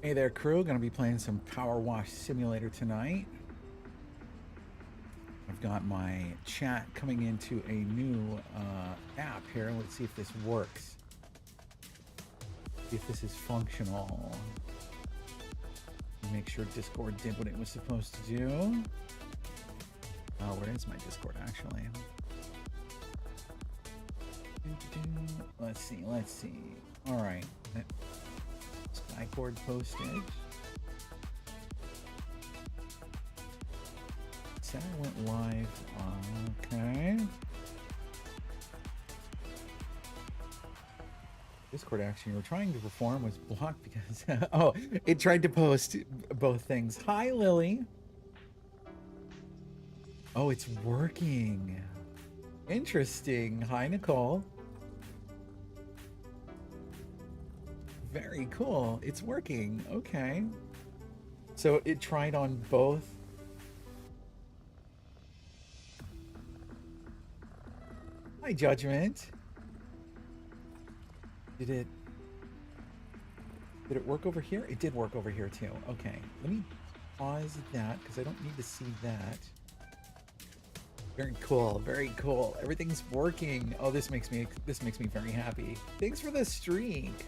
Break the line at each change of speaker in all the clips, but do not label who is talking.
Hey there, crew. Gonna be playing some Power Wash Simulator tonight. I've got my chat coming into a new app here. Let's see if this works. See if this is functional. Make sure Discord did what it was supposed to do. Where is my Discord, actually? Let's see. All right. Skycord postage. Said I went live. Okay. Discord action you were trying to perform was blocked because oh, it tried to post both things. Hi, Lily. Oh, it's working. Interesting. Hi, Nicole. Very cool. It's working. Okay. So it tried on both. Hi, Judgment. Did it work over here? It did work over here too. Okay. Let me pause that because I don't need to see that. Very cool. Very cool. Everything's working. Oh, this makes me very happy. Thanks for the streak.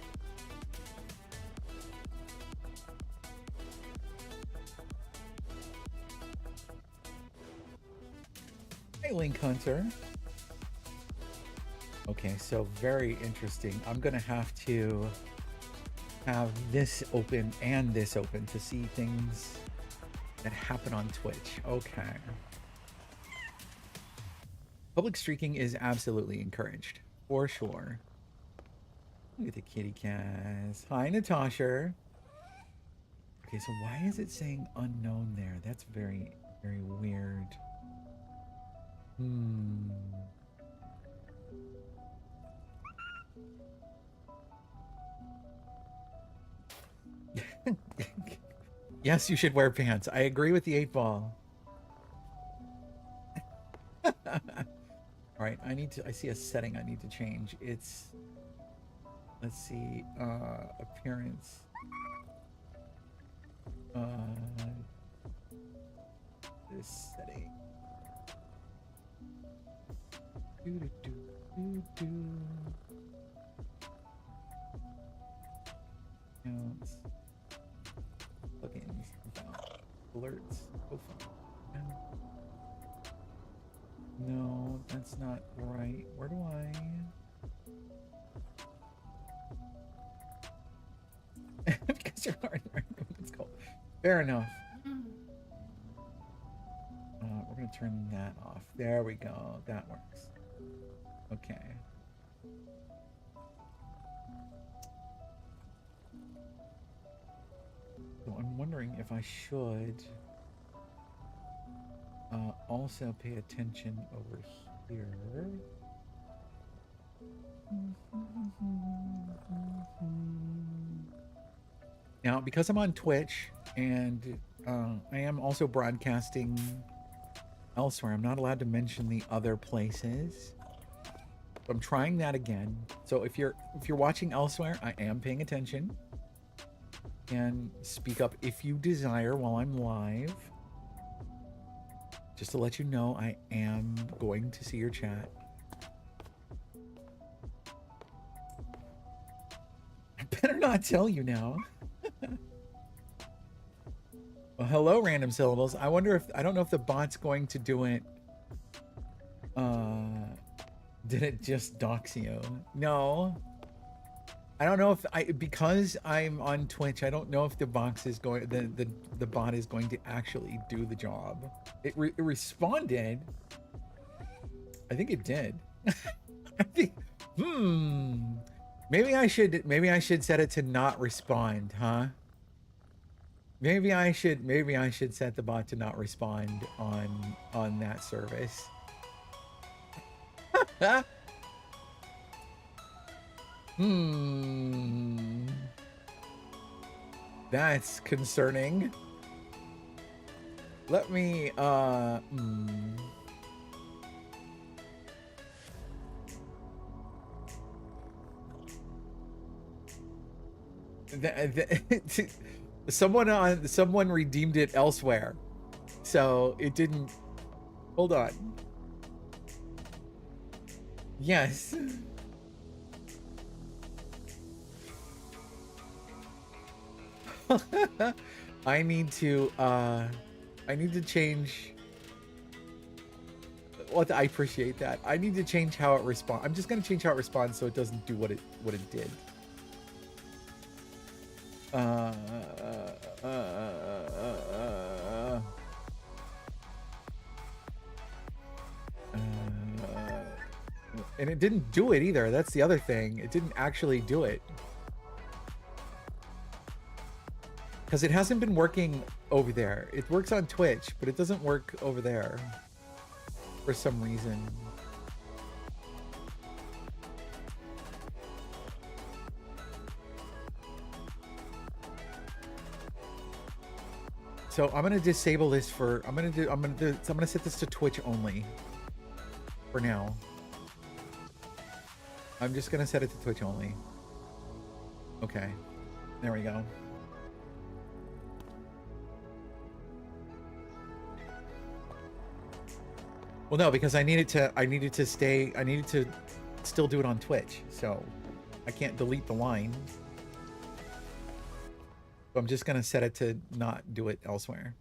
Hey, Link Hunter. Okay, so very interesting. I'm gonna have to have this open and this open to see things that happen on Twitch. Okay. Public streaking is absolutely encouraged, for sure. Look at the kitty cats. Hi, Natasha. Okay, so why is it saying unknown there? That's very, very weird. Yes, you should wear pants. I agree with the 8-ball. All right, I see a setting I need to change. It's, let's see, appearance. This setting. Counts. Plugins. Alerts. Profile. No, that's not right. Where do I? Because you're hard. It's called. Fair enough. We're gonna turn that off. There we go. That works. Okay. So I'm wondering if I should also pay attention over here. Now, because I'm on Twitch and I am also broadcasting elsewhere, I'm not allowed to mention the other places. I'm trying that again. So if you're watching elsewhere, I am paying attention. And speak up if you desire while I'm live. Just to let you know, I am going to see your chat. I better not tell you now. Well, hello, random syllables. I wonder if, I don't know if the bot's going to do it. Did it just dox you? No. I don't know if because I'm on Twitch, I don't know if the box is going, the bot is going to actually do the job. It responded. I think it did. I think, maybe I should set it to not respond, huh? Maybe I should set the bot to not respond on that service. That's concerning. Let me Someone redeemed it elsewhere, so it didn't. Hold on. Yes. I need to change. What, I appreciate that. I need to change how it responds. I'm just gonna change how it responds so it doesn't do what it did. And it didn't do it either. That's the other thing. It didn't actually do it. Because it hasn't been working over there. It works on Twitch, but it doesn't work over there. For some reason. So I'm gonna disable this for, I'm gonna set this to Twitch only. For now. I'm just gonna set it to Twitch only. Okay. There we go. Well, no, because I needed to still do it on Twitch, so I can't delete the line. So I'm just gonna set it to not do it elsewhere.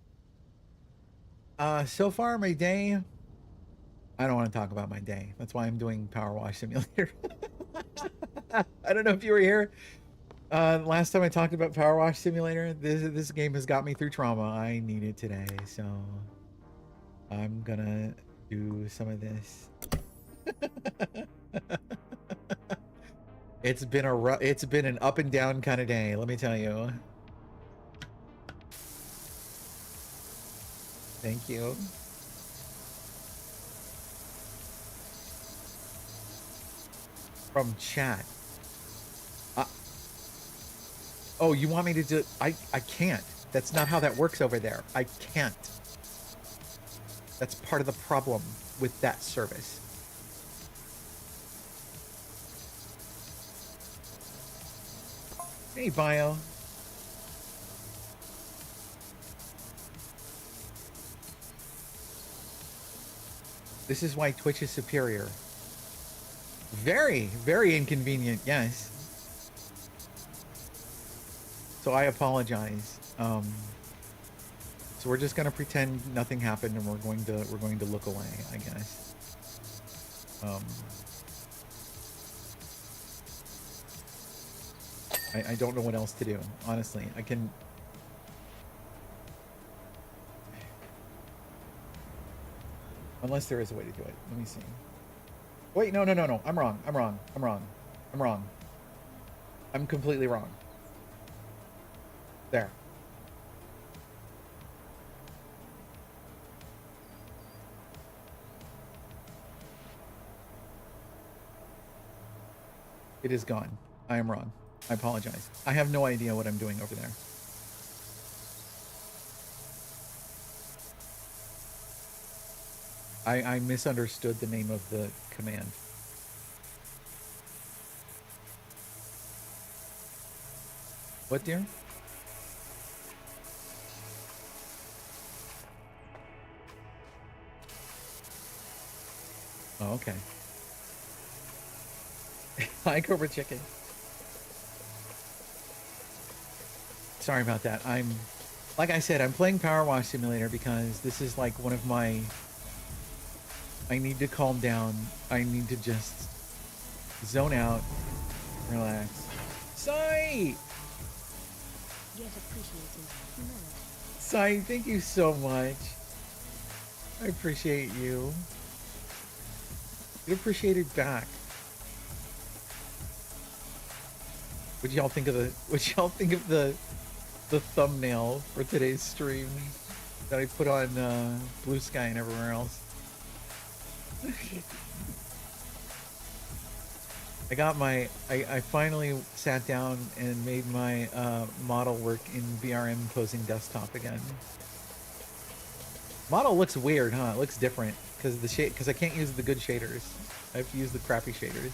So far my day, I don't want to talk about my day. That's why I'm doing Power Wash Simulator. I don't know if you were here. Last time I talked about Power Wash Simulator, this game has got me through trauma. I need it today, so I'm gonna do some of this. It's been an up and down kind of day, let me tell you. Thank you. From chat. Oh, you want me to do... I can't. That's not how that works over there. I can't. That's part of the problem with that service. Hey, Bio. This is why Twitch is superior. Very, very inconvenient, yes. So I apologize. So we're just gonna pretend nothing happened, and we're going to look away, I guess. I don't know what else to do, honestly. I can. Unless there is a way to do it. Let me see. Wait, no. I'm wrong. I'm completely wrong. There. It is gone. I am wrong. I apologize. I have no idea what I'm doing over there. I misunderstood the name of the command. What, dear? Oh, okay. Hi, Cobra Chicken. Sorry about that. Like I said, I'm playing Power Wash Simulator because this is like one of my... I need to calm down. I need to just zone out, relax. Sai! Sai, thank you so much. I appreciate you. Get appreciated back. What y'all think of the thumbnail for today's stream that I put on Blue Sky and everywhere else? I finally sat down and made my model work in VRM posing desktop again. Model looks weird, huh? It looks different because I can't use the good shaders. I have to use the crappy shaders.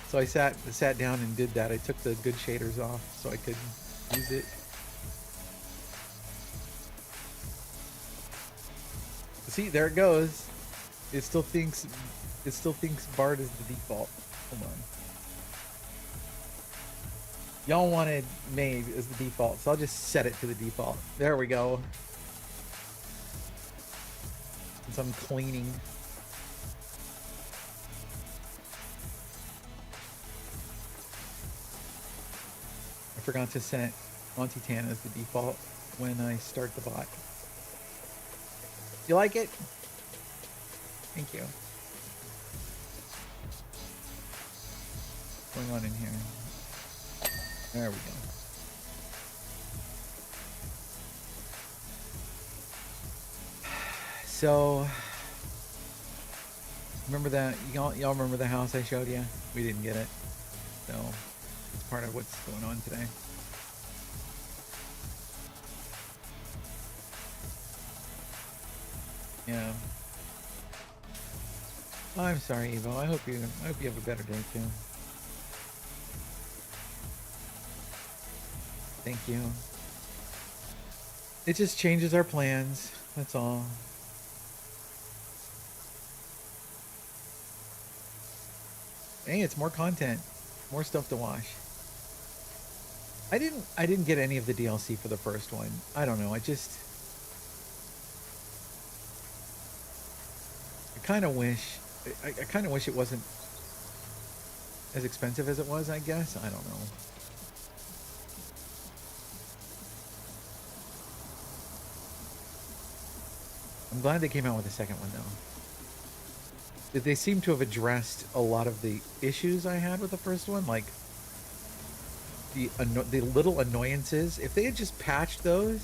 So I sat down and did that. I took the good shaders off so I could Use it. See, there it goes. It still thinks Bard is the default. Hold on. Y'all wanted Maid as the default, so I'll just set it to the default. There we go. Since I'm cleaning. I forgot to set AuntieTan as the default when I start the bot. You like it? Thank you. What's going on in here? There we go. So, remember that? Y'all remember the house I showed you? We didn't get it. So, it's part of what's going on today. Yeah. I'm sorry, Evo. I hope you have a better day too. Thank you. It just changes our plans. That's all. Hey, it's more content, more stuff to watch. I didn't get any of the DLC for the first one. I don't know. I kind of wish. I kind of wish it wasn't as expensive as it was. I guess. I don't know. I'm glad they came out with the second one though. They seem to have addressed a lot of the issues I had with the first one, like the little annoyances. If they had just patched those,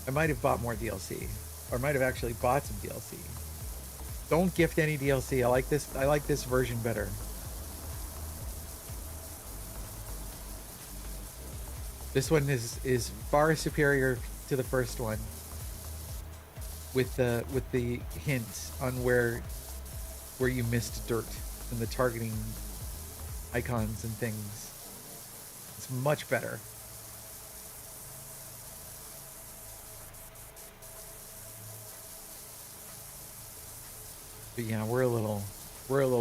I might have bought more DLC, or might have actually bought some DLC. Don't gift any DLC. I like this version better. This one is far superior to the first one. With the hints on where you missed dirt and the targeting icons and things. It's much better. But yeah, we're a little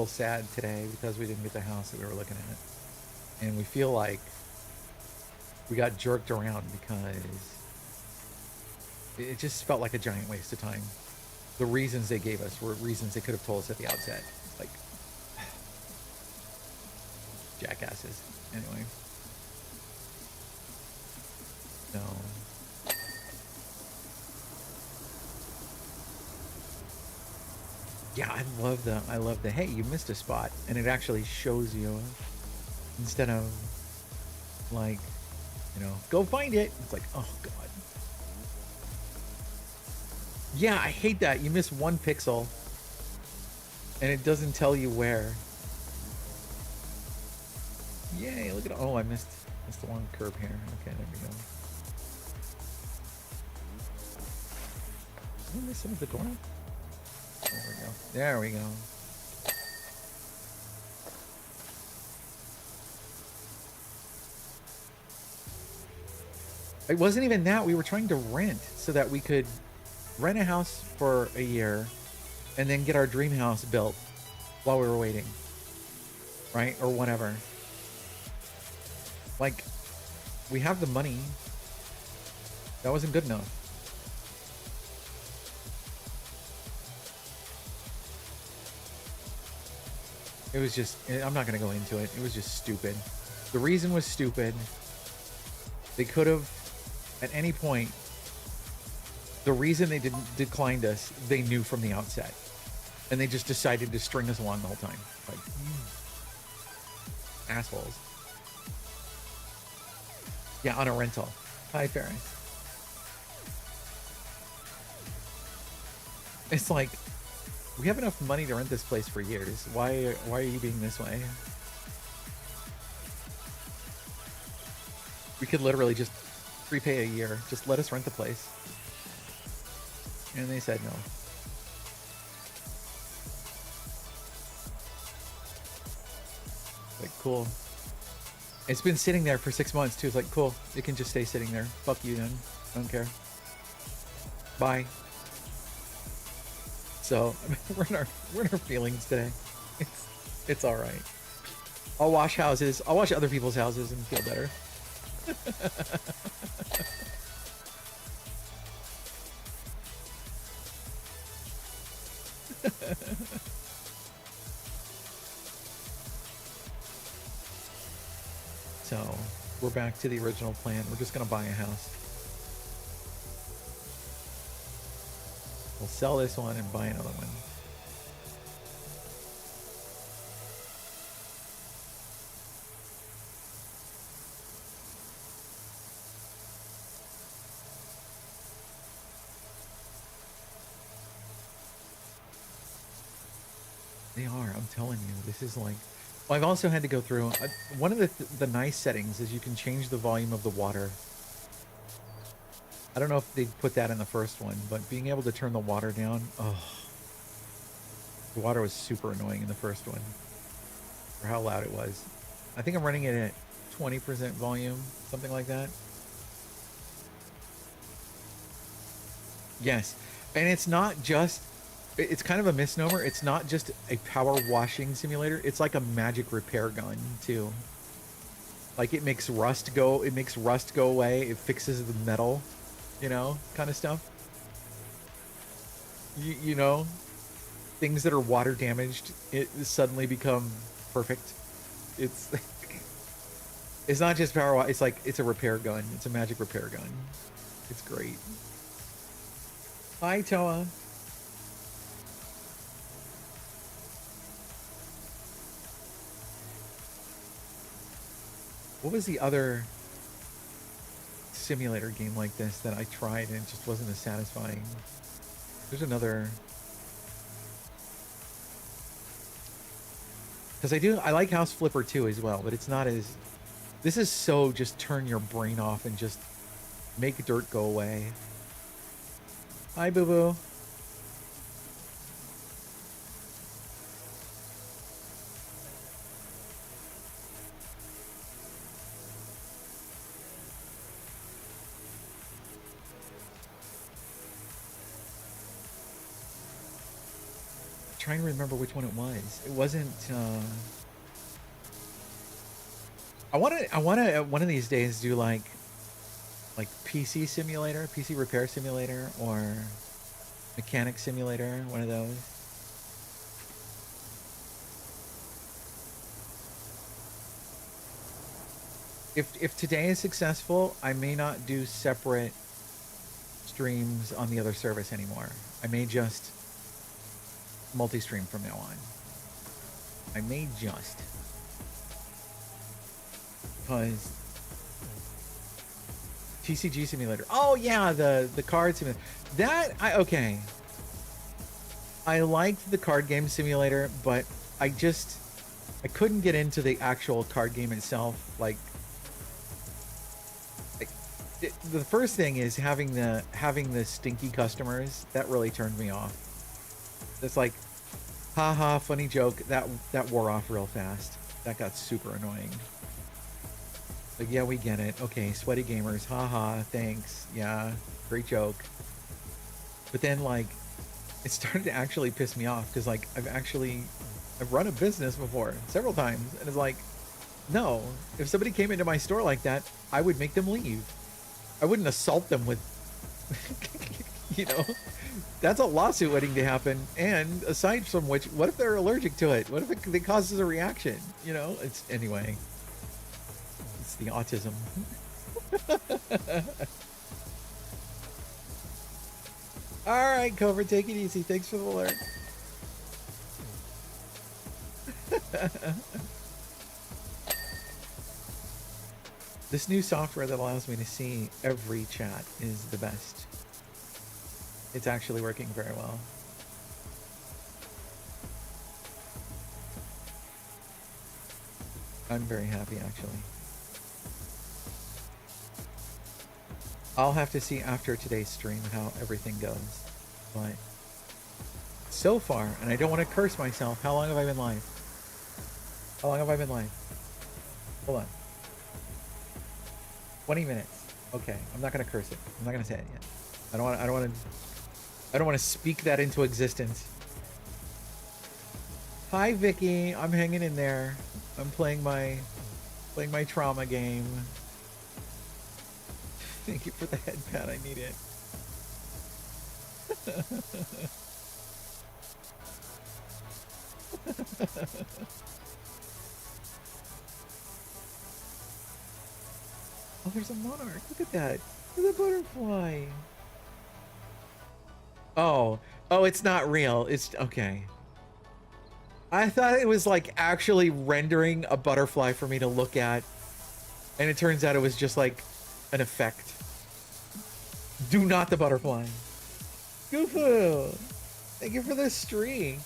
sad today because we didn't get the house that we were looking at. And we feel like we got jerked around because it just felt like a giant waste of time. The reasons they gave us were reasons they could have told us at the outset. Like, jackasses. Anyway. No. Yeah, I love the hey, you missed a spot, and it actually shows you instead of like, go find it. It's like, oh god. Yeah, I hate that. You miss 1 pixel and it doesn't tell you where. Yay, look at it. Oh, I missed the one curve here. Okay, there we go. Did I miss some of the corner? There we go. There we go. It wasn't even that. We were trying to rent so that we could rent a house for a year and then get our dream house built while we were waiting, right? Or whatever. Like, we have the money. That wasn't good enough. It was just, I'm not going to go into it. It was just stupid. The reason was stupid. They could have, at any point, the reason they declined us, they knew from the outset. And they just decided to string us along the whole time. Like, assholes. Yeah, on a rental. Hi, Ferris. It's like, we have enough money to rent this place for years. Why are you being this way? We could literally just prepay a year. Just let us rent the place. And they said no. Like, cool. It's been sitting there for 6 months too. It's like, cool, it can just stay sitting there. Fuck you then. I don't care. Bye. So we're in our feelings today. It's all right. I'll wash houses. I'll wash other people's houses and feel better. So we're back to the original plan. We're just gonna buy a house. We'll sell this one and buy another one. They are, I'm telling you. This is like... Well, I've also had to go through... one of the nice settings is you can change the volume of the water. I don't know if they put that in the first one, but being able to turn the water down... Oh. The water was super annoying in the first one. For how loud it was. I think I'm running it at 20% volume. Something like that. Yes. And it's not just... It's kind of a misnomer. It's not just a power washing simulator. It's like a magic repair gun too. Like it makes rust go away. It fixes the metal, you know, kind of stuff. You know, things that are water damaged, it suddenly become perfect. It's it's not just power wash. It's like it's a repair gun. It's a magic repair gun. It's great. Hi, Toa. What was the other simulator game like this that I tried and it just wasn't as satisfying? There's another... Because I like House Flipper too as well, but it's not as... This is so just turn your brain off and just make dirt go away. Hi, boo-boo. Trying to remember which one it was. It wasn't. I want to one of these days do like PC simulator, PC repair simulator, or mechanic simulator. One of those. If today is successful, I may not do separate streams on the other service anymore. I may just multi-stream from now on. I may just, because TCG simulator. Oh yeah, the card simulator. Okay. I liked the card game simulator, but I couldn't get into the actual card game itself. The first thing is having the stinky customers. That really turned me off. It's like, haha, funny joke. That wore off real fast. That got super annoying. Like, yeah, we get it. Okay, sweaty gamers. Haha, thanks. Yeah, great joke. But then, like, it started to actually piss me off because, like, I've run a business before several times, and it's like, no, if somebody came into my store like that, I would make them leave. I wouldn't assault them with, you know. That's a lawsuit waiting to happen. And aside from which, what if they're allergic to it? What if it causes a reaction? You know, anyway. It's the autism. All right, Cobra, take it easy. Thanks for the alert. This new software that allows me to see every chat is the best. It's actually working very well. I'm very happy, actually. I'll have to see after today's stream how everything goes. But so far, and I don't want to curse myself, how long have I been live? How long have I been live? Hold on. 20 minutes. Okay, I'm not gonna curse it. I'm not gonna say it yet. I don't want to speak that into existence. Hi, Vicky. I'm hanging in there. I'm playing my trauma game. Thank you for the head pat. I need it. Oh, there's a monarch. Look at that. There's a butterfly. Oh, it's not real. It's okay. I thought it was like actually rendering a butterfly for me to look at. And it turns out it was just like an effect. Do not the butterfly. Goofoo. Thank you for the streak.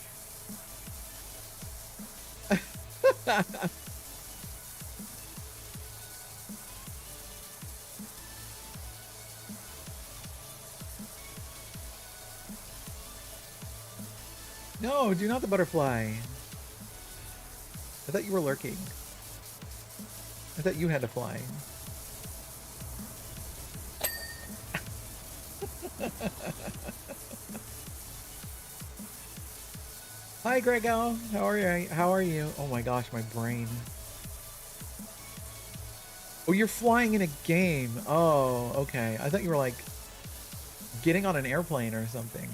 No, do not the butterfly. I thought you were lurking. I thought you had to fly. Hi, Grego. How are you? How are you? Oh my gosh, my brain. Oh, you're flying in a game. Oh, okay. I thought you were like getting on an airplane or something.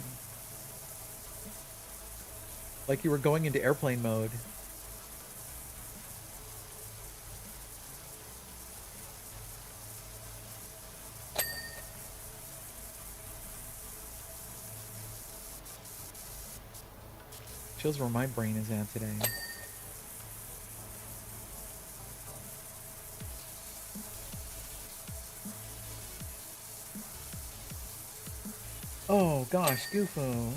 Like you were going into airplane mode. Shows where my brain is at today. Oh gosh, Goofo.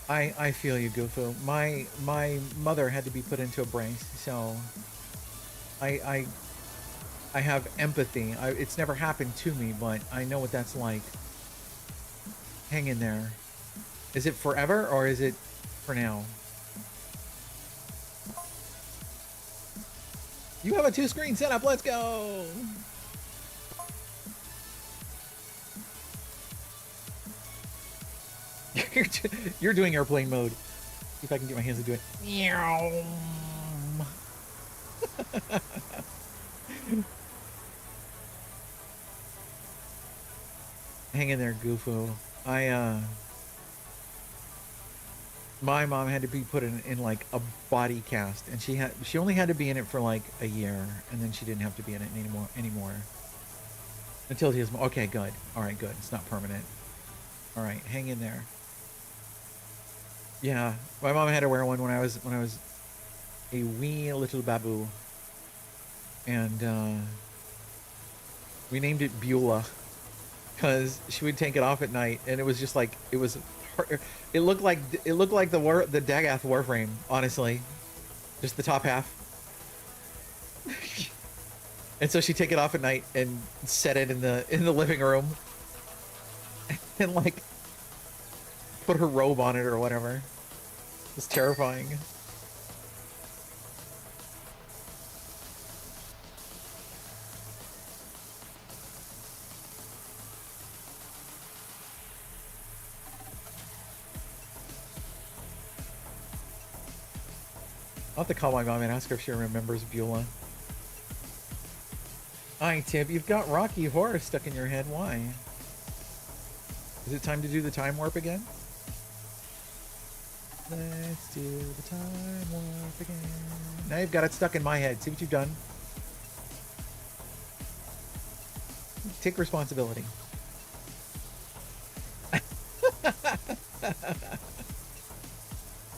I feel you, Goofo. My mother had to be put into a brace, so I have empathy. It's never happened to me, but I know what that's like. Hang in there. Is it forever or is it for now? You have a 2-screen setup. Let's go. You're doing airplane mode. See if I can get my hands to do it. Hang in there, Goofo. My mom had to be put in like a body cast, and she only had to be in it for like a year, and then she didn't have to be in it anymore. Until she was okay, good. All right, good. It's not permanent. All right, hang in there. Yeah, my mom had to wear one when I was a wee little babu, and we named it Beulah because she would take it off at night, and it was just like it looked like the Dagath warframe, honestly, just the top half. And so she'd take it off at night and set it in the living room, and like put her robe on it or whatever. It was terrifying. I'll have to call my mom and ask her if she remembers Beulah. Hi, Tib. You've got Rocky Horror stuck in your head. Why? Is it time to do the time warp again? Let's do the time warp again. Now you've got it stuck in my head. See what you've done? Take responsibility.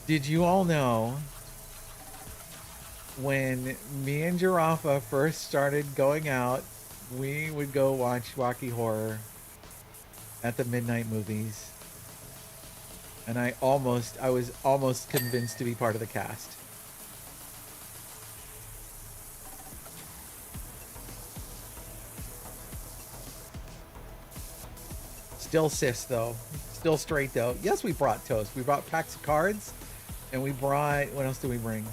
Did you all know when me and Giraffa first started going out, we would go watch Rocky Horror at the midnight movies? And I was almost convinced to be part of the cast. Still cis though. Still straight though. Yes, we brought toast. We brought packs of cards. And we brought, what else did we bring?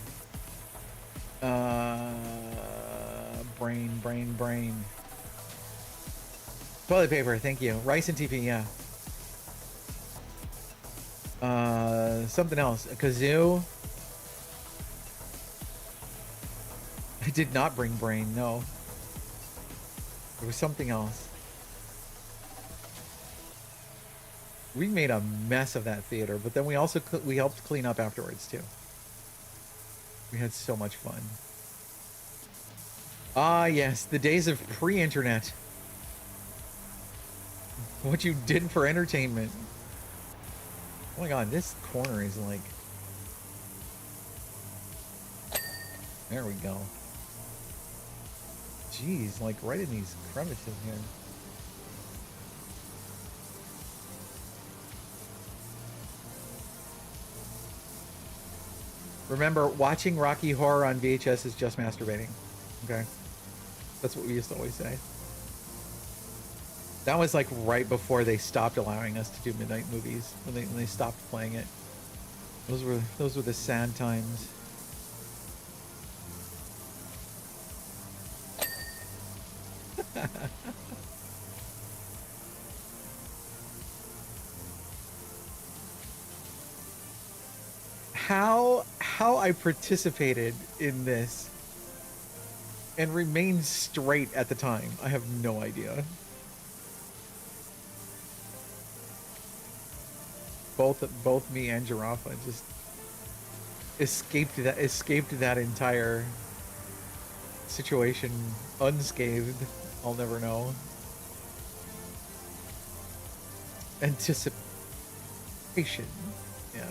Brain. Toilet paper, thank you. Rice and TP, yeah. Something else. A kazoo. I did not bring brain, no. There was something else. We made a mess of that theater, but then we also we helped clean up afterwards too. We had so much fun. Ah, yes, the days of pre-internet. What you did for entertainment. Oh my god, this corner is like... There we go. Jeez, like right in these crevices here. Remember, watching Rocky Horror on VHS is just masturbating. Okay? That's what we used to always say. That was like right before they stopped allowing us to do midnight movies. When they stopped playing it. Those were the sad times. How I participated in this and remained straight at the time, I have no idea. Both me and Giraffa just escaped that entire situation unscathed. I'll never know. Anticipation. Yeah.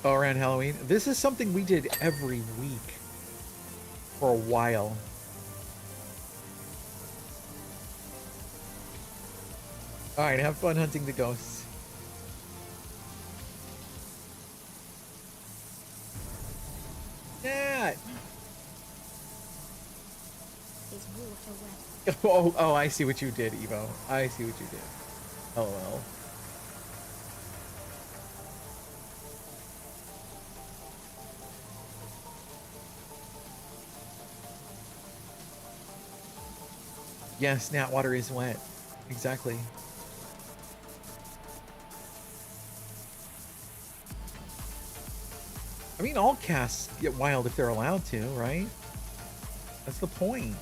Oh, around Halloween. This is something we did every week for a while. All right, have fun hunting the ghosts. Yeah.
Is water wet?
Oh, I see what you did, Evo. I see what you did. LOL. Yes, Nat, water is wet. Exactly. I mean, all casts get wild if they're allowed to, right? That's the point.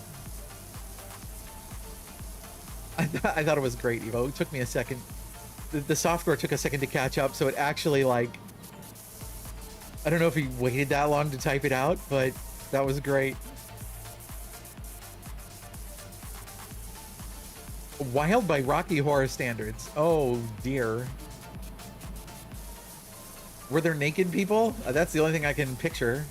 I thought it was great, Evo. It took me a second. The software took a second to catch up, so it actually, like... I don't know if he waited that long to type it out, but that was great. Wild by Rocky Horror standards. Oh, dear. Were there naked people? That's the only thing I can picture.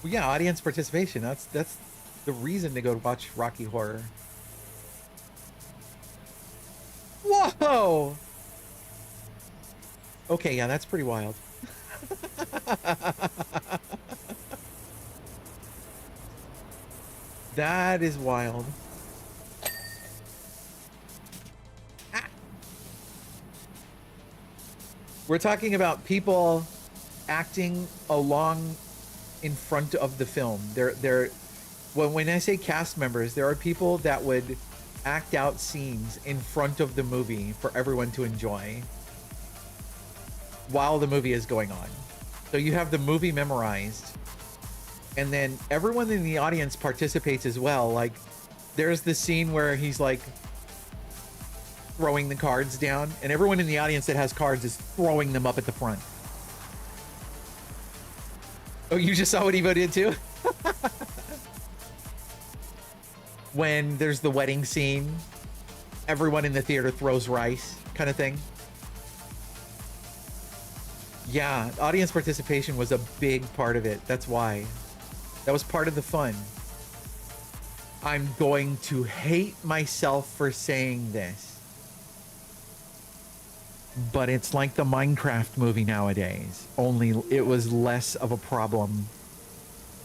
Well, yeah, audience participation. That's the reason to go watch Rocky Horror. Whoa! Okay, yeah, that's pretty wild. That is wild. Ah. We're talking about people acting along in front of the film. When I say cast members, there are people that would act out scenes in front of the movie for everyone to enjoy while the movie is going on. So you have the movie memorized, and then everyone in the audience participates as well. Like, there's the scene where he's like throwing the cards down, and everyone in the audience that has cards is throwing them up at the front. Oh, you just saw what Evo did too? When there's the wedding scene, everyone in the theater throws rice, kind of thing. Yeah, audience participation was a big part of it. That's why. That was part of the fun. I'm going to hate myself for saying this. but it's like the Minecraft movie nowadays. Only it was less of a problem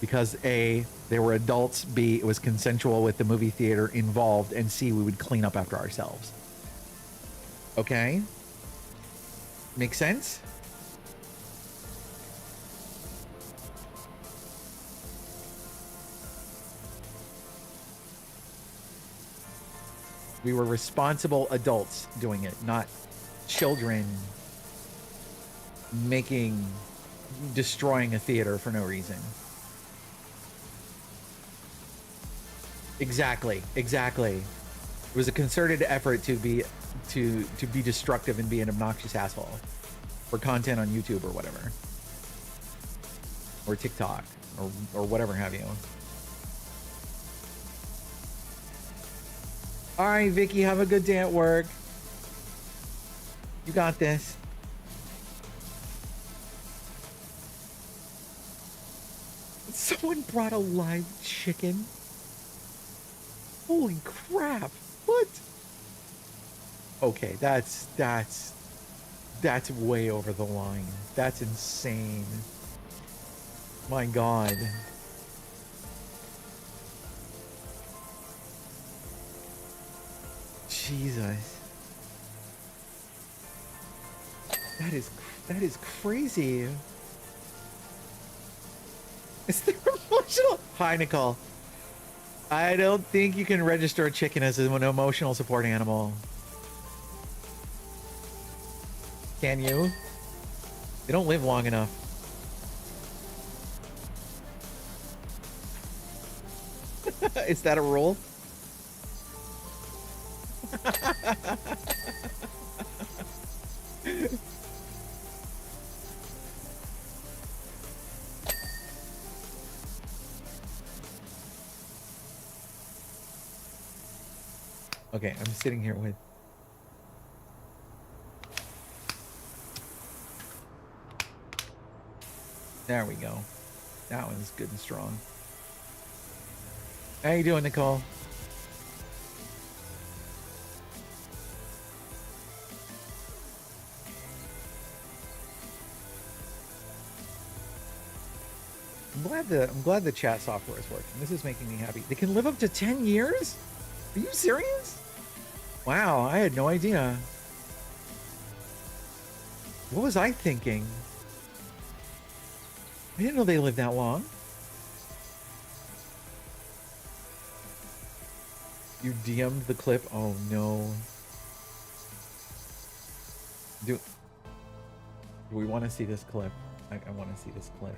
because A, they were adults, B, it was consensual with the movie theater involved, and C, we would clean up after ourselves. Okay? Make sense? We were responsible adults doing it, not children destroying a theater for no reason. Exactly. It was a concerted effort to be destructive and be an obnoxious asshole for content on YouTube or whatever, or TikTok or whatever have you. All right, Vicky, have a good day at work. You got this. Someone brought a live chicken. Holy crap. What? Okay, that's way over the line. That's insane. My God. Jesus. That is crazy. Is there emotional? Hi, Nicole. I don't think you can register a chicken as an emotional support animal. Can you? They don't live long enough. Is that a rule? Okay, I'm sitting here with... There we go. That one's good and strong. How you doing, Nicole? I'm glad the chat software is working. This is making me happy. They can live up to 10 years? Are you serious? Wow, I had no idea. What was I thinking? I didn't know they lived that long. You DM'd the clip? Oh no. Do we want to see this clip? I want to see this clip.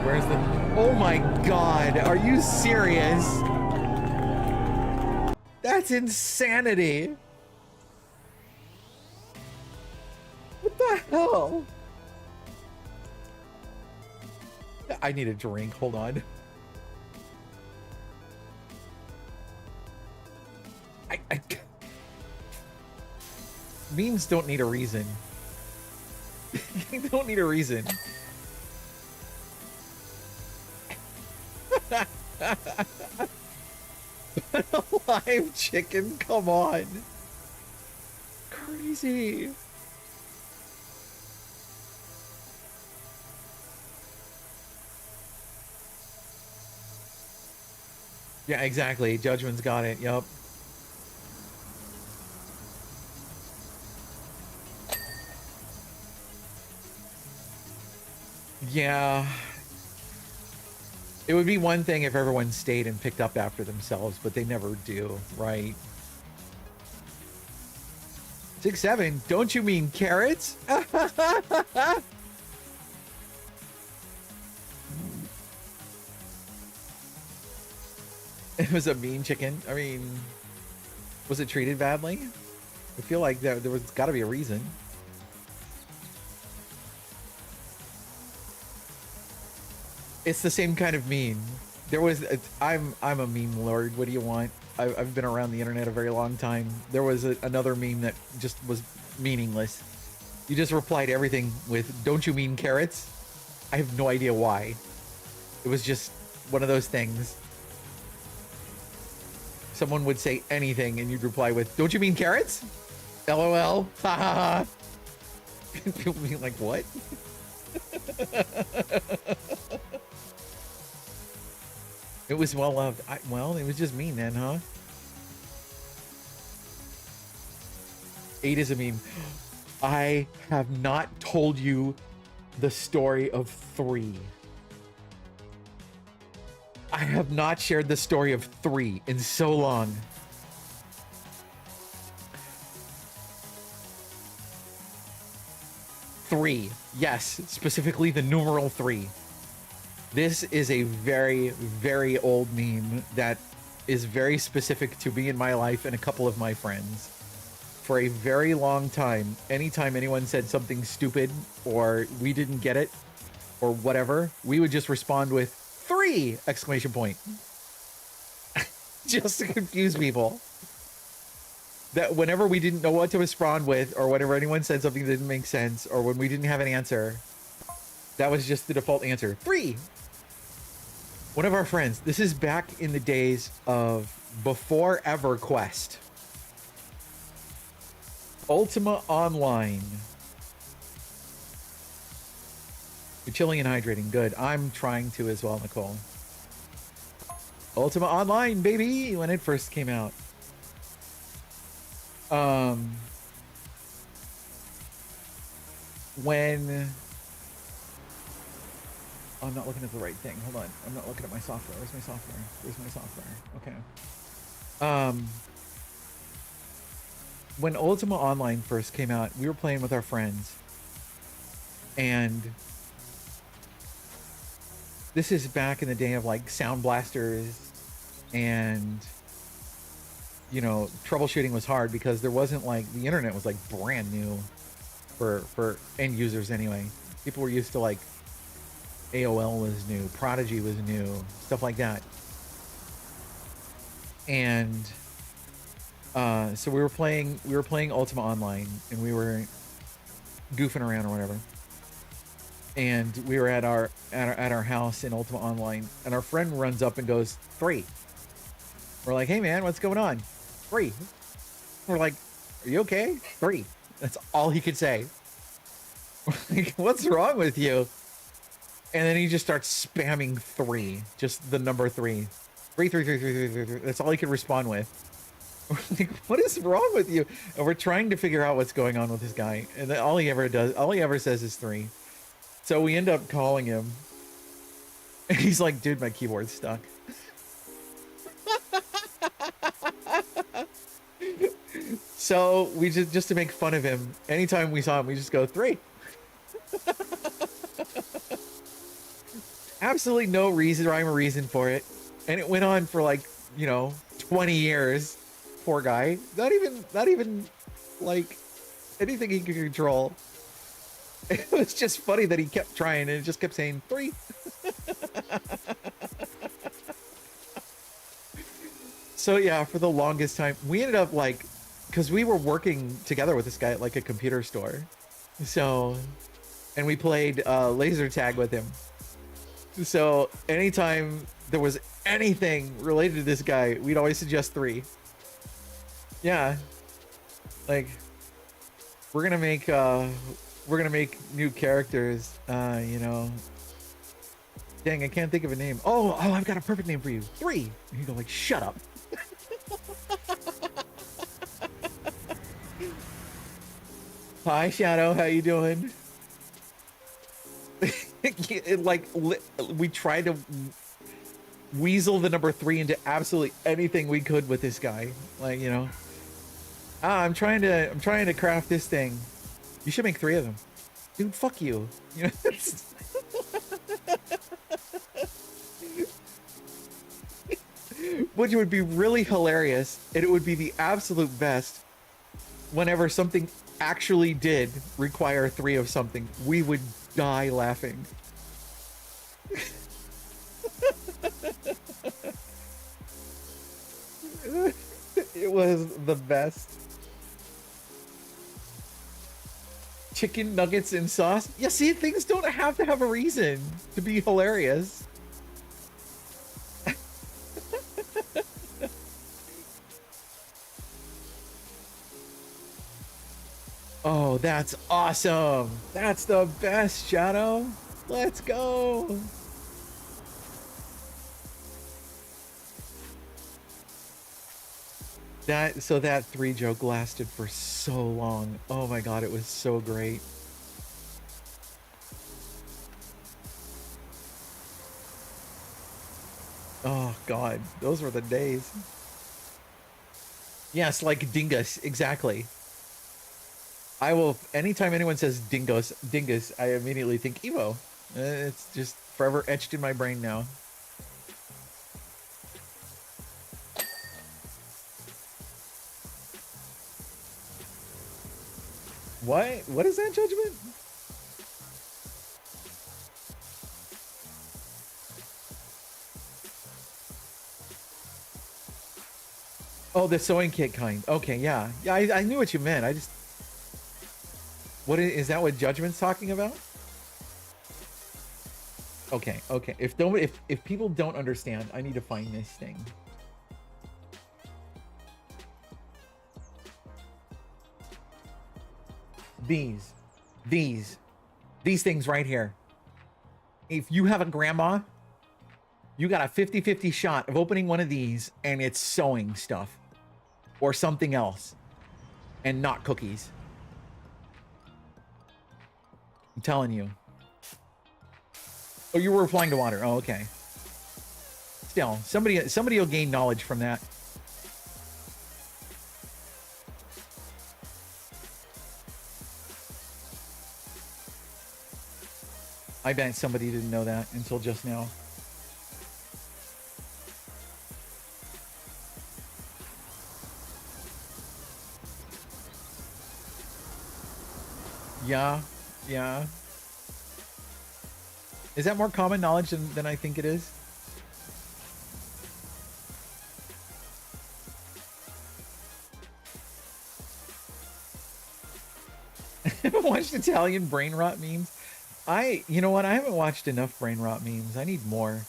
Where's the... Oh my God, are you serious? That's insanity. What the hell? I need a drink, hold on. Memes don't need a reason. They don't need a reason. A live chicken? Come on. Crazy. Yeah, exactly. Judgment's got it. Yup. Yeah. It would be one thing if everyone stayed and picked up after themselves, but they never do, right? 6-7, don't you mean carrots? It was a mean chicken. I mean, was it treated badly? I feel like there was got to be a reason. It's the same kind of mean. There was I'm a meme lord. What do you want? I've been around the internet a very long time. There was another meme that just was meaningless. You just replied everything with, "Don't you mean carrots?" I have no idea why. It was just one of those things. Someone would say anything and you'd reply with, "Don't you mean carrots?" LOL. Ha ha ha. People be like, what? It was well loved. Well, it was just mean then, huh? 8 is a meme. I have not told you the story of 3. I have not shared the story of 3 in so long. Three. Yes, specifically the numeral 3. This is a very, very old meme that is very specific to me in my life and a couple of my friends. For a very long time, anytime anyone said something stupid or we didn't get it or whatever, we would just respond with 3! Exclamation point. Just to confuse people. That whenever we didn't know what to respond with, or whenever anyone said something that didn't make sense, or when we didn't have an answer, that was just the default answer. 3! One of our friends, this is back in the days of before EverQuest. Ultima Online. You're chilling and hydrating. Good. I'm trying to as well, Nicole. Ultima Online, baby! When it first came out. When I'm not looking at the right thing. Hold on. I'm not looking at my software. Where's my software? Where's my software? Okay. When Ultima Online first came out, we were playing with our friends. And this is back in the day of like sound blasters and you know, troubleshooting was hard because there wasn't like the internet was like brand new for end users anyway. People were used to like AOL was new, Prodigy was new, stuff like that. And so we were playing Ultima Online and we were goofing around or whatever. And we were at our house in Ultima Online and our friend runs up and goes, 3. We're like, hey man, what's going on? 3. We're like, are you okay? 3. That's all he could say. We're like, what's wrong with you? And then he just starts spamming 3, just the number 3. 3, 3, 3, 3, 3, 3, 3. That's all he could respond with. We're like, what is wrong with you? And we're trying to figure out what's going on with this guy. And then all he ever says is 3. So we end up calling him. And he's like, dude, my keyboard's stuck. So we just to make fun of him, anytime we saw him, we just go 3. Absolutely no reason, rhyme or reason for it. And it went on for like, you know, 20 years. Poor guy. Not even like anything he could control. It was just funny that he kept trying and it just kept saying 3. So yeah, for the longest time, we ended up like, because we were working together with this guy at like a computer store. So, and we played laser tag with him. So anytime there was anything related to this guy, we'd always suggest 3. Yeah. Like, we're gonna make new characters, you know. Dang, I can't think of a name. Oh, I've got a perfect name for you. 3. And you go like, shut up. Hi, Shadow. How you doing? We tried to weasel the number 3 into absolutely anything we could with this guy. Like, you know, I'm trying to craft this thing. You should make 3 of them, dude. Fuck you. You know. Which would be really hilarious, and it would be the absolute best. Whenever something actually did require 3 of something, we would die laughing. It was the best. Chicken nuggets and sauce. Yeah, see, things don't have to have a reason to be hilarious. Oh, that's awesome. That's the best, Shadow. Let's go. That 3 joke lasted for so long. Oh my god, it was so great. Oh god, those were the days. Yes, like dingus, exactly. I will, anytime anyone says dingus, I immediately think Evo. It's just forever etched in my brain now. What? What is that, Judgment? Oh, the sewing kit kind. Okay, yeah. Yeah, I knew what you meant. I just... What is that what Judgment's talking about? Okay, okay. If people don't understand, I need to find this thing. These things right here. If you have a grandma, you got a 50-50 shot of opening one of these and it's sewing stuff or something else and not cookies. I'm telling you. Oh, you were replying to water. Oh, okay. Still, somebody will gain knowledge from that. I bet somebody didn't know that until just now. Yeah, yeah. Is that more common knowledge than I think it is? Haven't watched Italian brain rot memes. You know what? I haven't watched enough brain rot memes. I need more.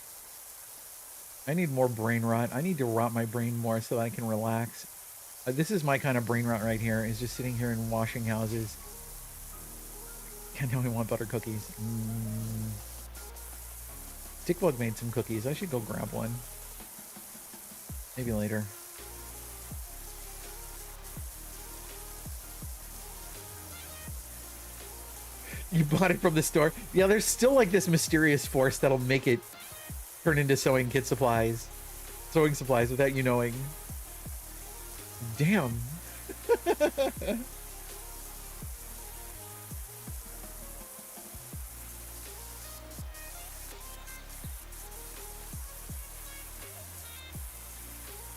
I need more brain rot. I need to rot my brain more so that I can relax. This is my kind of brain rot right here. Is just sitting here in washing houses. I only want butter cookies. Stickbug made some cookies. I should go grab one. Maybe later. You bought it from the store? Yeah, there's still like this mysterious force that'll make it turn into sewing supplies without you knowing. Damn.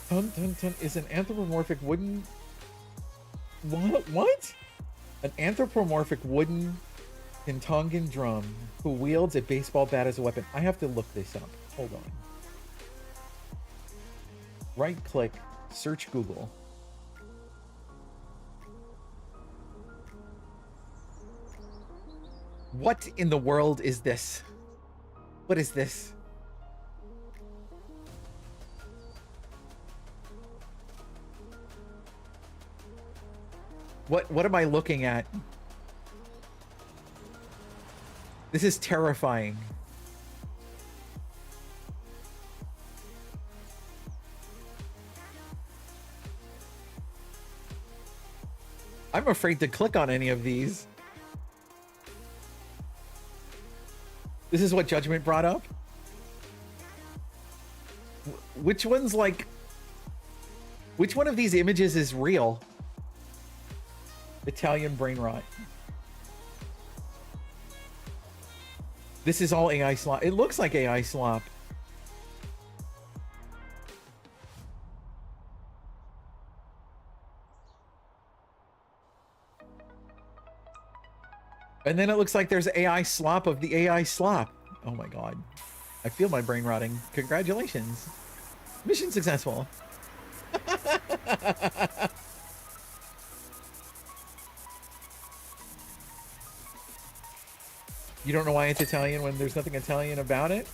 Tun is an anthropomorphic wooden... What? An anthropomorphic wooden Tongan drum who wields a baseball bat as a weapon. I have to look this up. Hold on. Right click, search Google. What in the world is this? What is this? What am I looking at? This is terrifying. I'm afraid to click on any of these. This is what Judgment brought up? Which one's like... Which one of these images is real? Italian brain rot. This is all AI slop. It looks like AI slop. And then it looks like there's AI slop of the AI slop. Oh my god. I feel my brain rotting. Congratulations. Mission successful. You don't know why it's Italian when there's nothing Italian about it?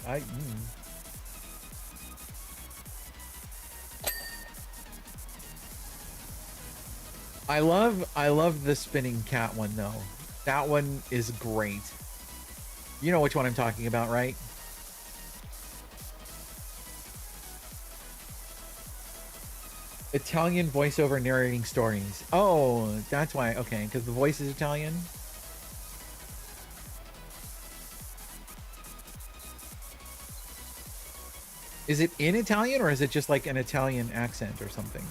I love the spinning cat one though. That one is great. You know which one I'm talking about, right? Italian voiceover narrating stories. Oh, that's why. Okay, because the voice is Italian. Is it in Italian or is it just like an Italian accent or something?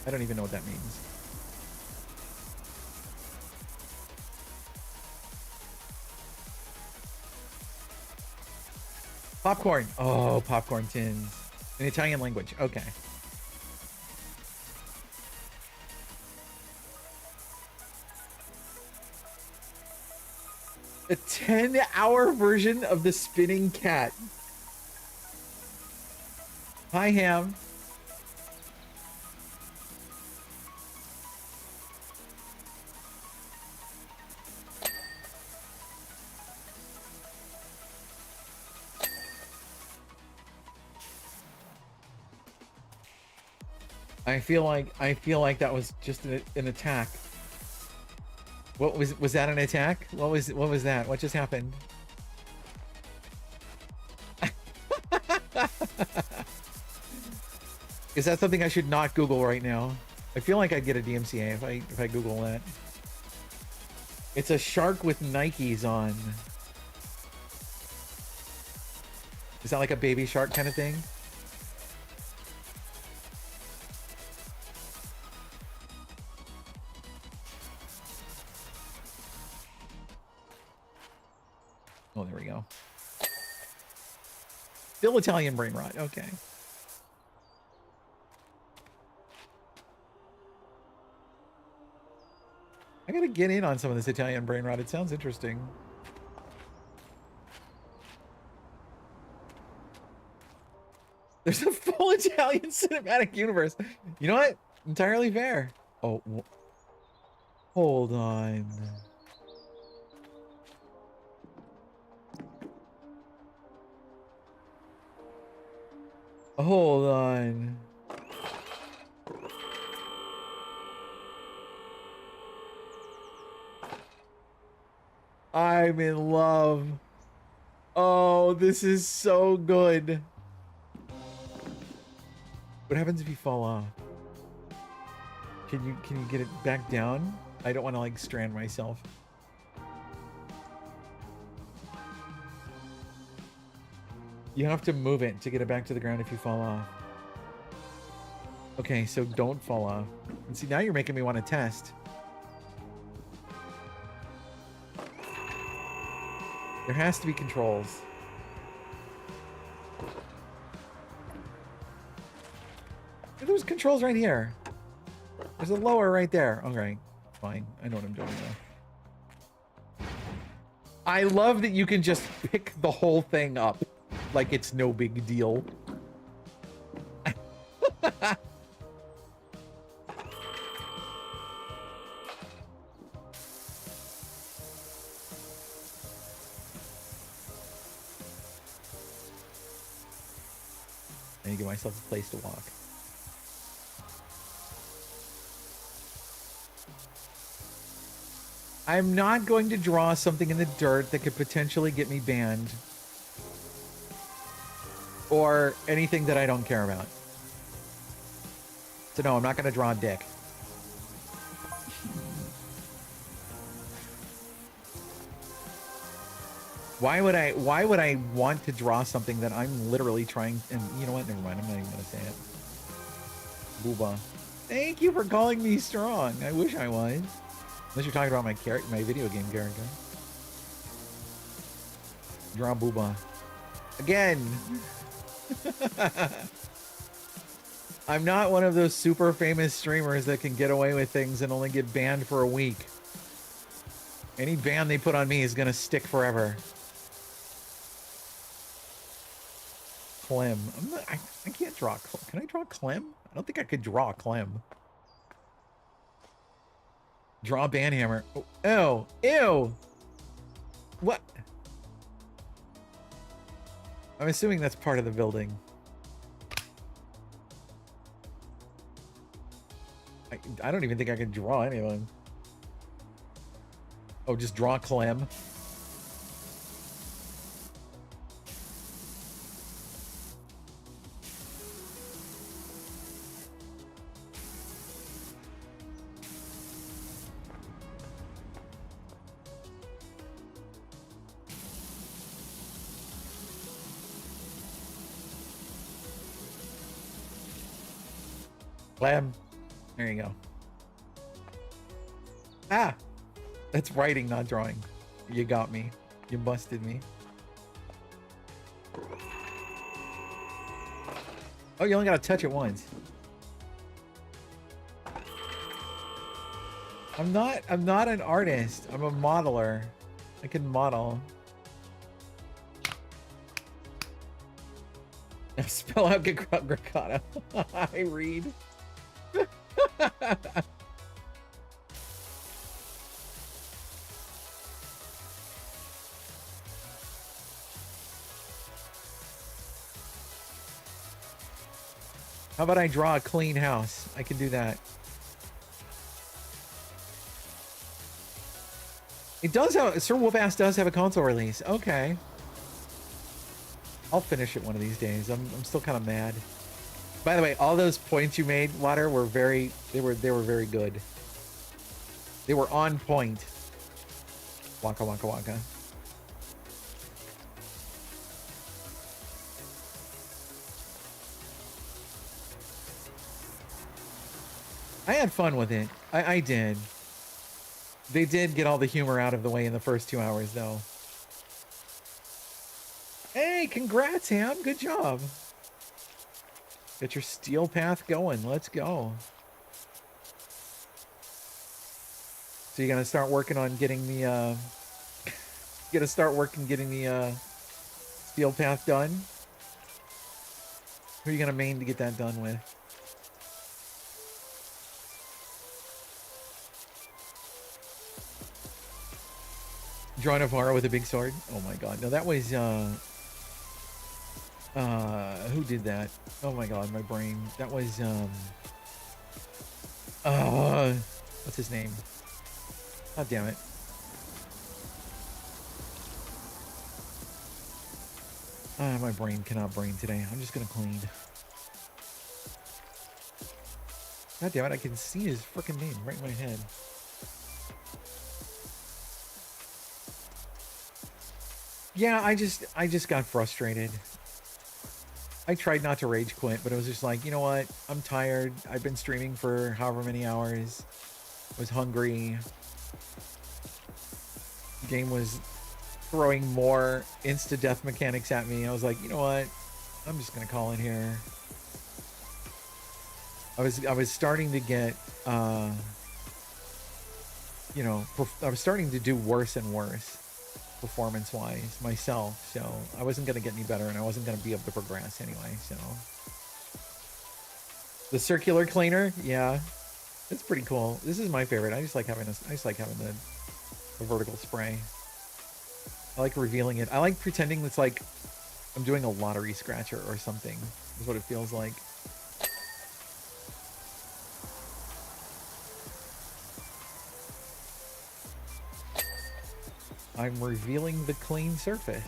I don't even know what that means. Popcorn. Oh, popcorn tins. In Italian language. Okay. A 10-hour version of the spinning cat. Hi, Ham. I feel like that was just an attack. What was that an attack? What was that? What just happened? Is that something I should not Google right now? I feel like I'd get a DMCA if I Google that. It's a shark with Nikes on. Is that like a baby shark kind of thing? Oh, there we go. Still Italian brain rot. Okay. I gotta get in on some of this Italian brain rot. It sounds interesting. There's a full Italian cinematic universe. You know what? Entirely fair. Oh, hold on. Hold on. I'm in love. Oh, this is so good. What happens if you fall off? Can you get it back down? I don't want to like strand myself. You have to move it to get it back to the ground if you fall off. Okay, so don't fall off. And see, now you're making me want to test. There has to be controls. There's controls right here. There's a lower right there. Okay, fine. I know what I'm doing now. I love that you can just pick the whole thing up like it's no big deal. I need to give myself a place to walk. I'm not going to draw something in the dirt that could potentially get me banned. Or anything that I don't care about. So no, I'm not going to draw a dick. Why would I want to draw something that I'm literally trying, and you know what, never mind, I'm not even going to say it. Booba. Thank you for calling me strong. I wish I was. Unless you're talking about my video game character. Draw Booba. Again! I'm not one of those super famous streamers that can get away with things and only get banned for a week. Any ban they put on me is gonna stick forever. Clem. I can't draw. Can I draw Clem? I don't think I could draw Clem. Draw Banhammer. Oh, ew. Ew. What? I'm assuming that's part of the building. I don't even think I can draw anyone. Oh, just draw Clem. Clem. There you go. Ah! That's writing, not drawing. You got me. You busted me. Oh, you only gotta touch it once. I'm not an artist. I'm a modeler. I can model. Spell out Gracata. I read. How about I draw a clean house? I can do that. It does have, Sir Wolf-Ass does have a console release. Okay. I'll finish it one of these days. I'm still kind of mad. By the way, all those points you made, Water, were very, they were very good. They were on point. Waka waka waka. I had fun with it. I did. They did get all the humor out of the way in the first 2 hours, though. Hey, congrats, Ham. Good job. Get your steel path going. Let's go. So you're gonna start working on getting the steel path done? Who are you gonna main to get that done with? Draw Navarro with a big sword. Oh my god. No, that was who did that? Oh my god, my brain. That was what's his name? God damn it. My brain cannot brain today. I'm just gonna clean. God damn it, I can see his freaking name right in my head. Yeah, I just got frustrated. I tried not to rage quit, but it was just like, you know what? I'm tired. I've been streaming for however many hours. I was hungry. The game was throwing more insta-death mechanics at me. I was like, you know what? I'm just gonna call in here. I was starting to get, you know, I was starting to do worse and worse performance-wise myself, so I wasn't gonna get any better, and I wasn't gonna be able to progress anyway. So the circular cleaner, yeah, it's pretty cool. This is my favorite. I just like having the vertical spray. I like revealing it. I like pretending it's like I'm doing a lottery scratcher or something. Is what it feels like. I'm revealing the clean surface.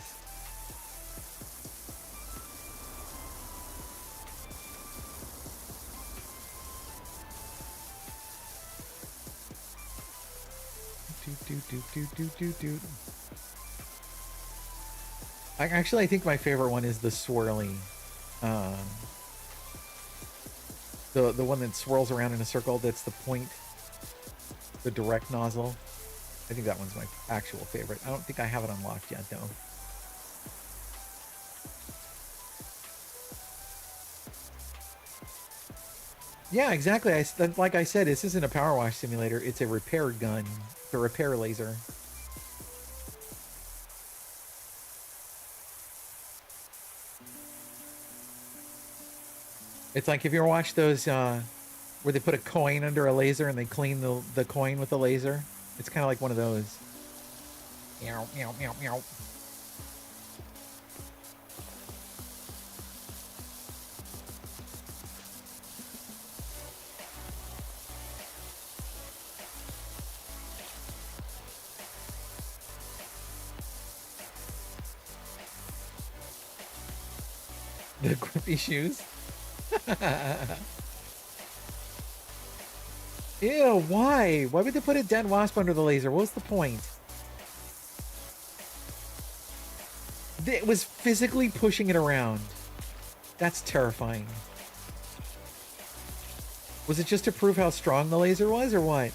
I think my favorite one is the swirly. The one that swirls around in a circle. That's the point. The direct nozzle. I think that one's my actual favorite. I don't think I have it unlocked yet, though. Yeah, exactly. Like I said, this isn't a power wash simulator. It's a repair gun. It's a repair laser. It's like, if you ever watched those where they put a coin under a laser and they clean the coin with the laser. It's kind of like one of those. Meow, meow, meow, meow. The grippy shoes. Ew, why? Why would they put a dead wasp under the laser? What was the point? It was physically pushing it around. That's terrifying. Was it just to prove how strong the laser was, or what?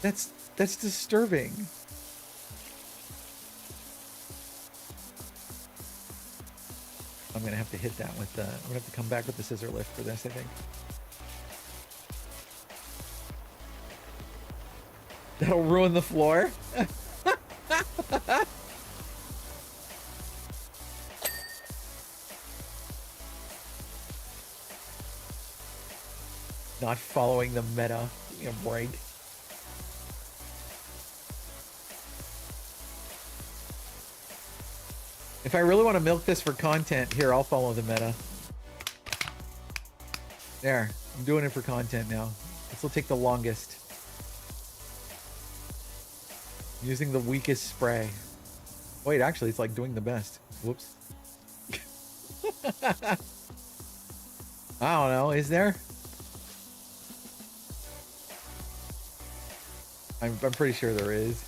That's disturbing. I'm gonna have to hit that with the. I'm gonna have to come back with the scissor lift for this, I think. That'll ruin the floor. Not following the meta. Give me a break. If I really want to milk this for content, here, I'll follow the meta. There. I'm doing it for content now. This will take the longest. Using the weakest spray. Wait, actually, it's like doing the best. Whoops. I don't know. Is there? I'm pretty sure there is.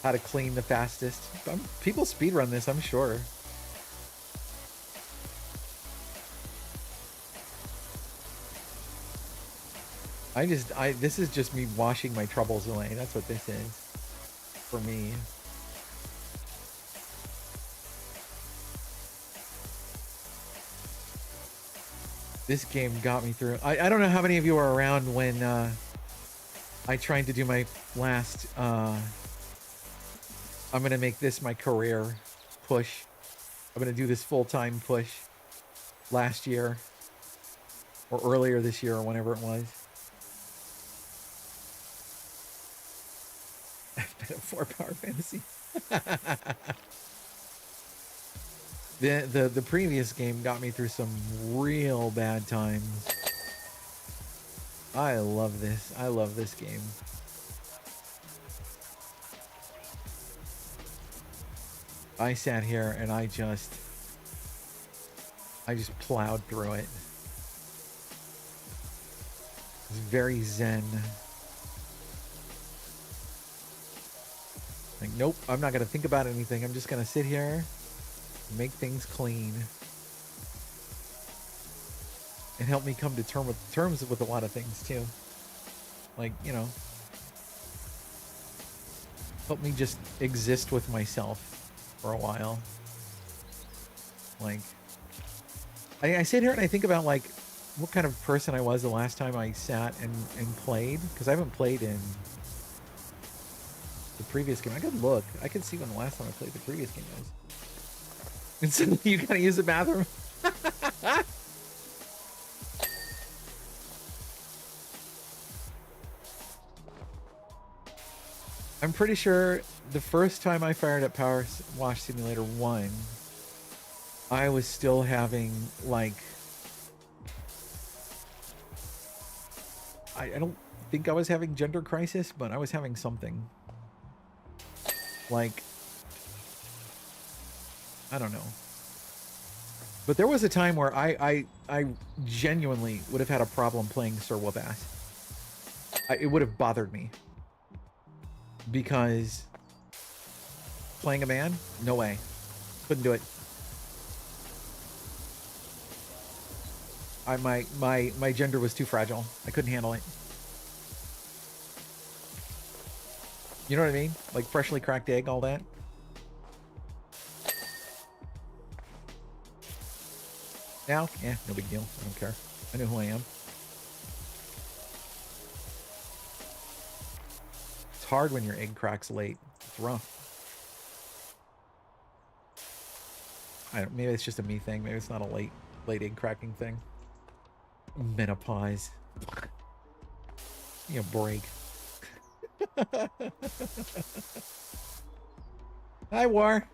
How to clean the fastest. People speedrun this, I'm sure. This is just me washing my troubles away. That's what this is. For me. This game got me through. I don't know how many of you were around when I tried to do my last I'm gonna make this my career push. I'm gonna do this full-time push last year or earlier this year or whenever it was. 4 Power Fantasy. The previous game got me through some real bad times. I love this. I love this game. I sat here and I just plowed through it. It's very zen. Like, nope, I'm not gonna think about anything. I'm just gonna sit here, make things clean, and help me come to terms with a lot of things too. Like, you know, help me just exist with myself for a while. Like, I sit here and I think about like what kind of person I was the last time I sat and played, because I haven't played in the previous game. I could look. I could see when the last time I played the previous game was. And suddenly you gotta use the bathroom. I'm pretty sure the first time I fired up Power Wash Simulator 1, I was still having, like... I don't think I was having gender crisis, but I was having something. Like... I don't know. But there was a time where I genuinely would have had a problem playing Sir Whoop-Ass. It would have bothered me. Because playing a man? No way. Couldn't do it. My gender was too fragile. I couldn't handle it. You know what I mean? Like freshly cracked egg, all that. Now? Yeah, no big deal. I don't care. I know who I am. It's hard when your egg cracks late. It's rough. I don't. Maybe it's just a me thing. Maybe it's not a late egg cracking thing. Menopause. You break. Hi, War.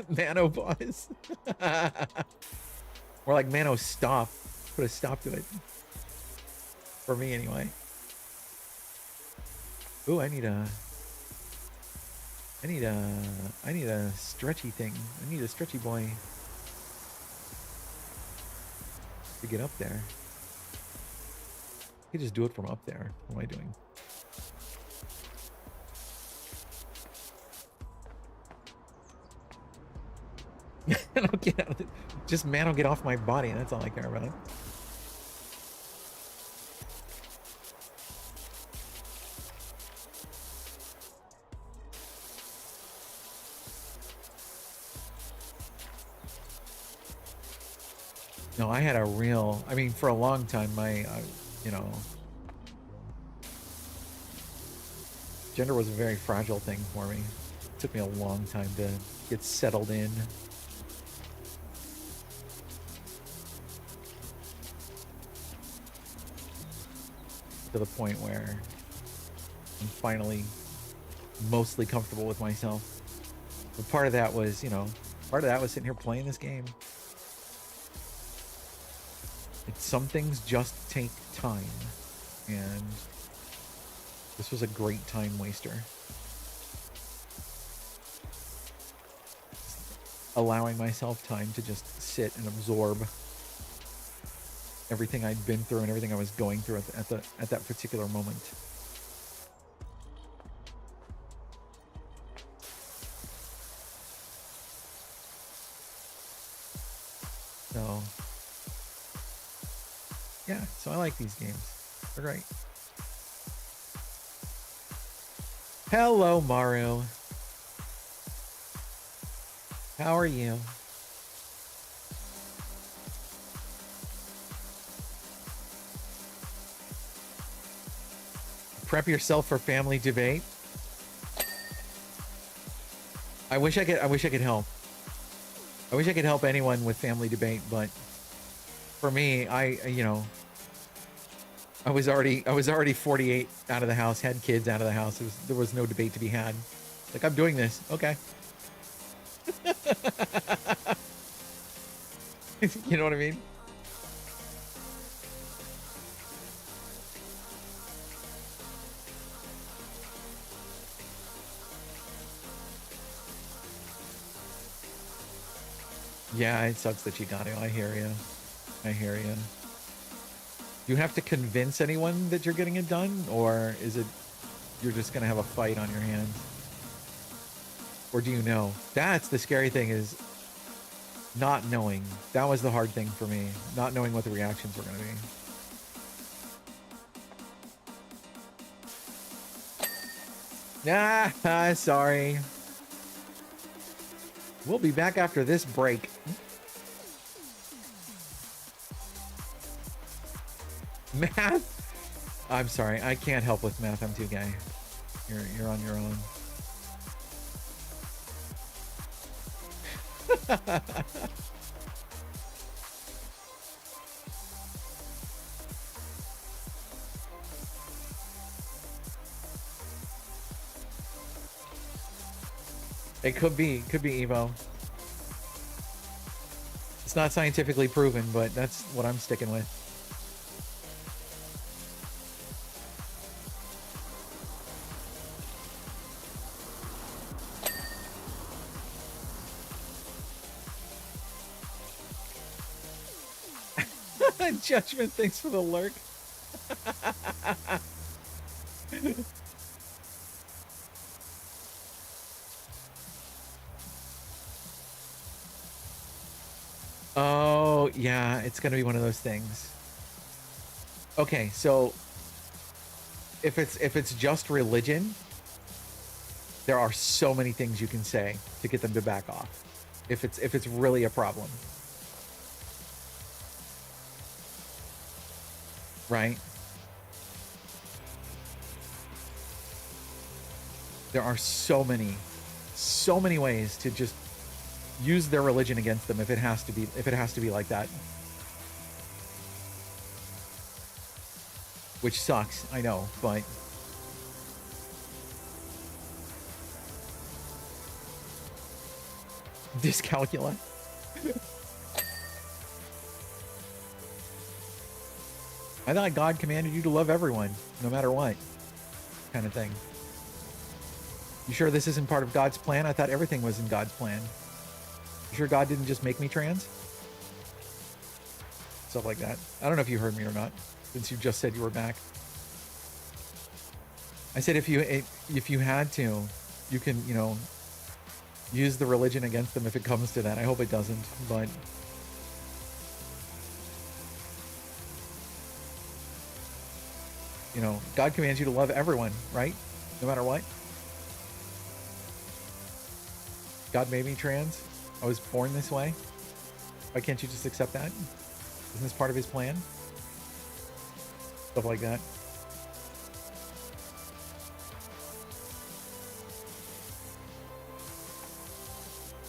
Manopause. Or like Mano stop. Put a stop to it. For me, anyway. Ooh, I need a stretchy thing. I need a stretchy boy to get up there. I could just do it from up there. What am I doing? I'll get out of it. Just man, I'll get off my body. That's all I care about. No, I had a real, I mean, for a long time, my, you know, gender was a very fragile thing for me. It took me a long time to get settled in. To the point where I'm finally mostly comfortable with myself. But part of that was, you know, sitting here playing this game. Some things just take time, and this was a great time waster. Allowing myself time to just sit and absorb everything I'd been through and everything I was going through at that particular moment. So yeah, so I like these games. They're great. Hello, Maru. How are you? Prep yourself for family debate. I wish I could help. I wish I could help anyone with family debate, but for me, you know, I was already 48 out of the house, had kids out of the house. There was no debate to be had. Like, I'm doing this. Okay. You know what I mean? Yeah, it sucks that you got it. I hear you. I hear you. You have to convince anyone that you're getting it done, or is it you're just gonna have a fight on your hands? Or do you know? That's the scary thing, is not knowing. That was the hard thing for me. Not knowing what the reactions were gonna be. Ah, sorry. We'll be back after this break. Math? I'm sorry, I can't help with math. I'm too gay. You're on your own. It could be Evo. It's not scientifically proven, but that's what I'm sticking with. Judgment, thanks for the lurk. Oh, yeah, it's gonna be one of those things. Okay, so if it's just religion, there are so many things you can say to get them to back off. If it's really a problem. right? There are so many ways to just use their religion against them if it has to be like that. Which sucks, I know, but dyscalculia. I thought God commanded you to love everyone, no matter what, kind of thing. You sure this isn't part of God's plan? I thought everything was in God's plan. You sure God didn't just make me trans? Stuff like that. I don't know if you heard me or not, since you just said you were back. I said if you had to, you can, you know, use the religion against them if it comes to that. I hope it doesn't, but you know, God commands you to love everyone, right? No matter what. God made me trans. I was born this way. Why can't you just accept that? Isn't this part of his plan? Stuff like that.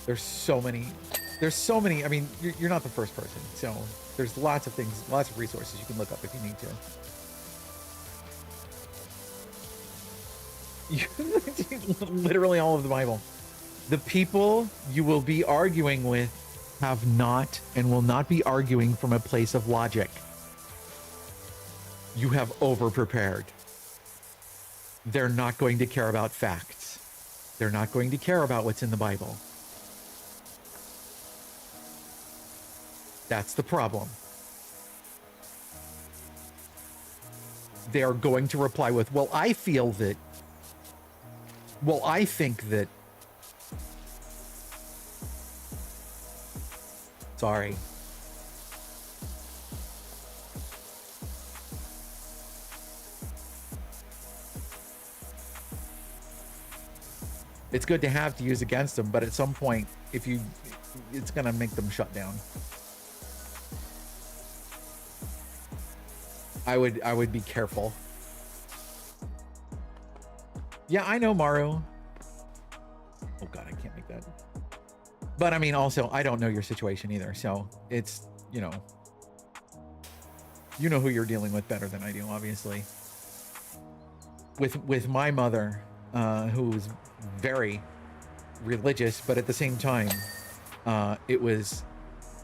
There's so many, I mean, you're not the first person. So there's lots of things, lots of resources you can look up if you need to. Literally all of the Bible. The people you will be arguing with have not and will not be arguing from a place of logic. You have over-prepared. They're not going to care about facts. They're not going to care about what's in the Bible. That's the problem. They are going to reply with, well, I feel that. Well, I think that. Sorry. It's good to have to use against them, but at some point, if you, it's going to make them shut down. I would be careful. Yeah, I know, Maru. Oh God, I can't make that. But I mean, also, I don't know your situation either. So it's, you know who you're dealing with better than I do, obviously. With my mother, who's very religious, but at the same time,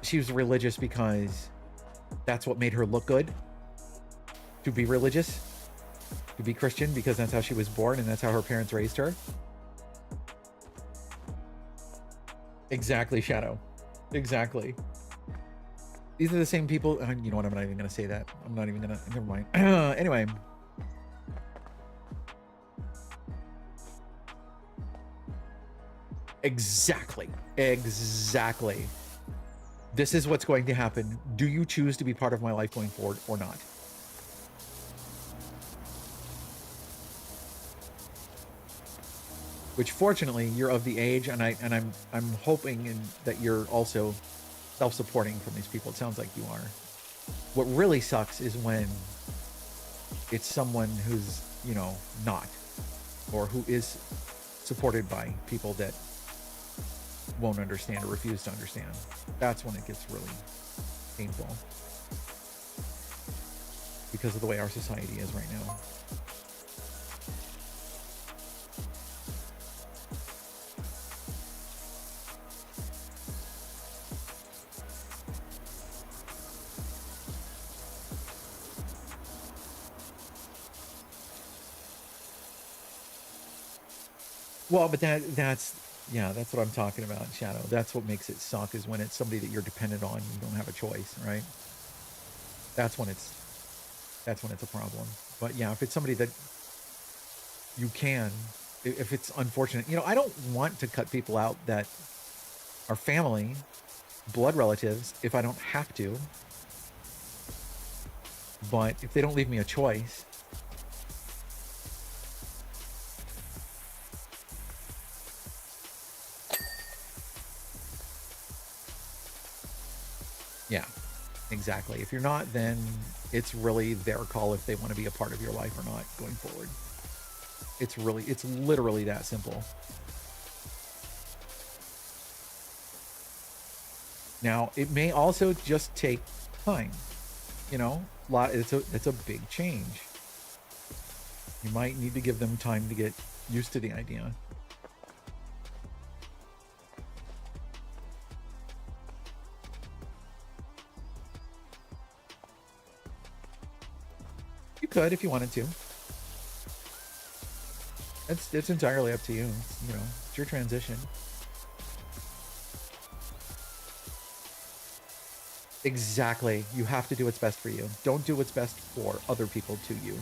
she was religious because that's what made her look good. To be religious, to be Christian, because that's how she was born and that's how her parents raised her. Exactly, Shadow. Exactly. These are the same people. You know what? I'm not even going to say that. I'm not even going to. Never mind. Anyway. Exactly. Exactly. This is what's going to happen. Do you choose to be part of my life going forward or not? Which fortunately you're of the age, and I'm hoping that you're also self-supporting from these people. It sounds like you are. What really sucks is when it's someone who's, you know, not, or who is supported by people that won't understand or refuse to understand. That's when it gets really painful because of the way our society is right now. Well, but that's what I'm talking about, Shadow. That's what makes it suck, is when it's somebody that you're dependent on and you don't have a choice, right? That's when it's a problem. But yeah, if it's somebody that you can, if it's unfortunate, you know, I don't want to cut people out that are family, blood relatives, if I don't have to. But if they don't leave me a choice, yeah, exactly. If you're not, then It's really their call if they want to be a part of your life or not going forward. It's literally that simple. Now, it may also just take time. You know, it's a big change. You might need to give them time to get used to the idea. You could if you wanted to. It's entirely up to you. You know, it's your transition. Exactly. You have to do what's best for you. Don't do what's best for other people to you.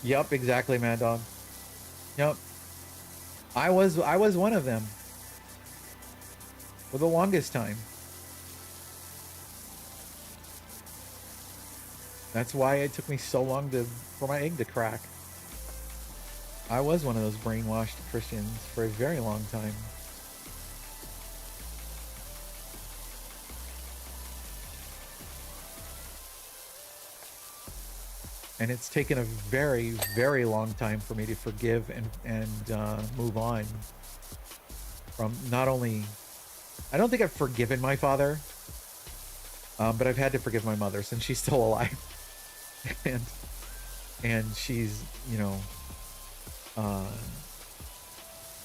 Yep, exactly, Mad Dog. Yep. I was one of them for the longest time. That's why it took me so long for my egg to crack. I was one of those brainwashed Christians for a very long time. And it's taken a very, very long time for me to forgive and move on from not only... I don't think I've forgiven my father, but I've had to forgive my mother since she's still alive. and she's, you know,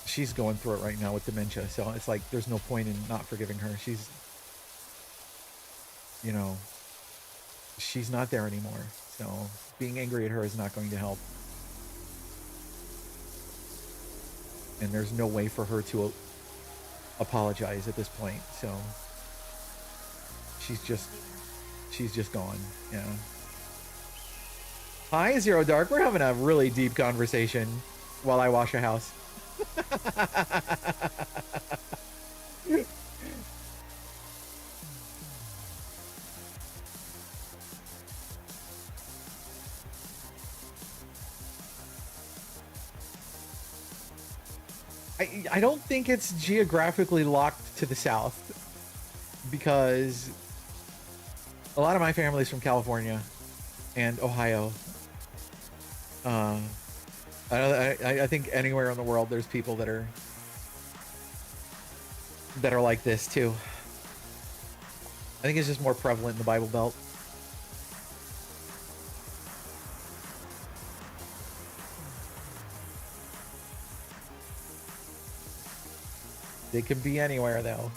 she's going through it right now with dementia. So it's like, there's no point in not forgiving her. She's, you know, she's not there anymore. So being angry at her is not going to help. And there's no way for her to apologize at this point. So she's just gone. Yeah. Hi, Zero Dark. We're having a really deep conversation while I wash a house. I don't think it's geographically locked to the south because a lot of my family's from California and Ohio. I think anywhere in the world there's people that are like this too. I think it's just more prevalent in the Bible Belt. They can be anywhere though.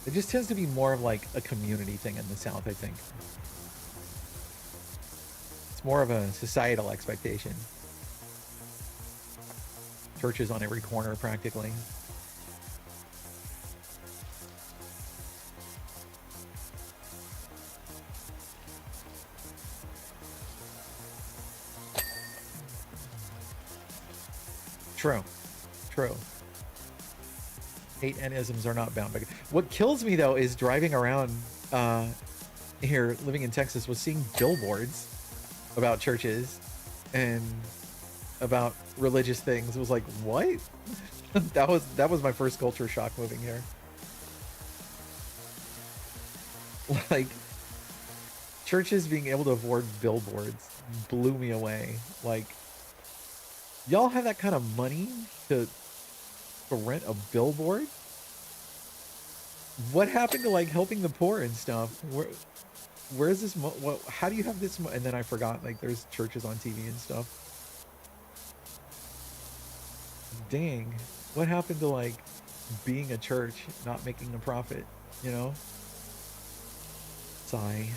It just tends to be more of like a community thing in the South, I think. It's more of a societal expectation. Churches on every corner, practically. True. True. Hate and isms are not bound by... What kills me, though, is driving around here, living in Texas, was seeing billboards about churches and about religious things. It was like, what? that was my first culture shock moving here. Like, churches being able to afford billboards blew me away. Like, y'all have that kind of money to rent a billboard? What happened to like helping the poor and stuff? Where's this? How do you have this? And then I forgot, like, there's churches on TV and stuff. Dang, what happened to like being a church, not making a profit? You know? Sigh.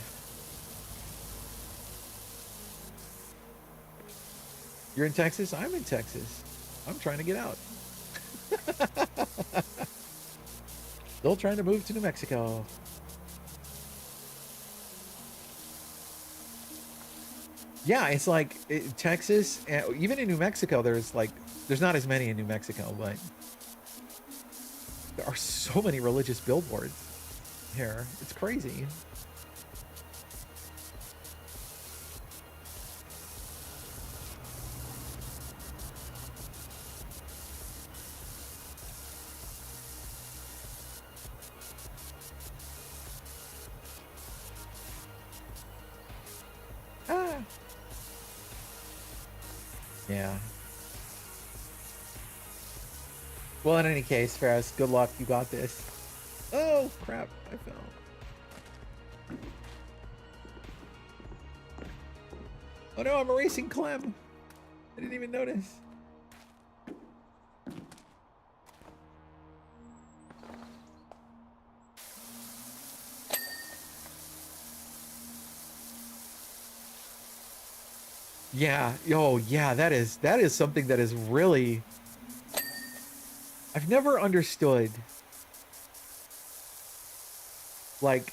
You're in Texas? I'm in Texas. I'm trying to get out. Still trying to move to New Mexico. Yeah, it's like Texas, even in New Mexico, there's not as many in New Mexico, but there are so many religious billboards here. It's crazy. Yeah. Well, in any case, Ferris, good luck. You got this. Oh, crap. I fell. Oh no, I'm erasing Clem. I didn't even notice. Yeah, yo, yeah, that is something that is really, I've never understood. Like,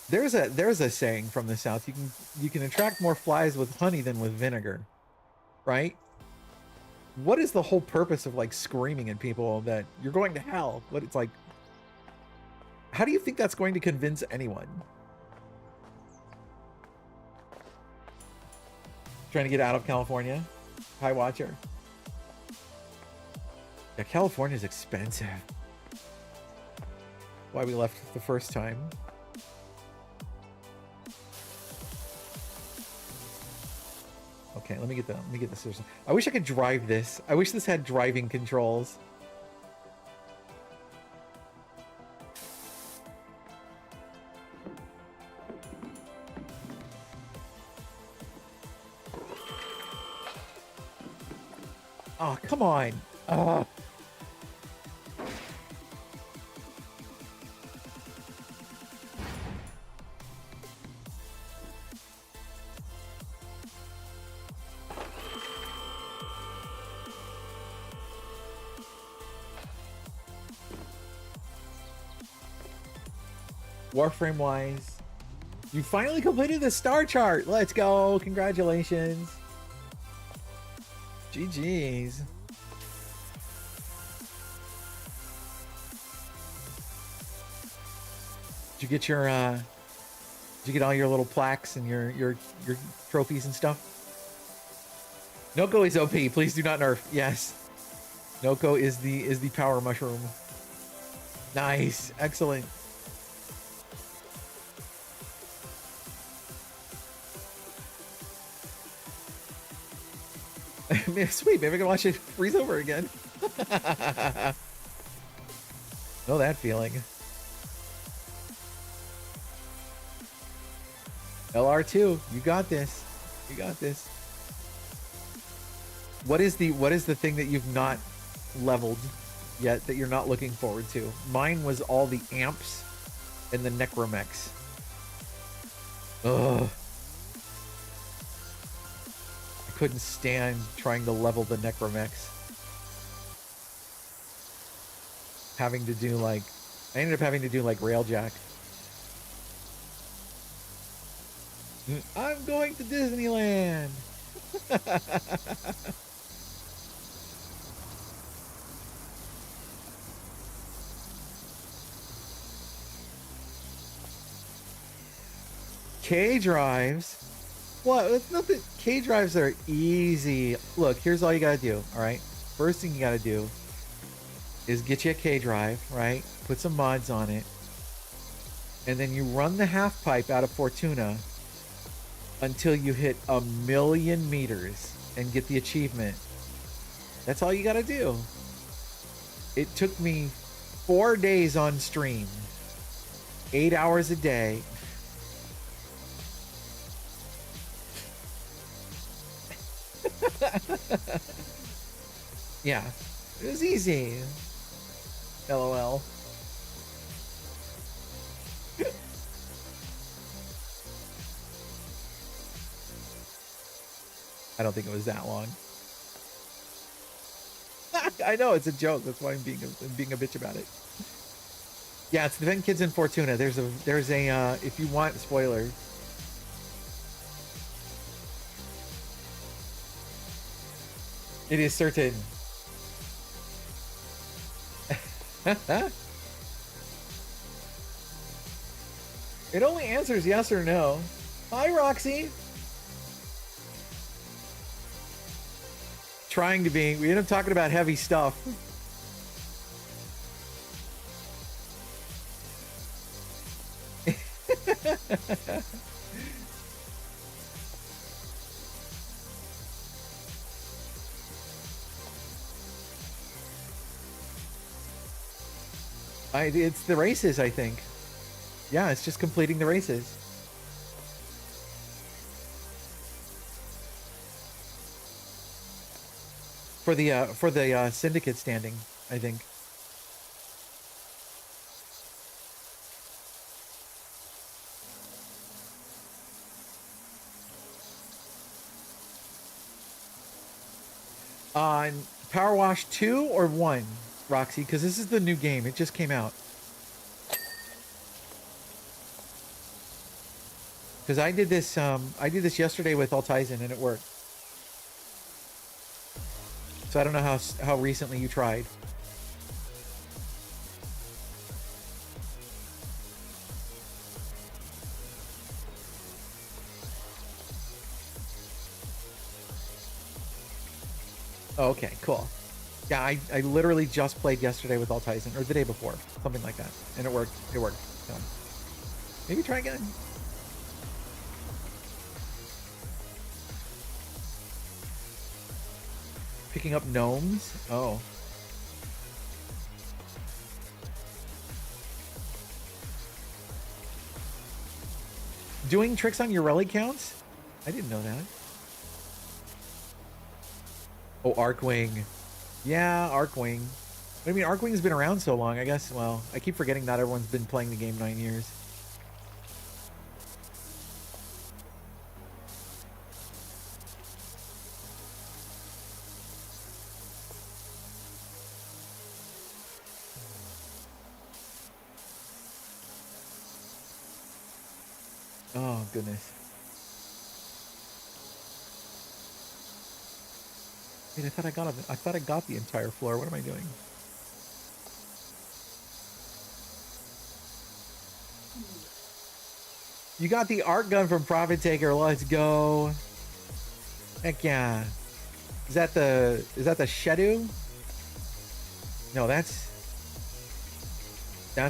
there's a saying from the South, you can attract more flies with honey than with vinegar, right? What is the whole purpose of like screaming at people that you're going to hell? What it's like, how do you think that's going to convince anyone? Trying to get out of California? Hi, Watcher. Yeah, California is expensive. Why we left the first time. Okay, let me get the scissors. I wish I could drive this. I wish this had driving controls. Oh, come on. Warframe wise, you finally completed the star chart. Let's go. Congratulations. GG's. Did you get your did you get all your little plaques and your trophies and stuff? Noko is OP. Please do not nerf. Yes. Noko is the power mushroom. Nice. Excellent. Sweet, maybe I can watch it freeze over again. Know that feeling. LR2, you got this. You got this. What is the thing that you've not leveled yet that you're not looking forward to? Mine was all the amps and the necromechs. Ugh. Couldn't stand trying to level the necromechs. Having to do like, I ended up having to do like railjack. I'm going to Disneyland. K drives. What? It's nothing. K drives are easy. Look, here's all you gotta do. All right. First thing you gotta do is get you a K drive, right? Put some mods on it, and then you run the half pipe out of Fortuna until you hit 1,000,000 meters and get the achievement. That's all you gotta do. It took me 4 days on stream, 8 hours a day. Yeah, it was easy. LOL. I don't think it was that long. I know it's a joke. That's why I'm being a bitch about it. Yeah, it's the Vent Kids in Fortuna. There's a if you want spoilers. It is certain. It only answers yes or no. Hi, Roxy. Trying to be. We end up talking about heavy stuff. It's the races, I think. Yeah, it's just completing the races. For the syndicate standing, I think. On Power Wash 2 or 1, Roxy? Because this is the new game. It just came out. Because I did this yesterday with AuntieTan and it worked. So I don't know how recently you tried. Oh, okay, cool. Yeah, I literally just played yesterday with AuntieTan, or the day before, something like that, and it worked. It worked. So maybe try again. Picking up gnomes. Oh. Doing tricks on your relic counts? I didn't know that. Oh, Arcwing. Yeah, Arcwing. I mean, Arcwing's been around so long, I guess. Well, I keep forgetting not everyone's been playing the game 9 years. Oh, goodness. Wait, I thought I got the entire floor. What am I doing? You got the arc gun from Profit Taker. Let's go. Heck yeah. Is that the Shedu? No, that's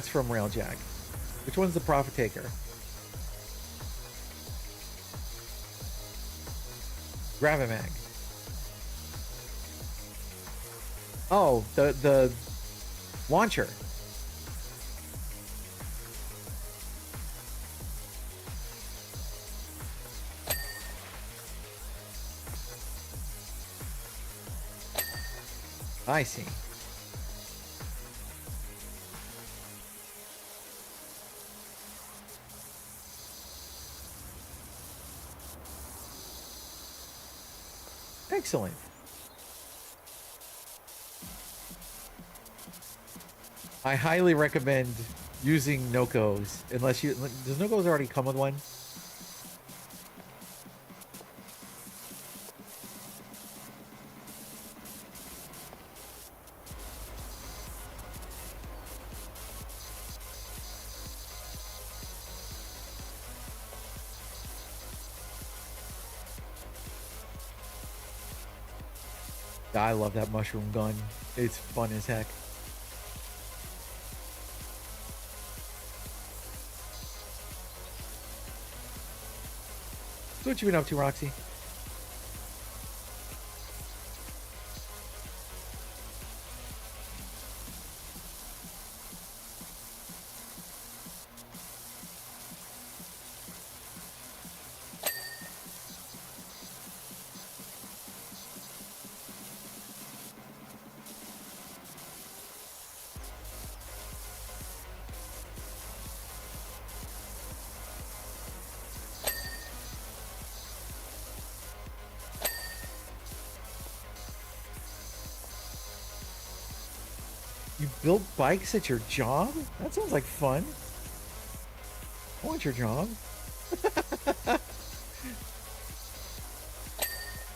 from Railjack. Which one's the Profit Taker? Gravimag. Oh, the launcher. I see. Excellent. I highly recommend using Nokos, unless you... Does Nokos already come with one? I love that mushroom gun. It's fun as heck. So what you been up to, Roxy? You build bikes at your job? That sounds like fun. I want your job.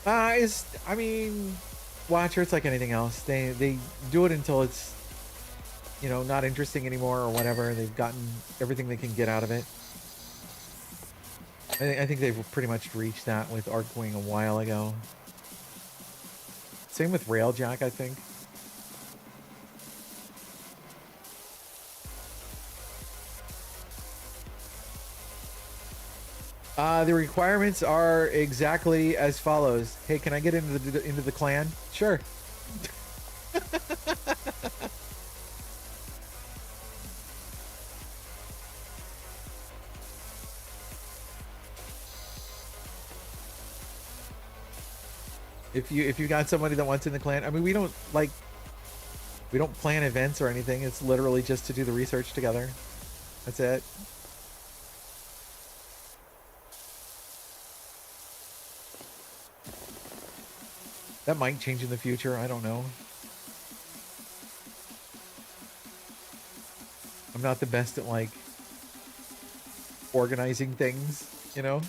I mean, Watcher, it's like anything else. They do it until it's, you know, not interesting anymore or whatever. They've gotten everything they can get out of it. I think they've pretty much reached that with Arcwing a while ago. Same with Railjack, I think. The requirements are exactly as follows. Hey, can I get into the clan? Sure. If you got somebody that wants in the clan, I mean, we don't plan events or anything. It's literally just to do the research together. That's it. That might change in the future. I don't know. I'm not the best at like organizing things, you know?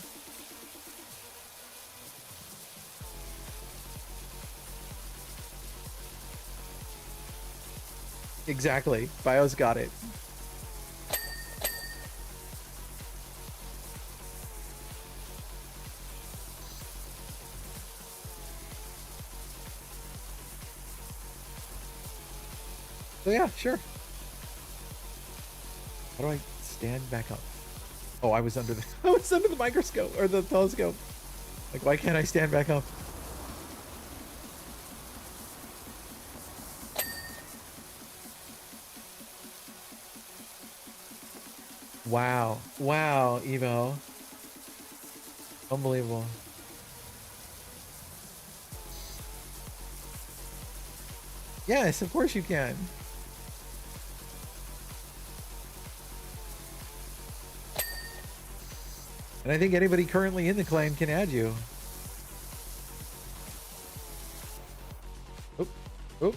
Exactly. Bio's got it. So yeah, sure. How do I stand back up? Oh, I was under the I was under the microscope or the telescope. Like, why can't I stand back up? Wow. Wow, Evo. Unbelievable. Yes, of course you can. And I think anybody currently in the clan can add you. Oop. Oop.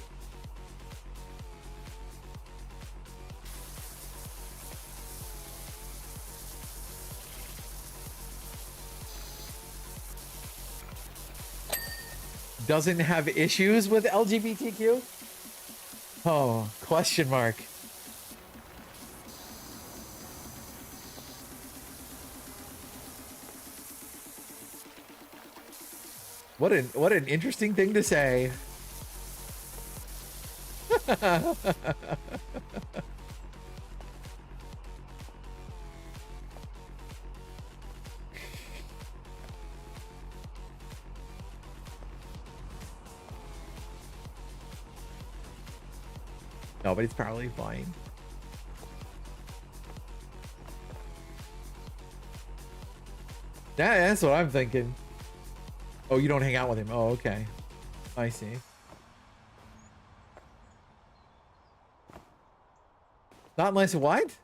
Doesn't have issues with LGBTQ? Oh, question mark. What an interesting thing to say. No, but it's probably fine. Yeah, that's what I'm thinking. Oh, you don't hang out with him. Oh, okay. I see. Not unless what?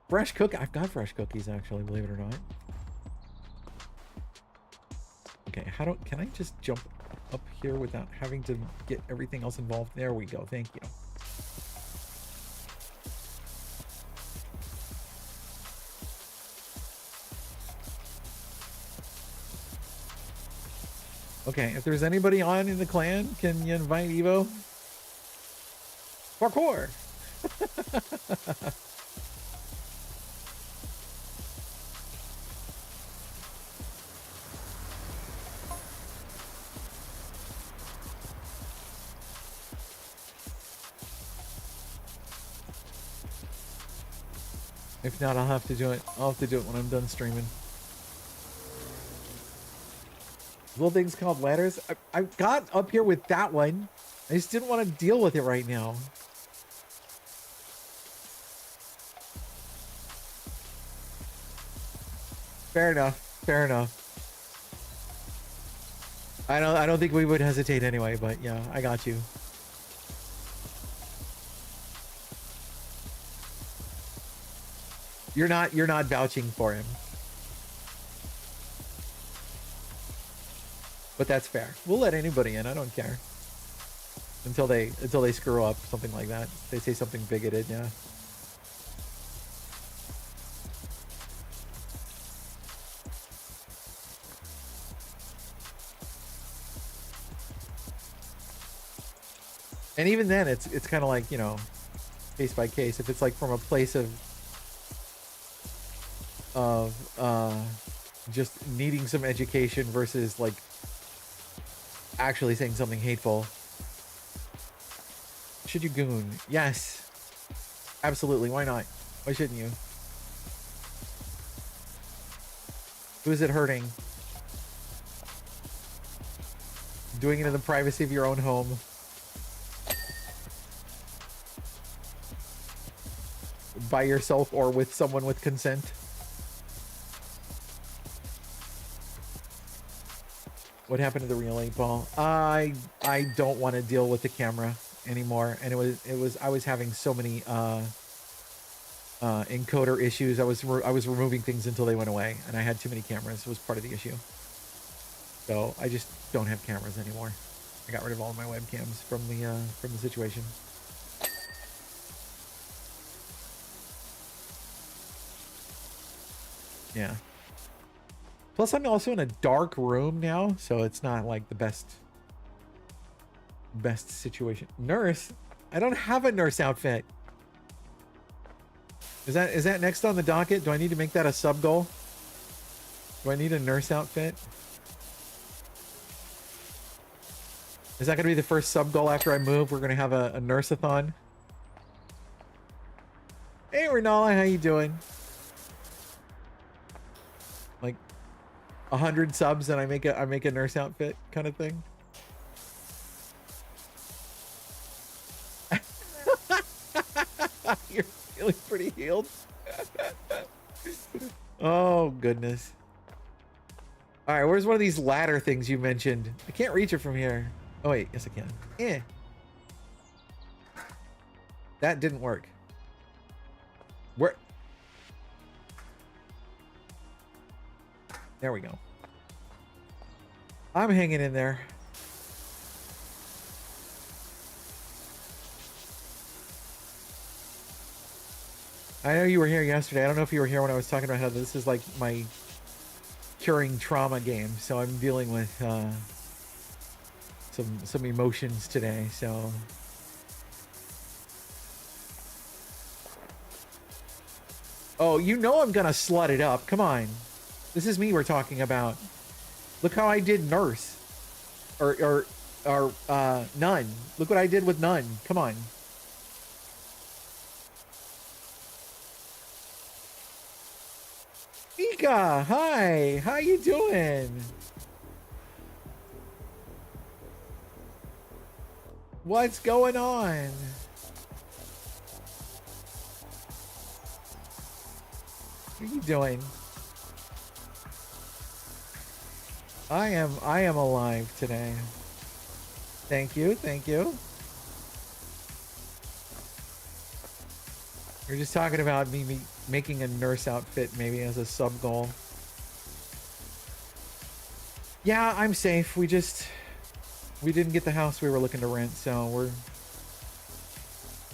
Fresh cook. I've got fresh cookies actually, believe it or not. Okay, can I just jump up here without having to get everything else involved? There we go. Thank you. Okay, if there's anybody on in the clan, can you invite Evo? Parkour! If not, I'll have to do it. I'll have to do it when I'm done streaming. Little things called ladders. I got up here with that one. I just didn't want to deal with it right now. Fair enough. Fair enough. I don't think we would hesitate anyway, but yeah, I got you. You're not vouching for him. But that's fair. We'll let anybody in. I don't care. Until they screw up, something like that. They say something bigoted, yeah. And even then, it's kind of like, you know, case by case. If it's like from a place of just needing some education versus like actually saying something hateful. Should you goon? Yes. Absolutely. Why not? Why shouldn't you? Who is it hurting? Doing it in the privacy of your own home. By yourself or with someone with consent. What happened to the real 8-ball? I don't want to deal with the camera anymore, and I was having so many encoder issues. I was removing things until they went away, and I had too many cameras. It was part of the issue. So I just don't have cameras anymore. I got rid of all of my webcams from the situation. Yeah. Plus, I'm also in a dark room now, so it's not like the best situation. Nurse? I don't have a nurse outfit. Is that next on the docket? Do I need to make that a sub goal? Do I need a nurse outfit? Is that going to be the first sub goal after I move? We're going to have a nurse-a-thon. Hey, Renala, how you doing? Like 100 subs and I make a nurse outfit kind of thing. You're feeling pretty healed. Oh goodness. All right, where's one of these ladder things you mentioned? I can't reach it from here. Oh wait, yes I can. Yeah. That didn't work. Where? There we go. I'm hanging in there. I know you were here yesterday. I don't know if you were here when I was talking about how this is like my curing trauma game. So I'm dealing with some emotions today. So oh, you know I'm gonna slut it up. Come on. This is me we're talking about. Look how I did nurse. Or nun. Look what I did with nun. Come on. Mika, hi. How you doing? What's going on? What are you doing? I am alive today. Thank you, thank you. You're just talking about me making a nurse outfit maybe as a sub goal. Yeah, I'm safe. We didn't get the house we were looking to rent, so we're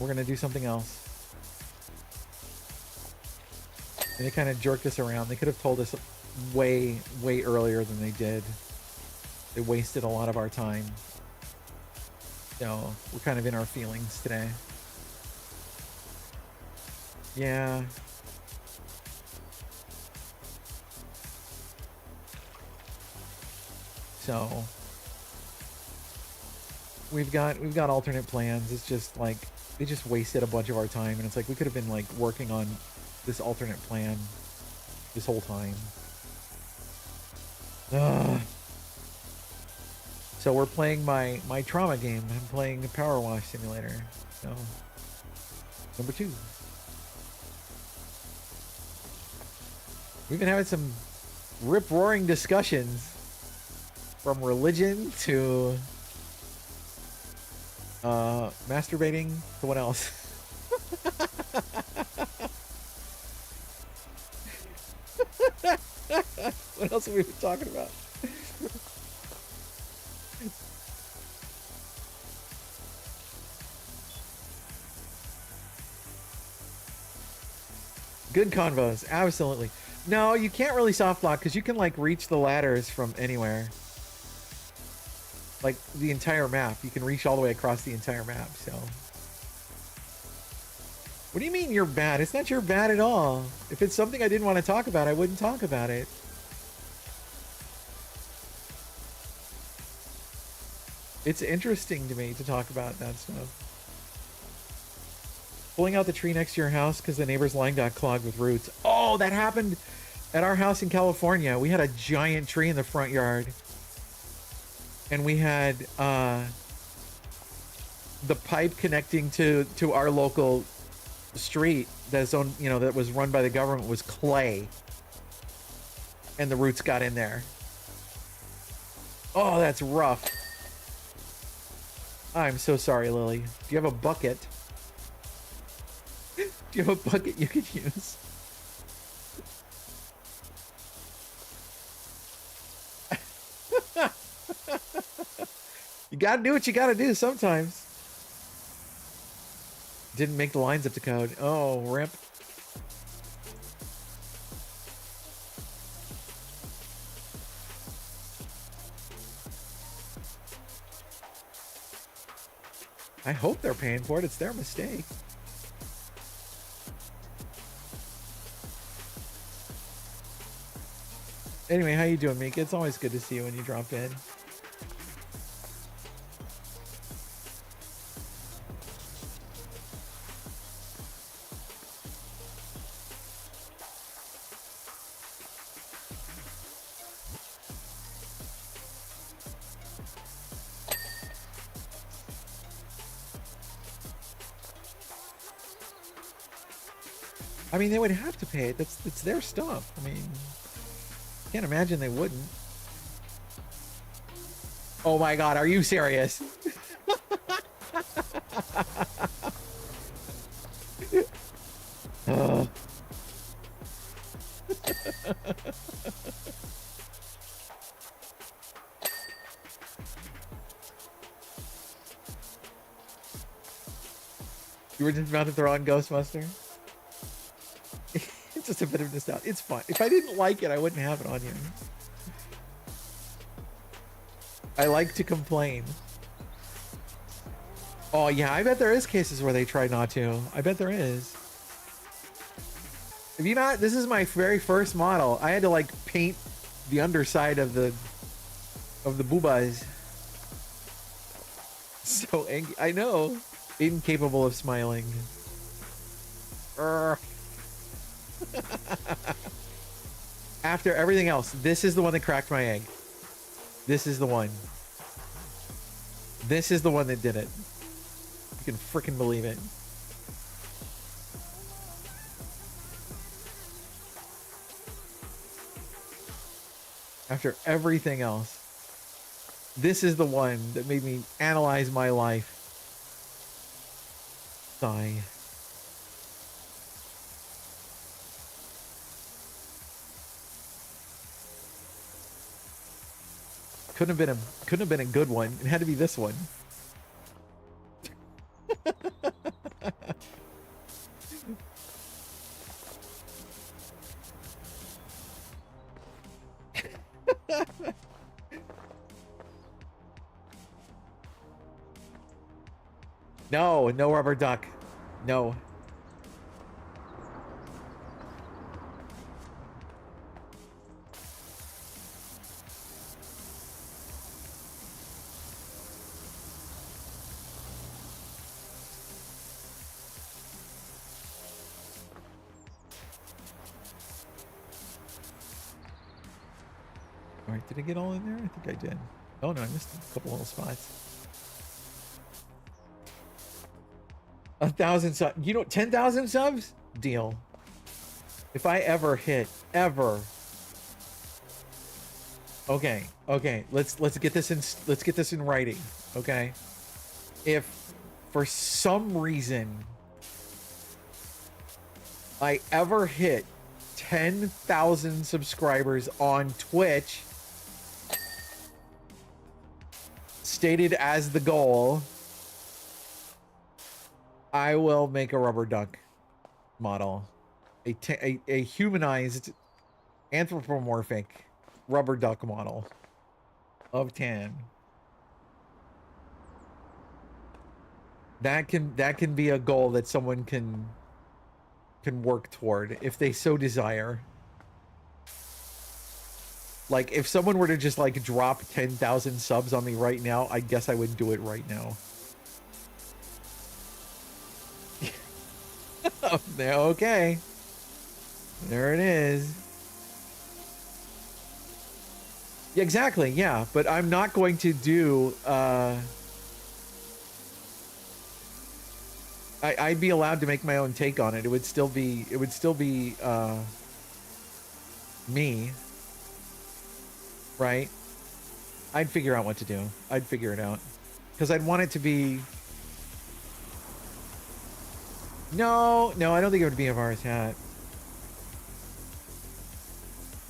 gonna do something else. And they kind of jerked us around. They could have told us way earlier than they did. They wasted a lot of our time. So we're kind of in our feelings today. Yeah. So we've got alternate plans. It's just like they just wasted a bunch of our time, and it's like we could have been like working on this alternate plan this whole time. Ugh. So we're playing my trauma game. I'm playing a Power Wash Simulator. So number 2. We've been having some rip-roaring discussions, from religion to masturbating to what else? What else have we been talking about? Good convos, absolutely. No, you can't really soft block because you can like reach the ladders from anywhere. Like the entire map. You can reach all the way across the entire map, so. What do you mean you're bad? It's not your bad at all. If it's something I didn't want to talk about, I wouldn't talk about it. It's interesting to me to talk about that stuff. Pulling out the tree next to your house because the neighbor's line got clogged with roots. Oh, that happened at our house in California. We had a giant tree in the front yard. And we had the pipe connecting to our local street that's on, you know, that was run by the government was clay. And the roots got in there. Oh, that's rough. I'm so sorry, Lily. Do you have a bucket? Do you have a bucket you could use? You gotta do what you gotta do sometimes. Didn't make the lines up to code. Oh, rip. I hope they're paying for it. It's their mistake. Anyway, how you doing, Mika? It's always good to see you when you drop in. I mean, they would have to pay it. It's their stuff. I mean, can't imagine they wouldn't. Oh my god, are you serious? You were just about to throw on Ghostbuster? It's just a bit of nostalgia. It's fun. If I didn't like it, I wouldn't have it on here. I like to complain. Oh yeah, I bet there is cases where they try not to. I bet there is. If you not, this is my very first model. I had to like paint the underside of the boobas. So angry. I know. Incapable of smiling. After everything else, this is the one that cracked my egg. This is the one. This is the one that did it. You can freaking believe it. After everything else, this is the one that made me analyze my life. Sigh. Couldn't have been a good one. It had to be this one. No, no rubber duck. No. All right, did I get all in there? I think I did. Oh no, I missed a couple little spots. 1,000 subs. You know, 10,000 subs? Deal. If I ever hit, ever. Okay, okay. Let's get this in writing. Okay. If for some reason I ever hit 10,000 subscribers on Twitch, stated as the goal, I will make a rubber duck model, a humanized, anthropomorphic rubber duck model of Tan. That can be a goal that someone can work toward if they so desire. Like, if someone were to just like drop 10,000 subs on me right now, I guess I would do it right now. Okay. There it is. Yeah, exactly, yeah. But I'm not going to do I'd be allowed to make my own take on it. It would still be me. Right? I'd figure out what to do. I'd figure it out. Because I'd want it to be... No, I don't think it would be a Vars hat.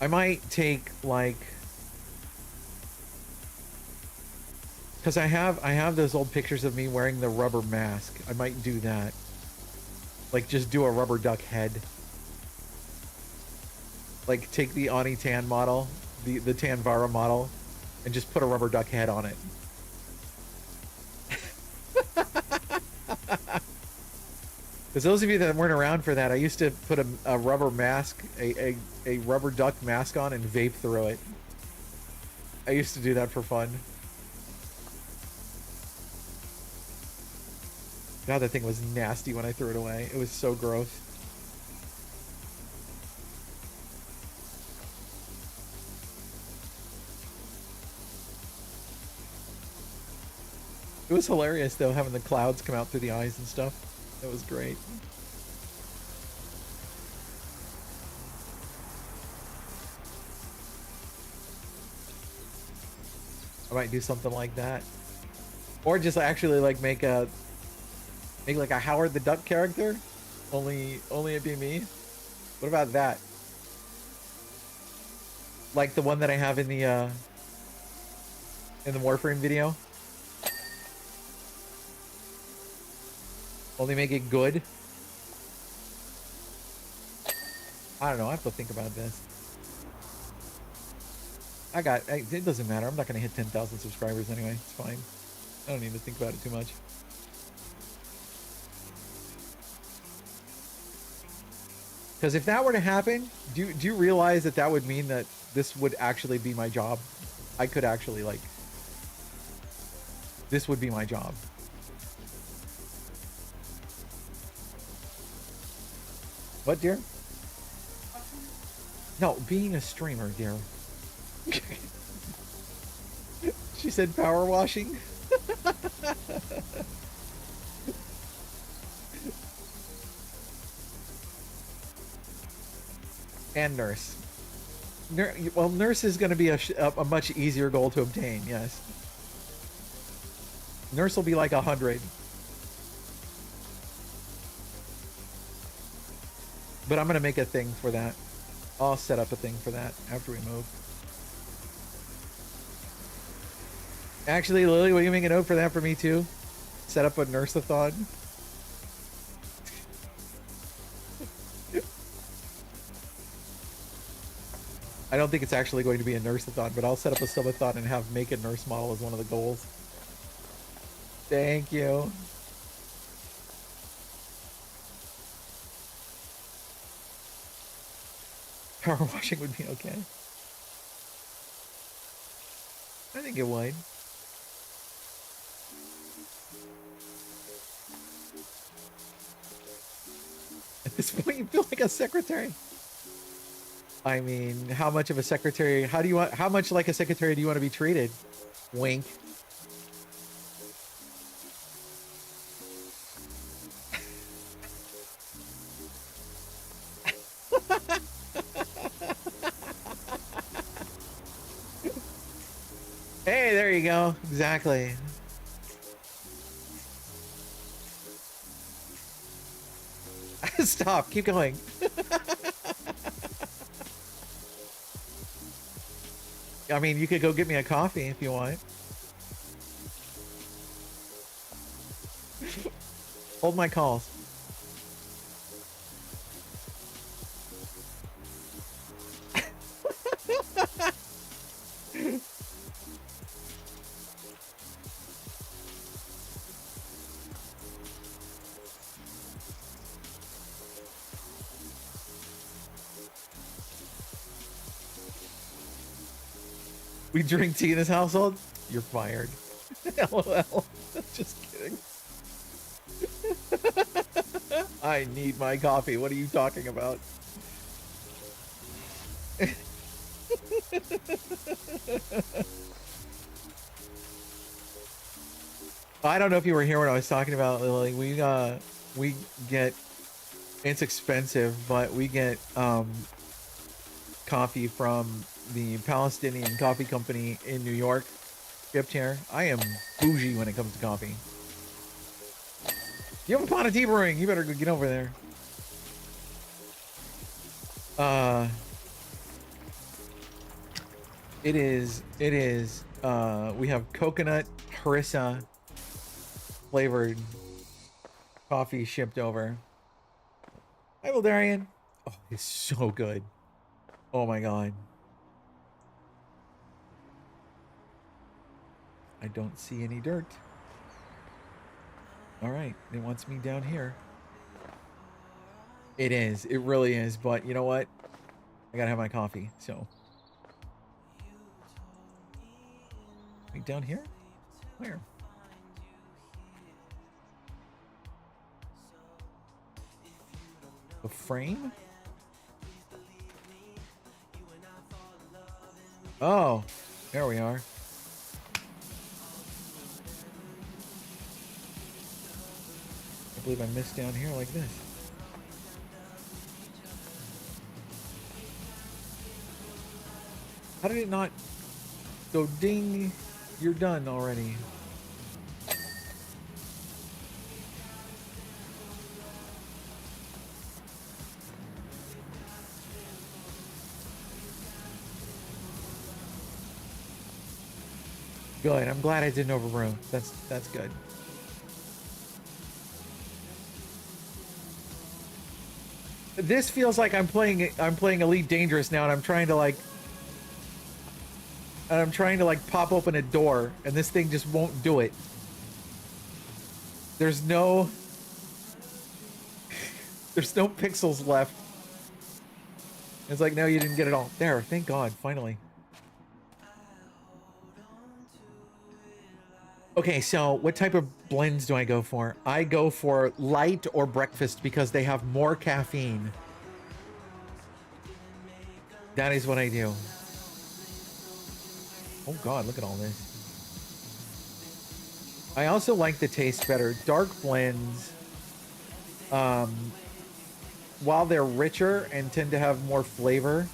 I might take, like... Because I have those old pictures of me wearing the rubber mask. I might do that. Like, just do a rubber duck head. Like, take the AuntieTan model, the Tanvara model, and just put a rubber duck head on it. Because those of you that weren't around for that, I used to put a rubber mask, a rubber duck mask on and vape through it. I used to do that for fun. God, that thing was nasty when I threw it away. It was so gross. It was hilarious, though, having the clouds come out through the eyes and stuff. That was great. I might do something like that. Or just actually, like, make like a Howard the Duck character. Only it be me. What about that? Like the one that I have in the warframe video. Only make it good. I don't know. I have to think about this. It doesn't matter. I'm not going to hit 10,000 subscribers anyway. It's fine. I don't need to think about it too much. Because if that were to happen, do you realize that that would mean that this would actually be my job? I could actually, like... This would be my job. What, dear? No, being a streamer, dear. She said power washing. And nurse. Well, nurse is going to be a much easier goal to obtain, yes. Nurse will be like 100. But I'm going to make a thing for that. I'll set up a thing for that after we move. Actually, Lily, will you make a note for that for me too? Set up a nurse-a-thon. I don't think it's actually going to be a nurse-a-thon, but I'll set up a subathon and have make a nurse model as one of the goals. Thank you. Power washing would be okay. I think it would. At this point, you feel like a secretary. I mean, how much of a secretary? How much like a secretary do you want to be treated? Wink. Hey, there you go. Exactly. Stop. Keep going. I mean, you could go get me a coffee if you want. Hold my calls. We drink tea in this household? You're fired. LOL. Just kidding. I need my coffee. What are you talking about? I don't know if you were here when I was talking about Lily. We get, it's expensive, but we get coffee from the Palestinian Coffee Company in New York, shipped here. I am bougie when it comes to coffee. You have a pot of tea brewing. You better go get over there. It is. We have coconut harissa flavored coffee shipped over. Hi, Valdarian. Oh, it's so good. Oh my god. I don't see any dirt. All right, it wants me down here. It is. It really is. But you know what? I gotta have my coffee. So, wait, down here? Where? The frame? Oh, there we are. I believe I missed down here like this. How did it not go ding? You're done already. Good. I'm glad I didn't overbrew. That's good. This feels like I'm playing Elite Dangerous now, and I'm trying to like pop open a door, and this thing just won't do it. There's no pixels left. It's like, no, you didn't get it all. There, thank God, finally. Okay, so what type of blends do I go for? I go for light or breakfast because they have more caffeine. That is what I do. Oh God, look at all this. I also like the taste better. Dark blends, while they're richer and tend to have more flavor,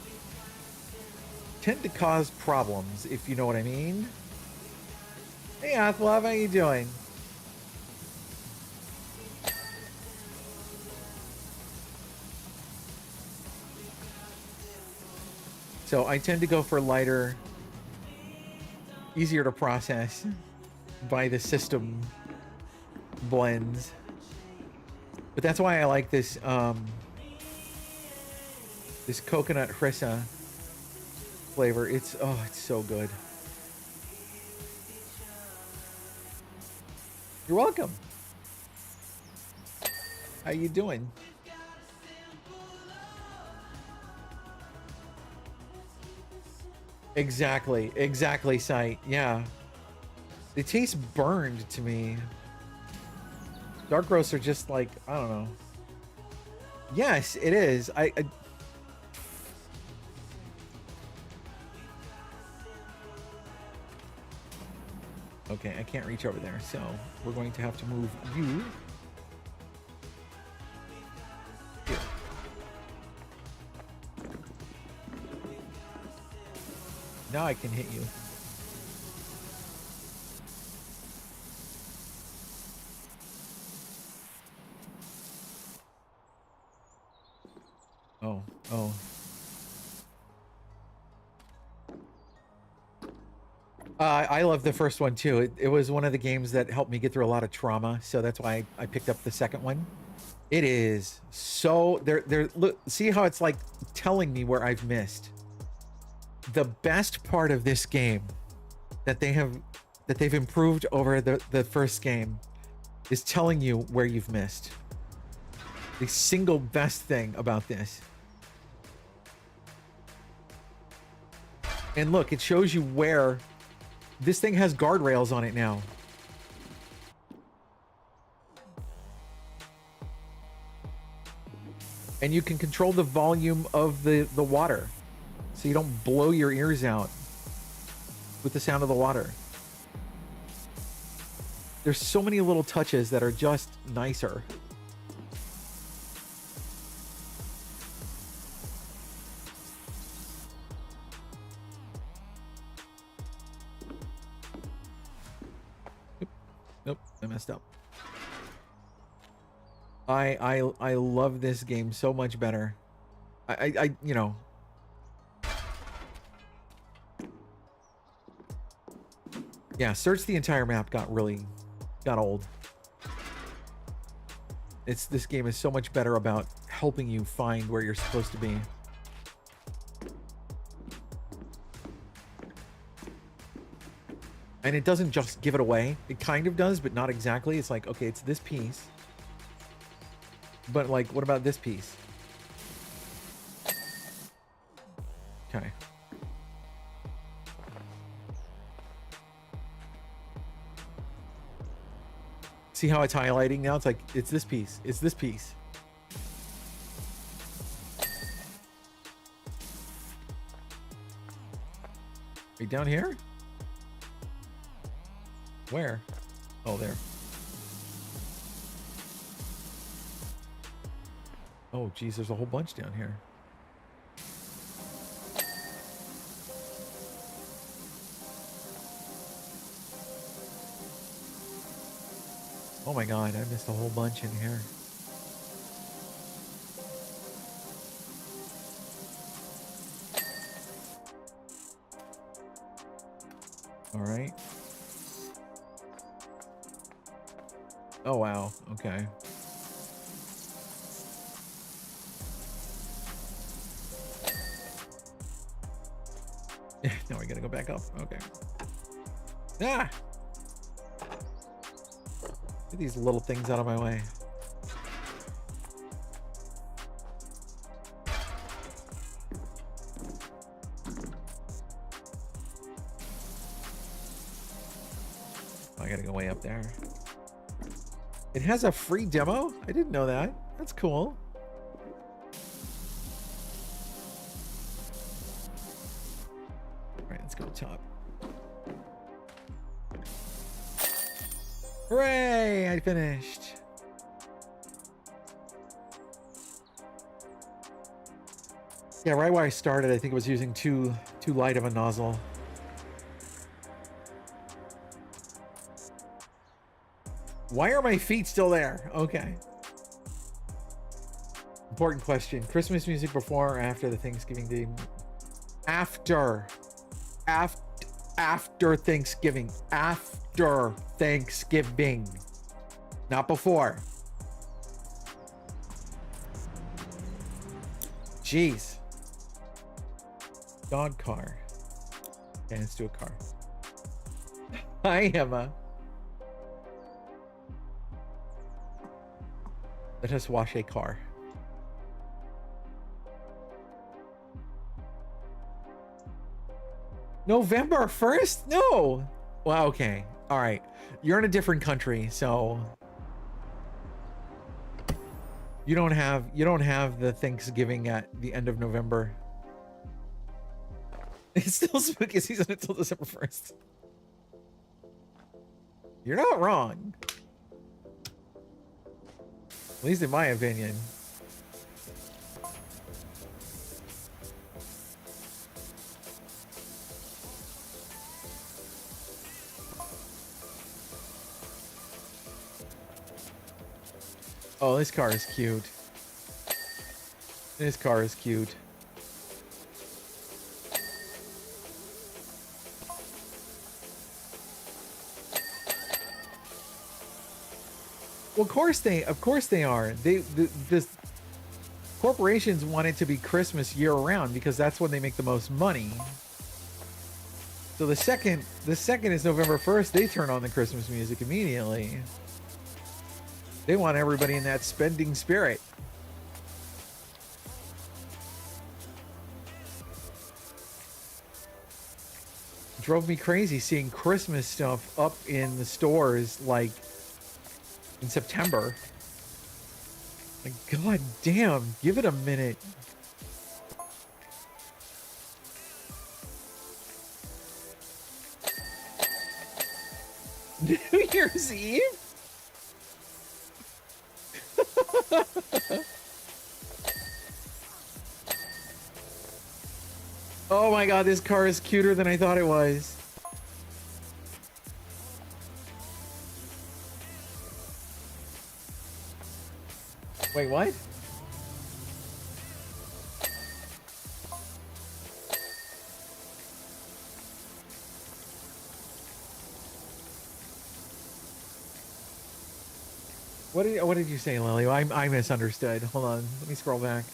tend to cause problems, if you know what I mean. Hey, Athlov, how you doing? So I tend to go for lighter, easier to process by the system blends. But that's why I like this this coconut harissa flavor. It's so good. You're welcome. How you doing? Exactly, Sight. Yeah. They taste burned to me. Dark roasts are just like, I don't know. Yes, it is. I Okay, I can't reach over there, so we're going to have to move you here. Now I can hit you. Oh. I love the first one too. It was one of the games that helped me get through a lot of trauma, so that's why I picked up the second one. It is so look, see how it's like telling me where I've missed. The best part of this game that they've improved over the first game is telling you where you've missed. The single best thing about this. And look, it shows you where this thing has guardrails on it now. And you can control the volume of the water, so you don't blow your ears out with the sound of the water. There's so many little touches that are just nicer. Nope, I messed up. I love this game so much better. I you know. Yeah, search the entire map got old. This game is so much better about helping you find where you're supposed to be. And it doesn't just give it away. It kind of does, but not exactly. It's like, okay, it's this piece. But like, what about this piece? Okay. See how it's highlighting now? It's like, it's this piece. It's this piece. Right down here? Where? Oh, there. Oh, geez, there's a whole bunch down here. Oh my god, I missed a whole bunch in here. All right. Oh, wow. Okay. Now we gotta go back up. Okay. Ah! Get these little things out of my way. Oh, I gotta go way up there. It has a free demo? I didn't know that. That's cool. All right, let's go top. Hooray! I finished. Yeah, right where I started, I think it was using too light of a nozzle. Why are my feet still there? Okay. Important question. Christmas music before or after the Thanksgiving Day? After. After Thanksgiving. After Thanksgiving. Not before. Jeez. Dog car. Okay, let's do a car. Hi, Emma. Let us wash a car. November 1st? No. Well, okay. All right. You're in a different country, so you don't have the Thanksgiving at the end of November. It's still spooky season until December 1st. You're not wrong. At least in my opinion. Oh, this car is cute. This car is cute. Well, of course they are. The corporations want it to be Christmas year round because that's when they make the most money. So the second is November 1st, they turn on the Christmas music immediately. They want everybody in that spending spirit. It drove me crazy seeing Christmas stuff up in the stores like in September. Like, god damn, give it a minute. New Year's Eve? Oh my god, this car is cuter than I thought it was. Wait, what? What did you say, Lily? I misunderstood. Hold on. Let me scroll back.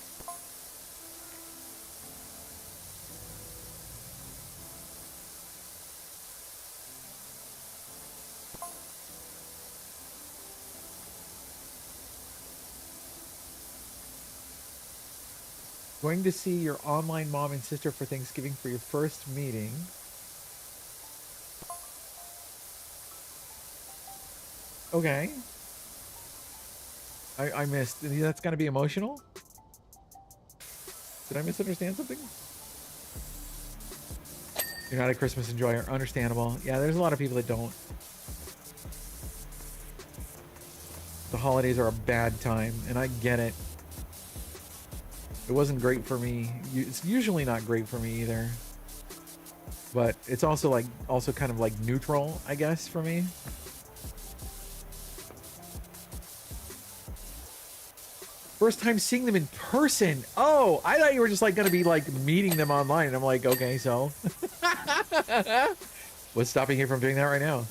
Going to see your online mom and sister for Thanksgiving for your first meeting. Okay. I missed. That's gonna be emotional? Did I misunderstand something? You're not a Christmas enjoyer. Understandable. Yeah, there's a lot of people that don't. The holidays are a bad time, and I get it. It wasn't great for me. It's usually not great for me either. But it's also kind of like neutral, I guess, for me. First time seeing them in person. Oh, I thought you were just like gonna be like meeting them online. And I'm like, okay, so what's stopping you from doing that right now?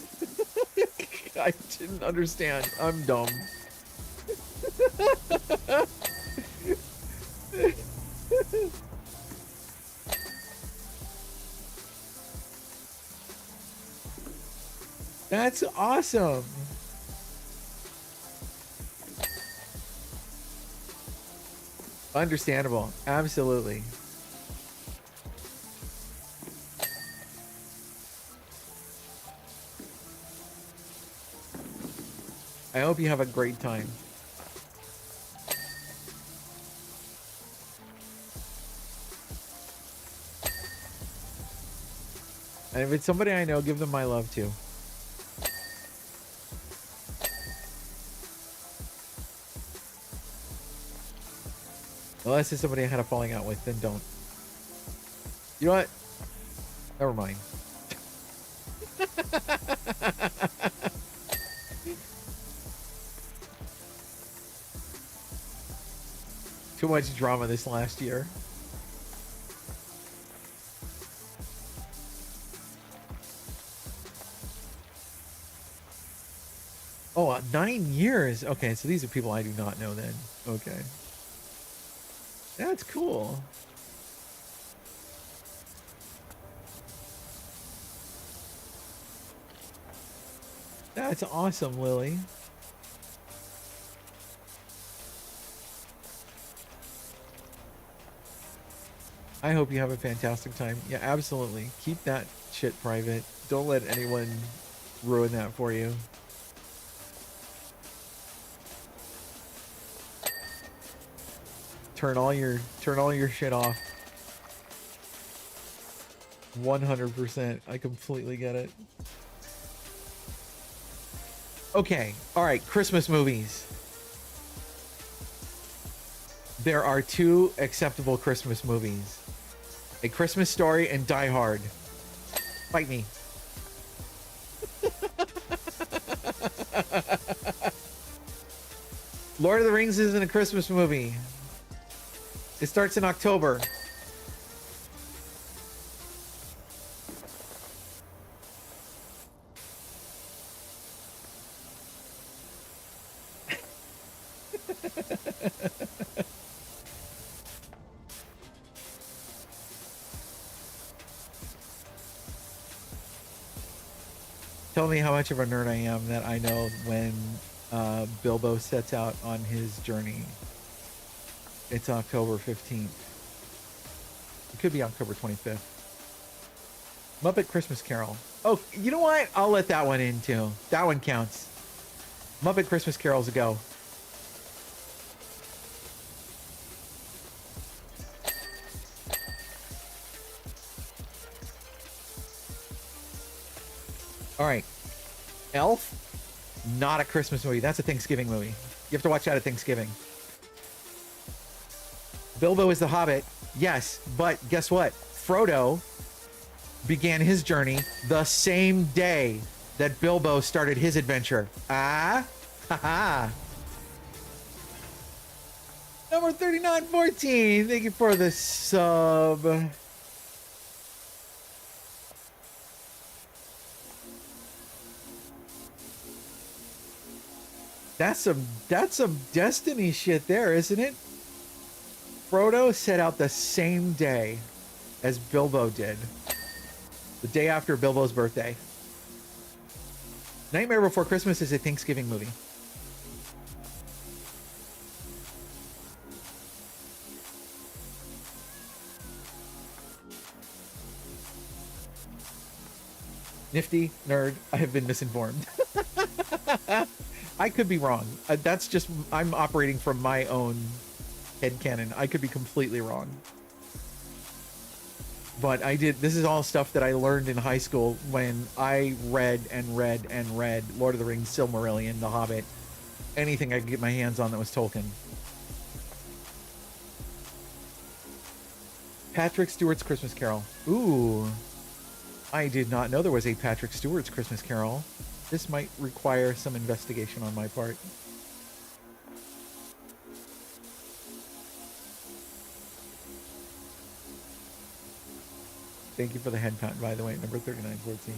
I didn't understand. I'm dumb. That's awesome. Understandable. Absolutely. I hope you have a great time. And if it's somebody I know, give them my love too. Unless it's somebody I had a falling out with, then don't. You know what? Never mind. Too much drama this last year. Oh, 9 years. Okay, so these are people I do not know then. Okay. That's cool. That's awesome, Lily. I hope you have a fantastic time. Yeah, absolutely. Keep that shit private. Don't let anyone ruin that for you. Turn all your shit off. 100%. I completely get it. Okay. All right. Christmas movies. There are 2 acceptable Christmas movies. A Christmas Story and Die Hard. Fight me. Lord of the Rings isn't a Christmas movie. It starts in October. Tell me how much of a nerd I am that I know when Bilbo sets out on his journey. It's October 15th. It could be October 25th. Muppet Christmas Carol. Oh, you know what? I'll let that one in too. That one counts. Muppet Christmas Carol's a go. All right. Elf, not a Christmas movie. That's a Thanksgiving movie. You have to watch that at Thanksgiving. Bilbo is the Hobbit. Yes, but guess what? Frodo began his journey the same day that Bilbo started his adventure. Ah, haha. Number 3914. Thank you for the sub. That's some Destiny shit there, isn't it? Frodo set out the same day as Bilbo did. The day after Bilbo's birthday. Nightmare Before Christmas is a Thanksgiving movie. Nifty nerd, I have been misinformed. I could be wrong. That's just, I'm operating from my own headcanon. I could be completely wrong. But this is all stuff that I learned in high school when I read Lord of the Rings, Silmarillion, The Hobbit, anything I could get my hands on that was Tolkien. Patrick Stewart's Christmas Carol. Ooh. I did not know there was a Patrick Stewart's Christmas Carol. This might require some investigation on my part. Thank you for the head count, by the way, number 3914.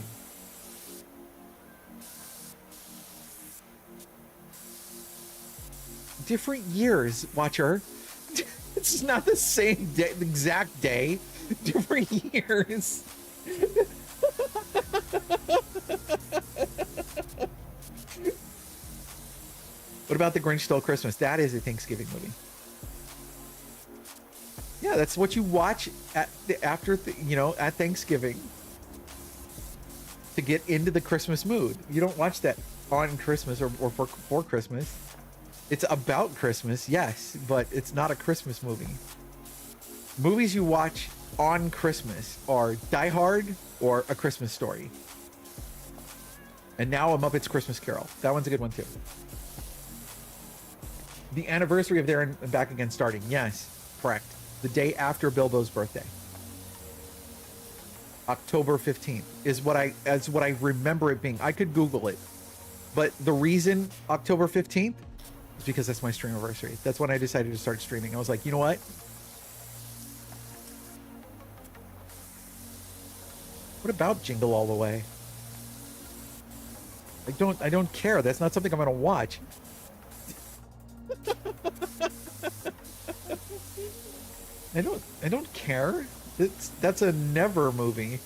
Different years, Watcher. It's not the same day, the exact day. Different years. What about The Grinch Stole Christmas? That is a Thanksgiving movie. Yeah, that's what you watch at at Thanksgiving to get into the Christmas mood. You don't watch that on Christmas or for Christmas. It's about Christmas, yes, but it's not a Christmas movie. Movies you watch on Christmas are Die Hard or A Christmas Story. And now A Muppet's Christmas Carol. That one's a good one too. The anniversary of There and Back Again starting. Yes, correct. The day after Bilbo's birthday. October 15th is what I remember it being. I could Google it. But the reason October 15th is because that's my stream anniversary. That's when I decided to start streaming. I was like, you know what? What about Jingle All the Way? I don't care. That's not something I'm gonna watch. I don't care. That's a never movie.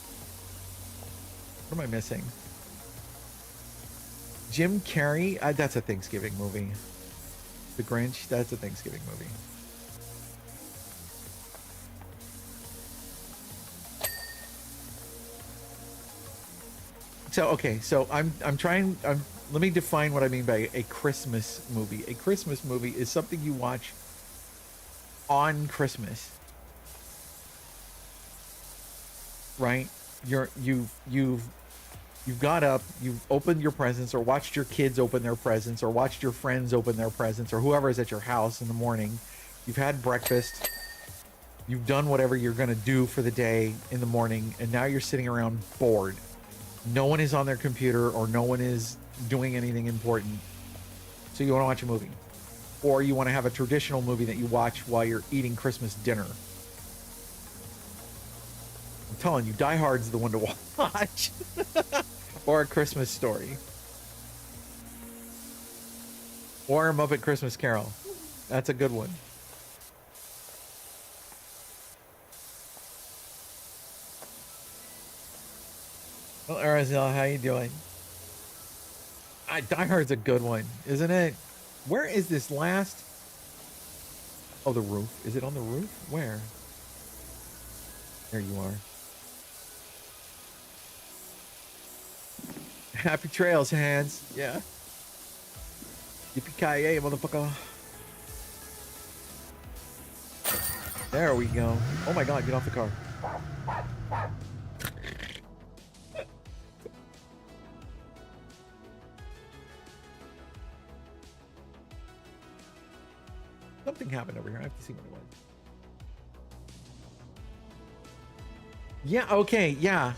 What am I missing? Jim Carrey, that's a Thanksgiving movie. The Grinch, that's a Thanksgiving movie. So okay, so let me define what I mean by a Christmas movie. A Christmas movie is something you watch on Christmas. Right? You've got up, you've opened your presents, or watched your kids open their presents, or watched your friends open their presents, or whoever's at your house in the morning. You've had breakfast. You've done whatever you're gonna do for the day in the morning, and now you're sitting around bored. No one is on their computer, or no one is doing anything important. So you want to watch a movie. Or you want to have a traditional movie that you watch while you're eating Christmas dinner. I'm telling you, Die Hard's the one to watch. Or A Christmas Story. Or A Muppet Christmas Carol. That's a good one. Well, Arizal, how you doing? Die Hard's a good one, isn't it? Where is this last? Oh, the roof. Is it on the roof? Where? There you are. Happy trails, hands. Yeah. Yippee-ki-yay, motherfucker. There we go. Oh my god, get off the car. Something happened over here. I have to see what it was. Yeah, okay, yeah.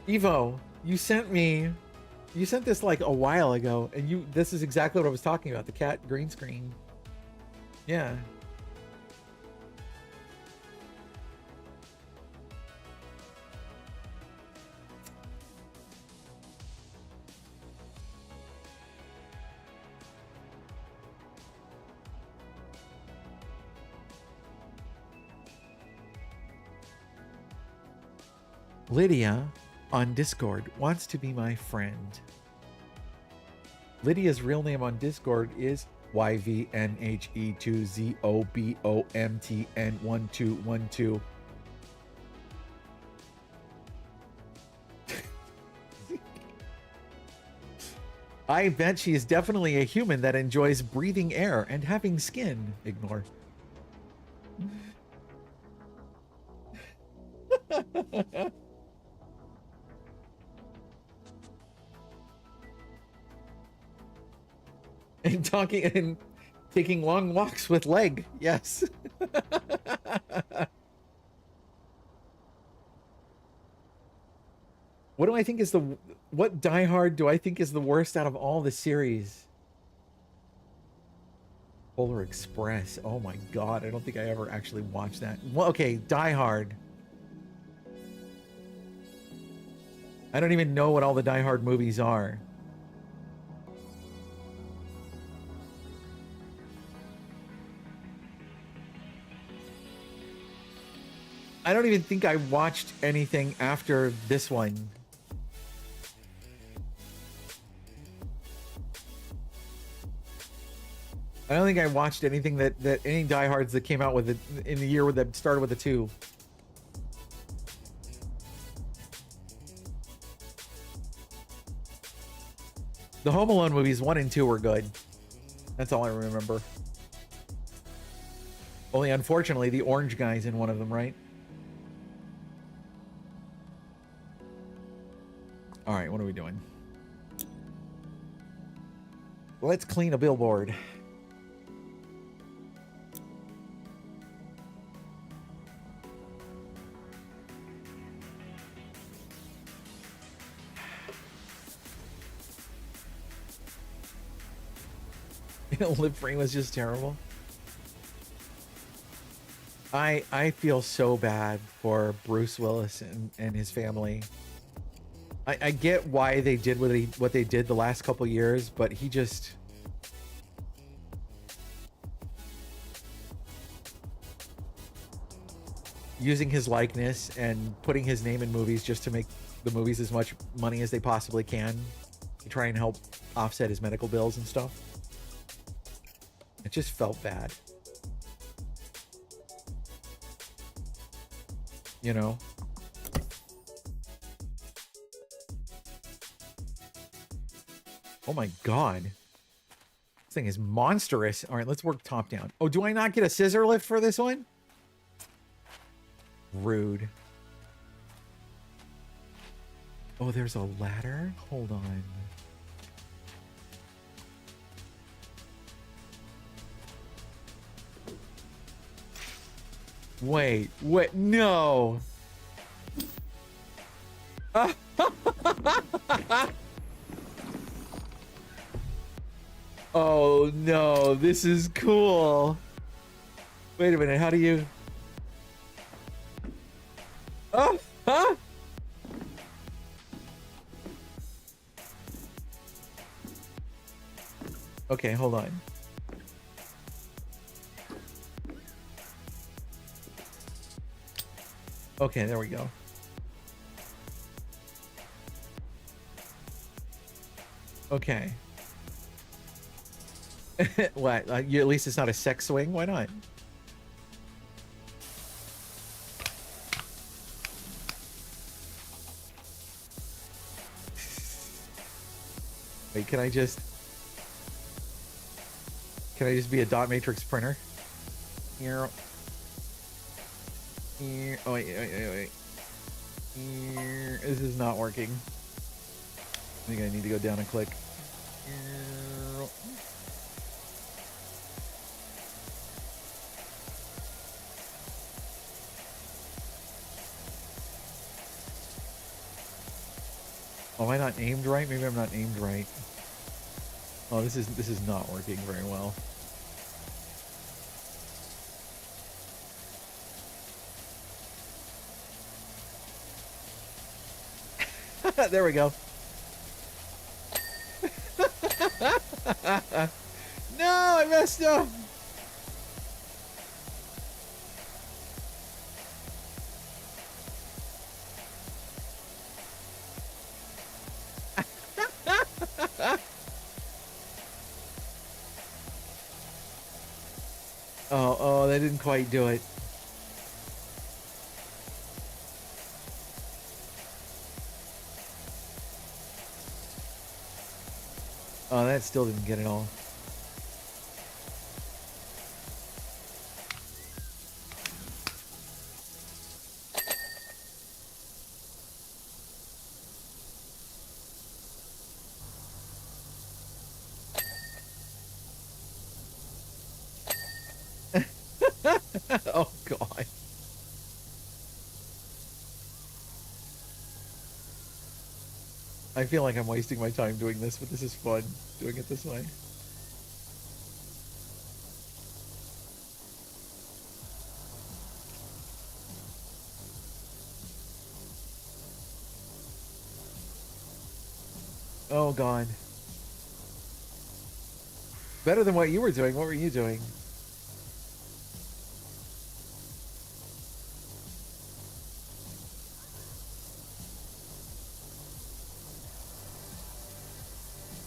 Evo, you sent this like a while ago, and this is exactly what I was talking about, the cat green screen. Yeah. Lydia on Discord wants to be my friend. Lydia's real name on Discord is YVNHE2ZOBOMTN1212. I bet she is definitely a human that enjoys breathing air and having skin. Ignore. And talking and taking long walks with leg. Yes. What do I think is what Die Hard do I think is the worst out of all the series? Polar Express. Oh my god, I don't think I ever actually watched that. Well, okay, Die Hard. I don't even know what all the Die Hard movies are. I don't even think I watched anything after this one. I don't think I watched anything that any Die Hards that came out with it in the year that started with a 2. The Home Alone movies 1 and 2 were good. That's all I remember. Only unfortunately, the orange guy's in one of them, right? All right, what are we doing? Let's clean a billboard. Lip frame was just terrible. I feel so bad for Bruce Willis and his family. I get why they did what they did the last couple years, but he just using his likeness and putting his name in movies just to make the movies as much money as they possibly can to try and help offset his medical bills and stuff. It just felt bad. You know? Oh my god. This thing is monstrous. All right, let's work top down. Oh, do I not get a scissor lift for this one? Rude. Oh, there's a ladder? Hold on. Wait, no. Oh no, this is cool. Wait a minute, how do you... Oh, huh? Okay, hold on. Okay, there we go. Okay. What? You, at least it's not a sex swing? Why not? Wait, can I just be a dot matrix printer? Here. Here. Oh, wait. Here. This is not working. I think I need to go down and click. Here. Oh, am I not aimed right? Maybe I'm not aimed right. Oh, this is not working very well. There we go. No, I messed up. Oh, that didn't quite do it. Oh, that still didn't get it all. Oh, God. I feel like I'm wasting my time doing this, but this is fun, doing it this way. Oh, God. Better than what you were doing. What were you doing?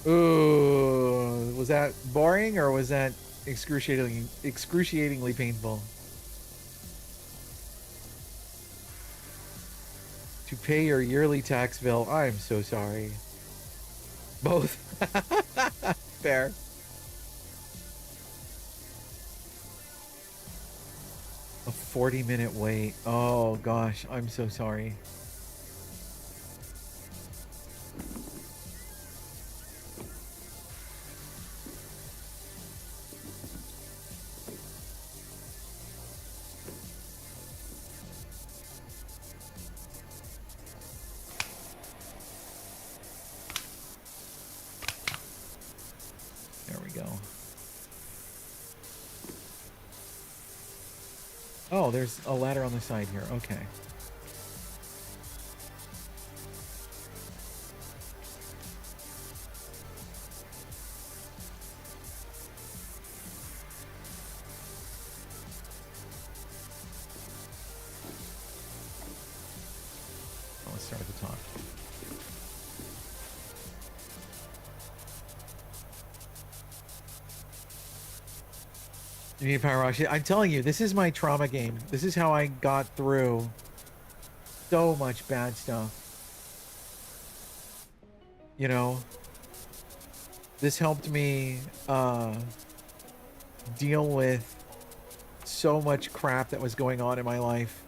Ooh, was that boring or was that excruciatingly painful? To pay your yearly tax bill. I'm so sorry. Both. Fair. A 40-minute wait. Oh gosh, I'm so sorry. There we go. Oh, there's a ladder on the side here. Okay. Let's start at the top. You need power wash. I'm telling you, this is my trauma game. This is how I got through so much bad stuff. You know, this helped me deal with so much crap that was going on in my life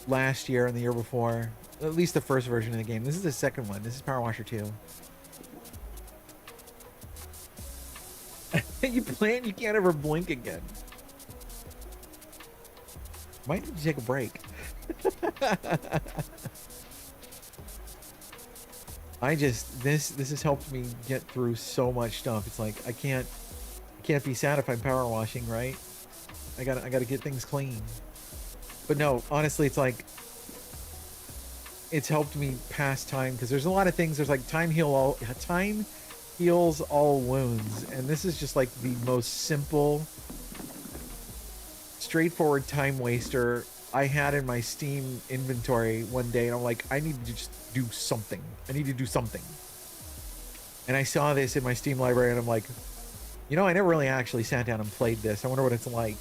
last year and the year before. At least the first version of the game. This is the second one. This is Power Washer 2. You play it, you can't ever blink again. Might need to take a break. This has helped me get through so much stuff. It's like I can't be sad if I'm power washing, right? I gotta get things clean. But no, honestly, it's like it's helped me pass time because there's a lot of things. There's like time heals all wounds, and this is just like the most simple, straightforward time waster I had in my Steam inventory one day, and I'm like, I need to just do something. I need to do something. And I saw this in my Steam library, and I'm like, you know, I never really actually sat down and played this. I wonder what it's like.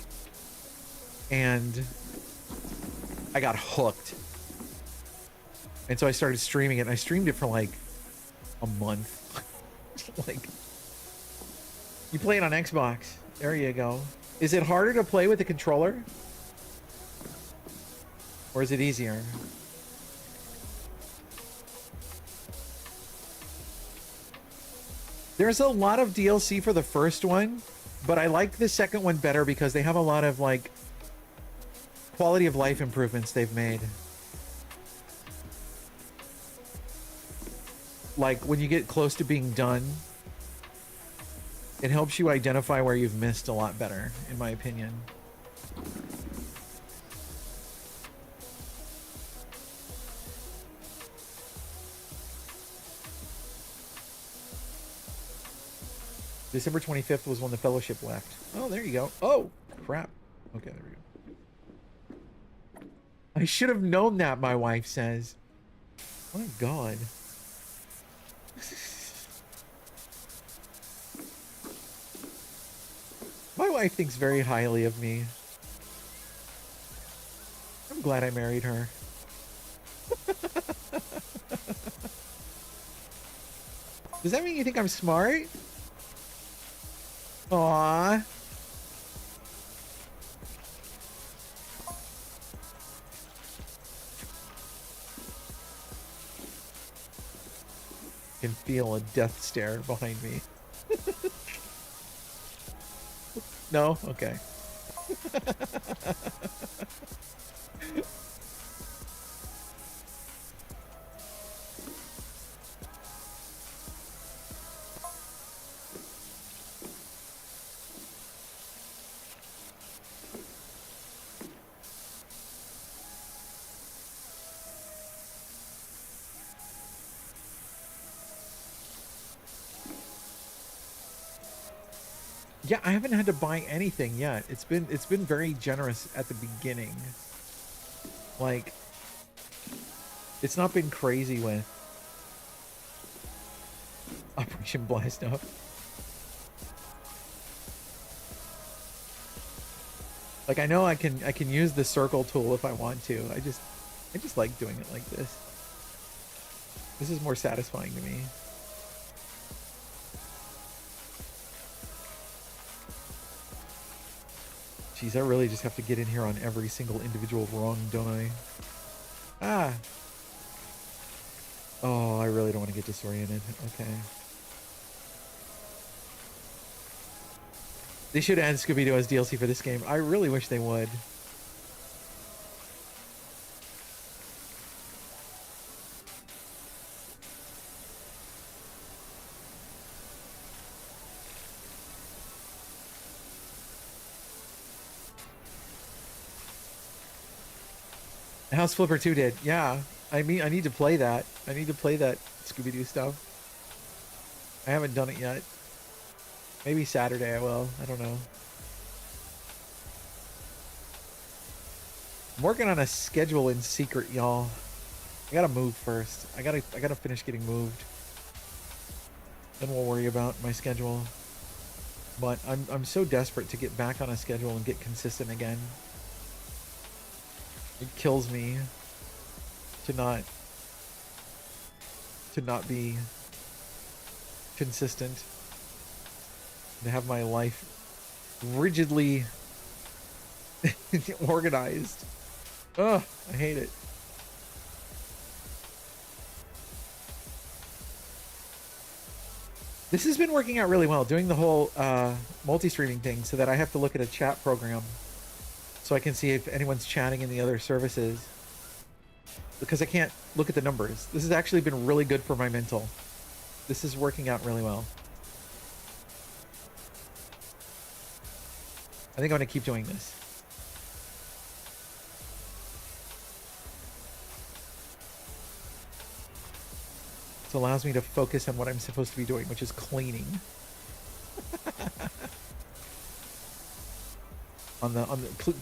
And I got hooked. And so I started streaming it, and I streamed it for like a month. Like, you play it on Xbox. There you go. Is it harder to play with the controller? Or is it easier? There's a lot of DLC for the first one, but I like the second one better because they have a lot of like quality of life improvements they've made. Like when you get close to being done, it helps you identify where you've missed a lot better, in my opinion. December 25th was when the fellowship left. Oh, there you go. Oh, crap. Okay, there we go. I should have known that, my wife says. My God. My wife thinks very highly of me. I'm glad I married her. Does that mean you think I'm smart? Aww. I can feel a death stare behind me. No? Okay. Yeah, I haven't had to buy anything yet. It's been very generous at the beginning. Like, it's not been crazy with Operation Blast Up. Like, I know I can use the circle tool if I want to. I just like doing it like this. This is more satisfying to me. Jeez, I really just have to get in here on every single individual rung, don't I? Ah. Oh, I really don't want to get disoriented. Okay. They should add Scooby-Doo as DLC for this game. I really wish they would. House Flipper 2 did. Yeah. I mean, I need to play that. I need to play that Scooby-Doo stuff. I haven't done it yet. Maybe Saturday I will. I don't know. I'm working on a schedule in secret, y'all. I gotta move first. I gotta finish getting moved. Then we'll worry about my schedule. But I'm so desperate to get back on a schedule and get consistent again. It kills me to not be consistent, to have my life rigidly organized. Ugh, I hate it. This has been working out really well, doing the whole multi-streaming thing so that I have to look at a chat program so I can see if anyone's chatting in the other services, because I can't look at the numbers. This has actually been really good for my mental. This is working out really well. I think I'm going to keep doing this. This allows me to focus on what I'm supposed to be doing, which is cleaning.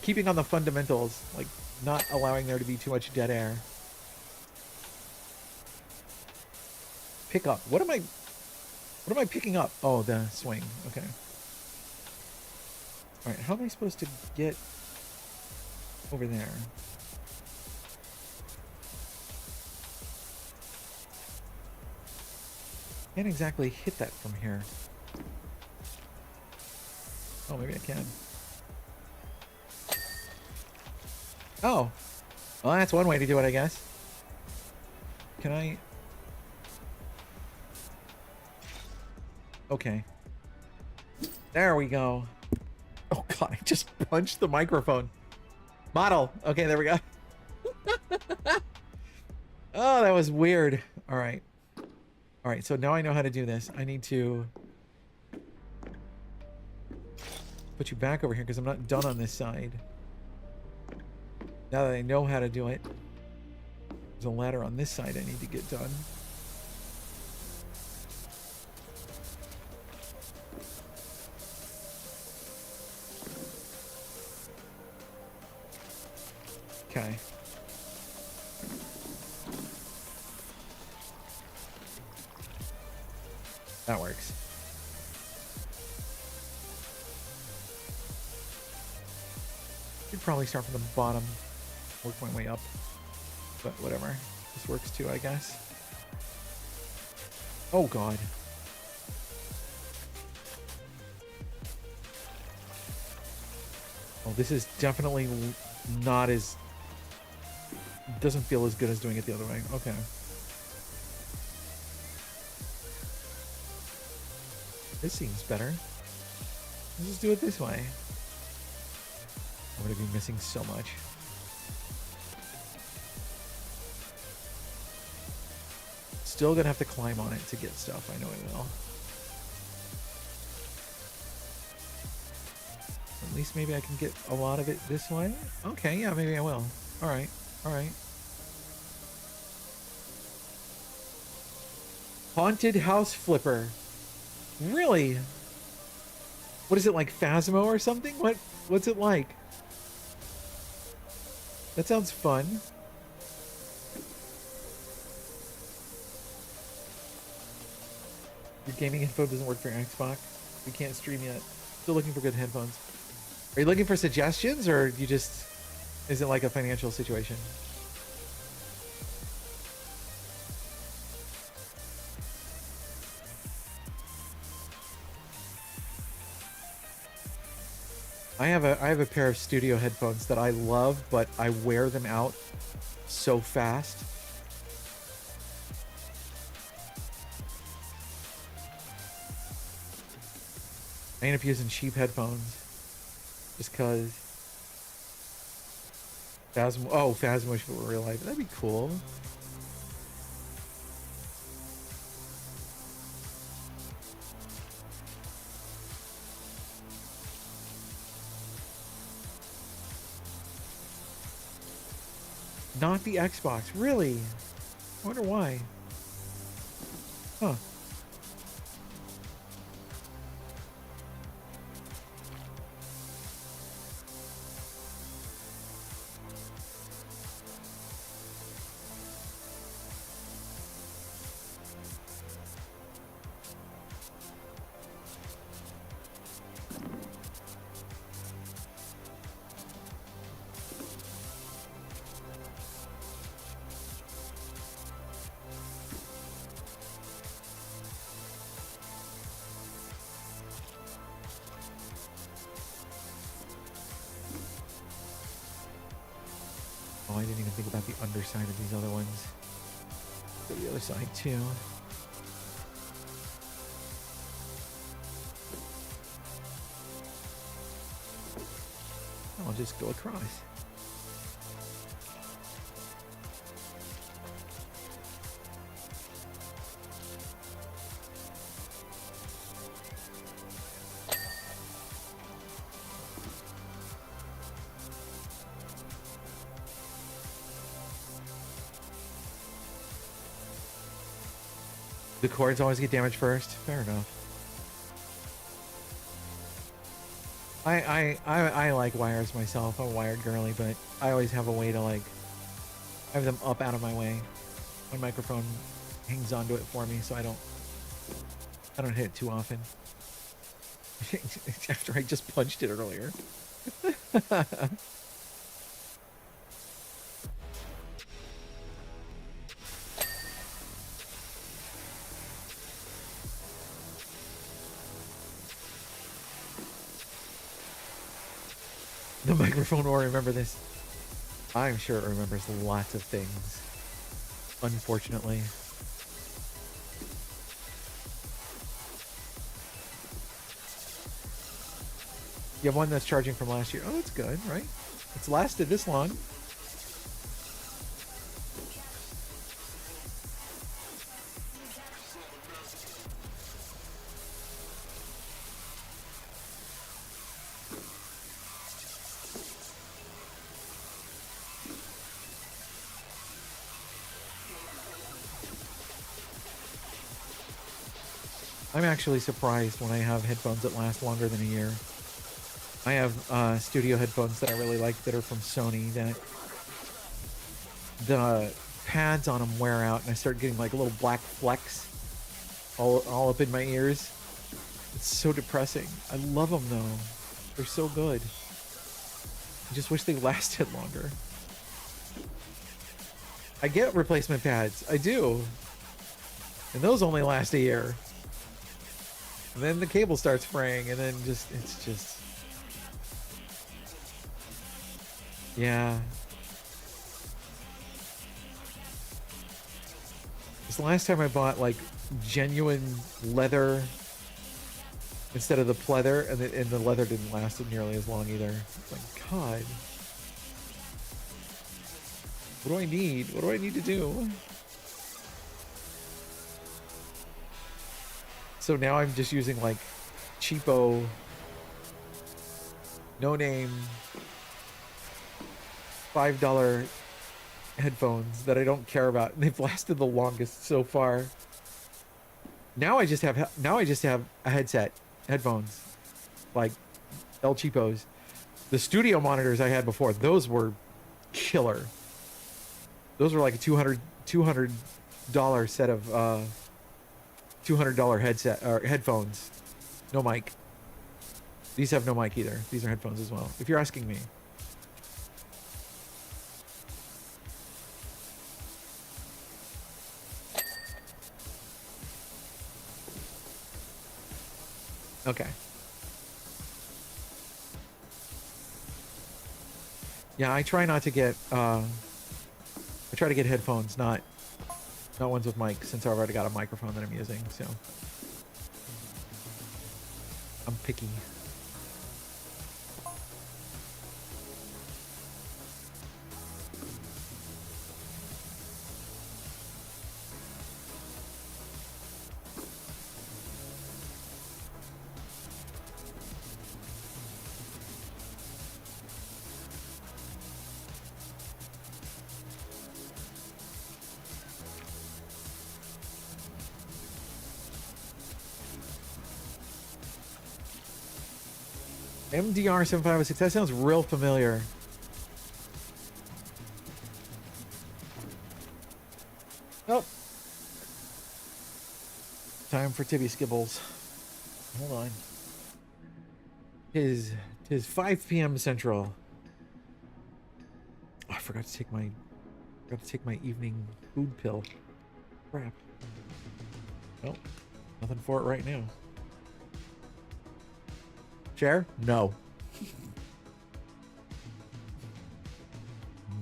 Keeping on the fundamentals, like not allowing there to be too much dead air. Pick up. What am I picking up? Oh, the swing. Okay. All right. How am I supposed to get over there? Can't exactly hit that from here. Oh, maybe I can. Oh. Well, that's one way to do it, I guess. Can I... Okay. There we go. Oh, God, I just punched the microphone. Model. Okay, there we go. Oh, that was weird. All right. All right, so now I know how to do this. I need to put you back over here because I'm not done on this side. Now that I know how to do it, there's a ladder on this side I need to get done. Okay. That works. Should probably start from the bottom, work my way up, but whatever. This works too, I guess. Oh god. Oh, this is definitely not as... doesn't feel as good as doing it the other way. Okay. This seems better. Let's just do it this way. I'm going to be missing so much. Still going to have to climb on it to get stuff. I know I will. At least maybe I can get a lot of it this way. Okay, yeah, maybe I will. Alright, alright. Haunted house flipper. Really? What is it, like Phasmo or something? What's it like? That sounds fun. Your gaming headphone doesn't work for your Xbox. We can't stream yet. Still looking for good headphones. Are you looking for suggestions, or you just... is it like a financial situation? I have a pair of studio headphones that I love, but I wear them out so fast. I end up using cheap headphones just because Phasmo. Oh, Phasmo for real life. That'd be cool. Not the Xbox, really? I wonder why. Huh. Oh, I didn't even think about the underside of these other ones. Go to the other side too. I'll just go across. The cords always get damaged first. Fair enough. I like wires myself. I'm a wired girly, but I always have a way to like have them up out of my way. My microphone hangs onto it for me, so I don't hit it too often. After I just punched it earlier. The microphone will remember this. I'm sure it remembers lots of things. Unfortunately. You have one that's charging from last year. Oh, that's good, right? It's lasted this long. I'm actually surprised when I have headphones that last longer than a year. I have studio headphones that I really like that are from Sony that the pads on them wear out and I start getting like little black flecks all up in my ears. It's so depressing. I love them though. They're so good. I just wish they lasted longer. I get replacement pads. I do. And those only last a year. And then the cable starts fraying, and then it's just... Yeah. It's the last time I bought, like, genuine leather instead of the pleather, and the leather didn't last nearly as long either. It's like, God. What do I need? What do I need to do? So now I'm just using, like, cheapo, no-name, $5 headphones that I don't care about, and they've lasted the longest so far. Now I just have a headset, headphones, like El Cheapos. The studio monitors I had before, those were killer. Those were like a $200 set of $200 headset or headphones. No mic. These have no mic either. These are headphones as well, if you're asking me. Okay. Yeah, I try not to get I try to get headphones, not ones with mics, since I've already got a microphone that I'm using, so I'm picky. MDR 7506, that sounds real familiar. Oh. Time for Tibby Skibbles. Hold on. Tis 5 p.m. Central. Oh, I forgot to take my evening food pill. Crap. Well, nothing for it right now. Share? No.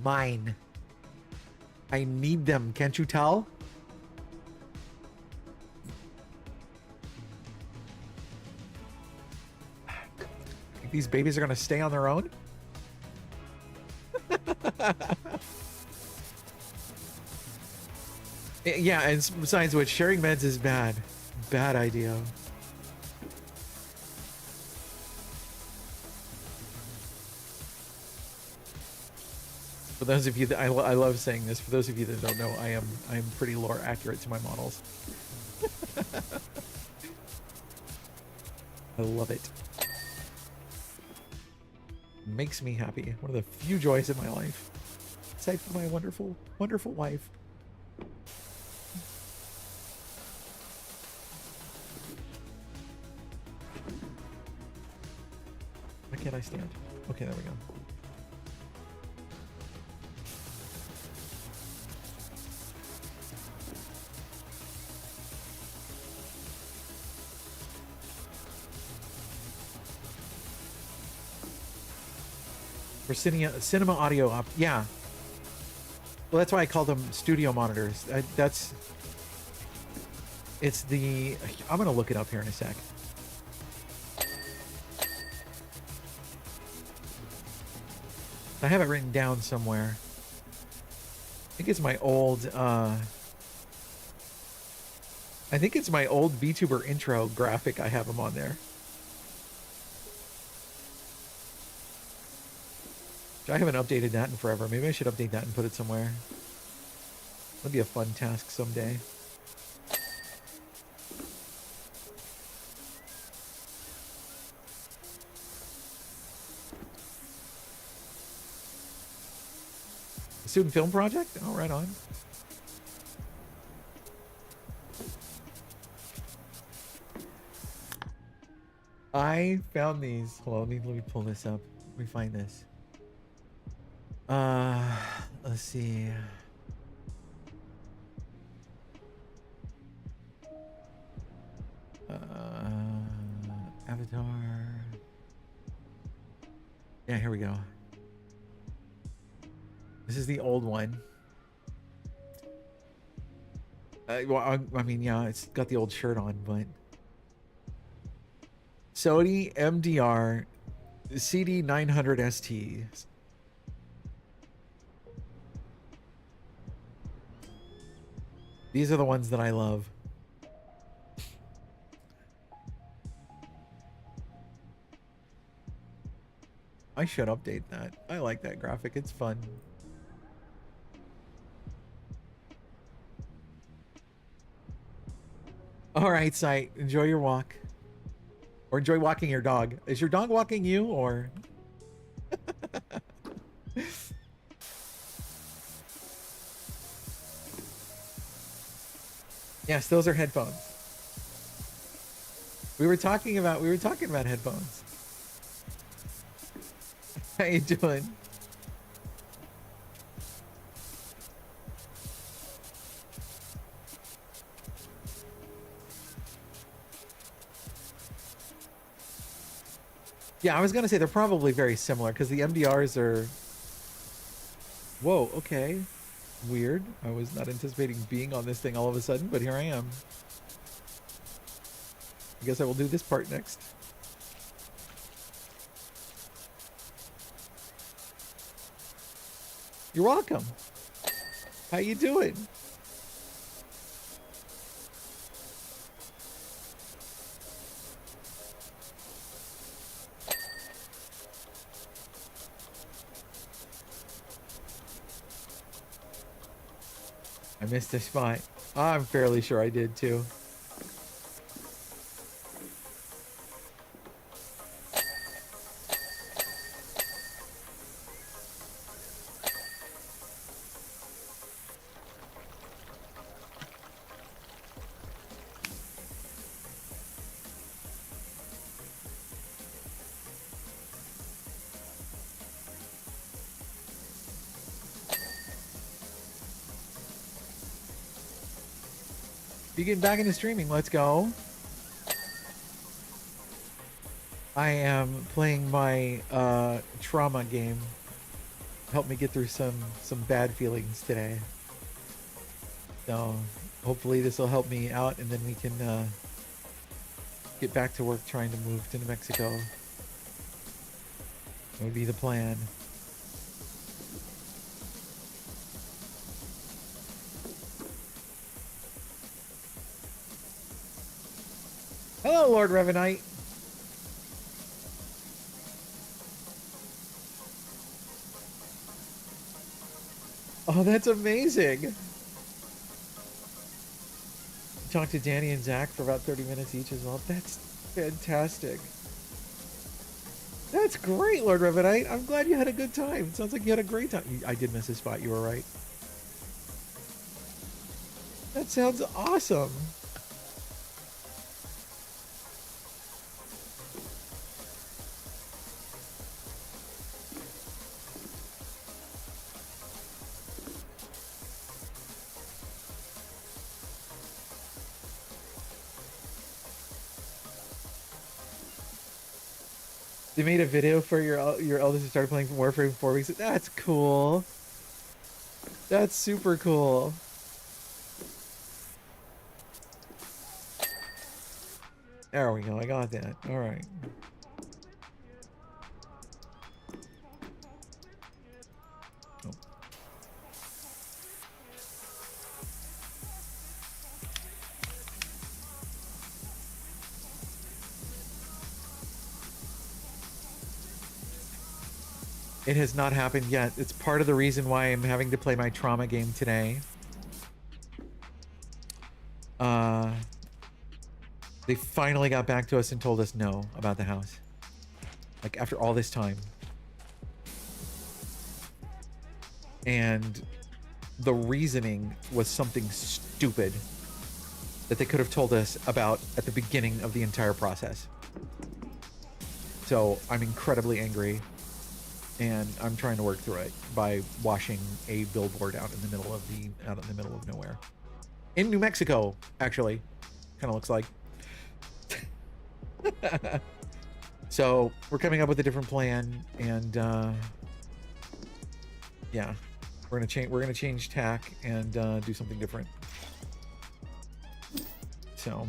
Mine. I need them. Can't you tell? Think these babies are going to stay on their own? Yeah, and besides which, sharing meds is bad. Bad idea. For those of you that I love saying this, for those of you that don't know, I am pretty lore accurate to my models. I love it. Makes me happy. One of the few joys in my life. Aside from my wonderful, wonderful wife. Why can't I stand? Okay, there we go. For cinema audio up, yeah. Well, that's why I call them studio monitors. It's the. I'm gonna look it up here in a sec. I have it written down somewhere. I think it's my old. I think it's my old VTuber intro graphic. I have them on there. I haven't updated that in forever. Maybe I should update that and put it somewhere. That'd be a fun task someday. A student film project? Oh, right on. I found these. Hold on, let me pull this up. Let me find this. Uh, let's see. Avatar. Yeah, here we go. This is the old one. Well, I mean, yeah, it's got the old shirt on, but Sony MDR CD 900 ST. These are the ones that I love. I should update that. I like that graphic. It's fun. All right, Sight. Enjoy your walk. Or enjoy walking your dog. Is your dog walking you, or? Yes, those are headphones. We were talking about headphones. How you doing? Yeah, I was gonna say they're probably very similar because the MDRs are. Whoa, okay. Weird. I was not anticipating being on this thing all of a sudden, but here I am. I guess I will do this part next. You're welcome. How you doing? I missed a spot. I'm fairly sure I did too. You getting back into streaming? Let's go. I am playing my trauma game. Help me get through some bad feelings today. So hopefully this will help me out, and then we can get back to work trying to move to New Mexico. That would be the plan. Hello, Lord Revenite. Oh, that's amazing. Talked to Danny and Zach for about 30 minutes each as well. That's fantastic. That's great, Lord Revenite. I'm glad you had a good time. It sounds like you had a great time. I did miss a spot. You were right. That sounds awesome. They made a video for your eldest who started playing from Warframe 4 weeks. That's cool. That's super cool. There we go. I got that. All right. Oh. It has not happened yet. It's part of the reason why I'm having to play my trauma game today. They finally got back to us and told us no about the house. Like, after all this time. And the reasoning was something stupid that they could have told us about at the beginning of the entire process. So I'm incredibly angry. and I'm trying to work through it by washing a billboard out in the middle of nowhere in New Mexico. Actually, kind of looks like. So we're coming up with a different plan, and yeah, we're gonna change tack and do something different. So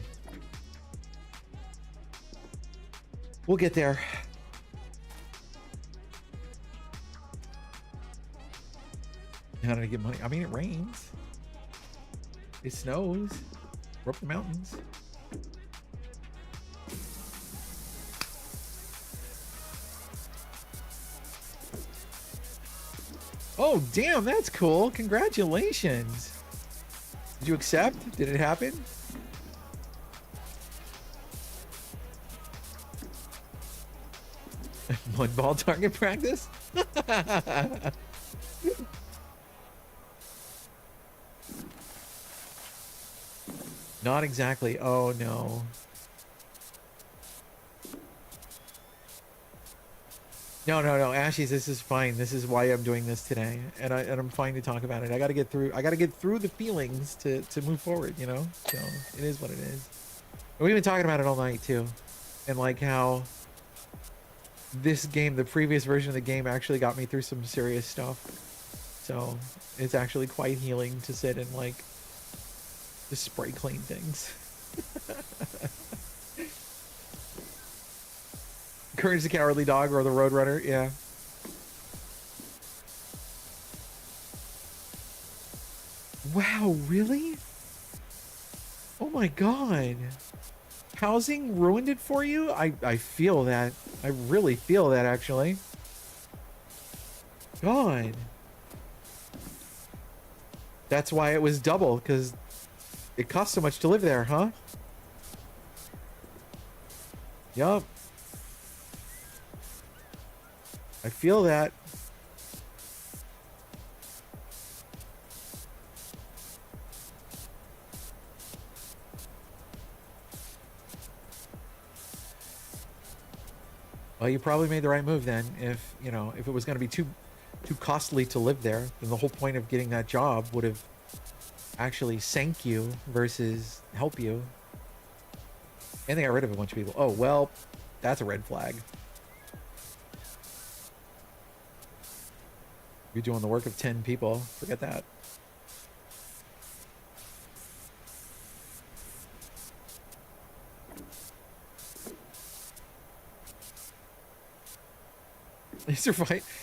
we'll get there. How did I get money? I mean, it rains. It snows. We're up the mountains. Oh, damn, that's cool. Congratulations. Did you accept? Did it happen? Mud ball target practice? Not exactly. Oh, no. No, Ashies, this is fine. This is why I'm doing this today, and I'm fine to talk about it. I got to get through the feelings to move forward, you know. So it is what it is. And we've been talking about it all night too, and like how this game, the previous version of the game, actually got me through some serious stuff. So it's actually quite healing to sit and like just spray clean things. Courage the Cowardly Dog or the Roadrunner, yeah. Wow, really? Oh my god. Housing ruined it for you? I feel that. I really feel that, actually. God. That's why it was double, because it cost so much to live there, huh? Yup. I feel that. Well, you probably made the right move then. If, you know, if it was going to be too costly to live there, then the whole point of getting that job would have actually sank you versus help you. And they got rid of a bunch of people. Oh, well, that's a red flag. You're doing the work of 10 people. Forget that.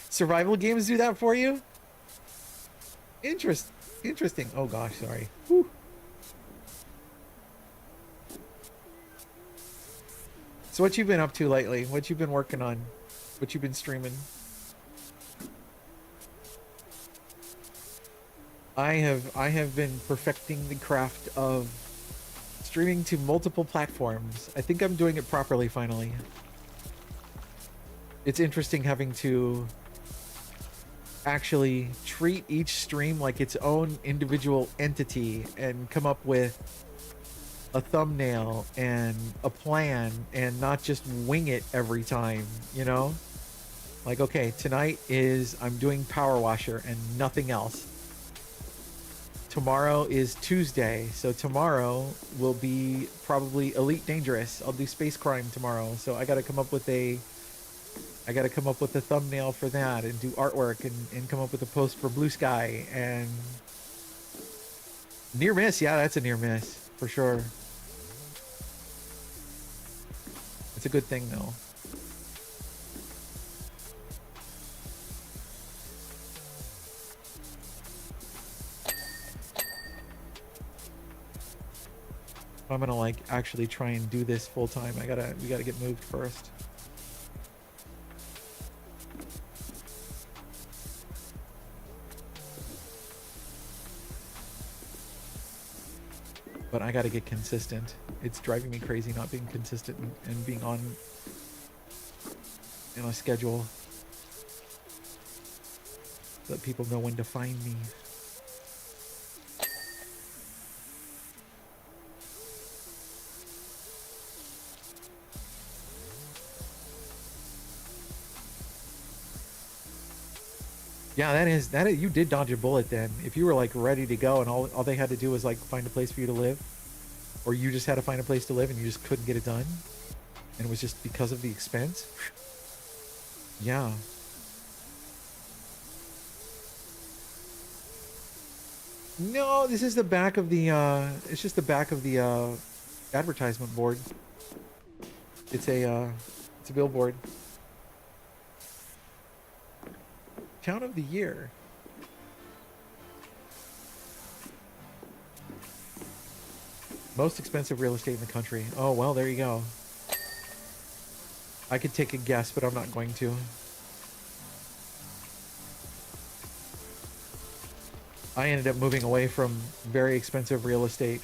Survival games do that for you? Interesting. Oh gosh, sorry. Whew. So what you been up to lately? What you been working on? What you been streaming? I have been perfecting the craft of streaming to multiple platforms. I think I'm doing it properly finally. It's interesting having to actually treat each stream like its own individual entity and come up with a thumbnail and a plan and not just wing it every time, you know? Like, okay, tonight is I'm doing Power Washer and nothing else. Tomorrow is Tuesday, so tomorrow will be probably Elite Dangerous. I'll do Space Crime tomorrow, so I gotta come up with a thumbnail for that and do artwork and come up with a post for Blue Sky. And near miss, yeah, that's a near miss for sure. It's a good thing though. I'm gonna like actually try and do this full time. We gotta get moved first. But I gotta get consistent. It's driving me crazy not being consistent and being on a schedule so that people know when to find me. Yeah, that is, you did dodge a bullet then. If you were like ready to go and all they had to do was like find a place for you to live, or you just had to find a place to live and you just couldn't get it done, and it was just because of the expense. Yeah. No, this is the back of the it's just the back of the advertisement board. It's a billboard. Town of the year. Most expensive real estate in the country. Oh, well, there you go. I could take a guess, but I'm not going to. I ended up moving away from very expensive real estate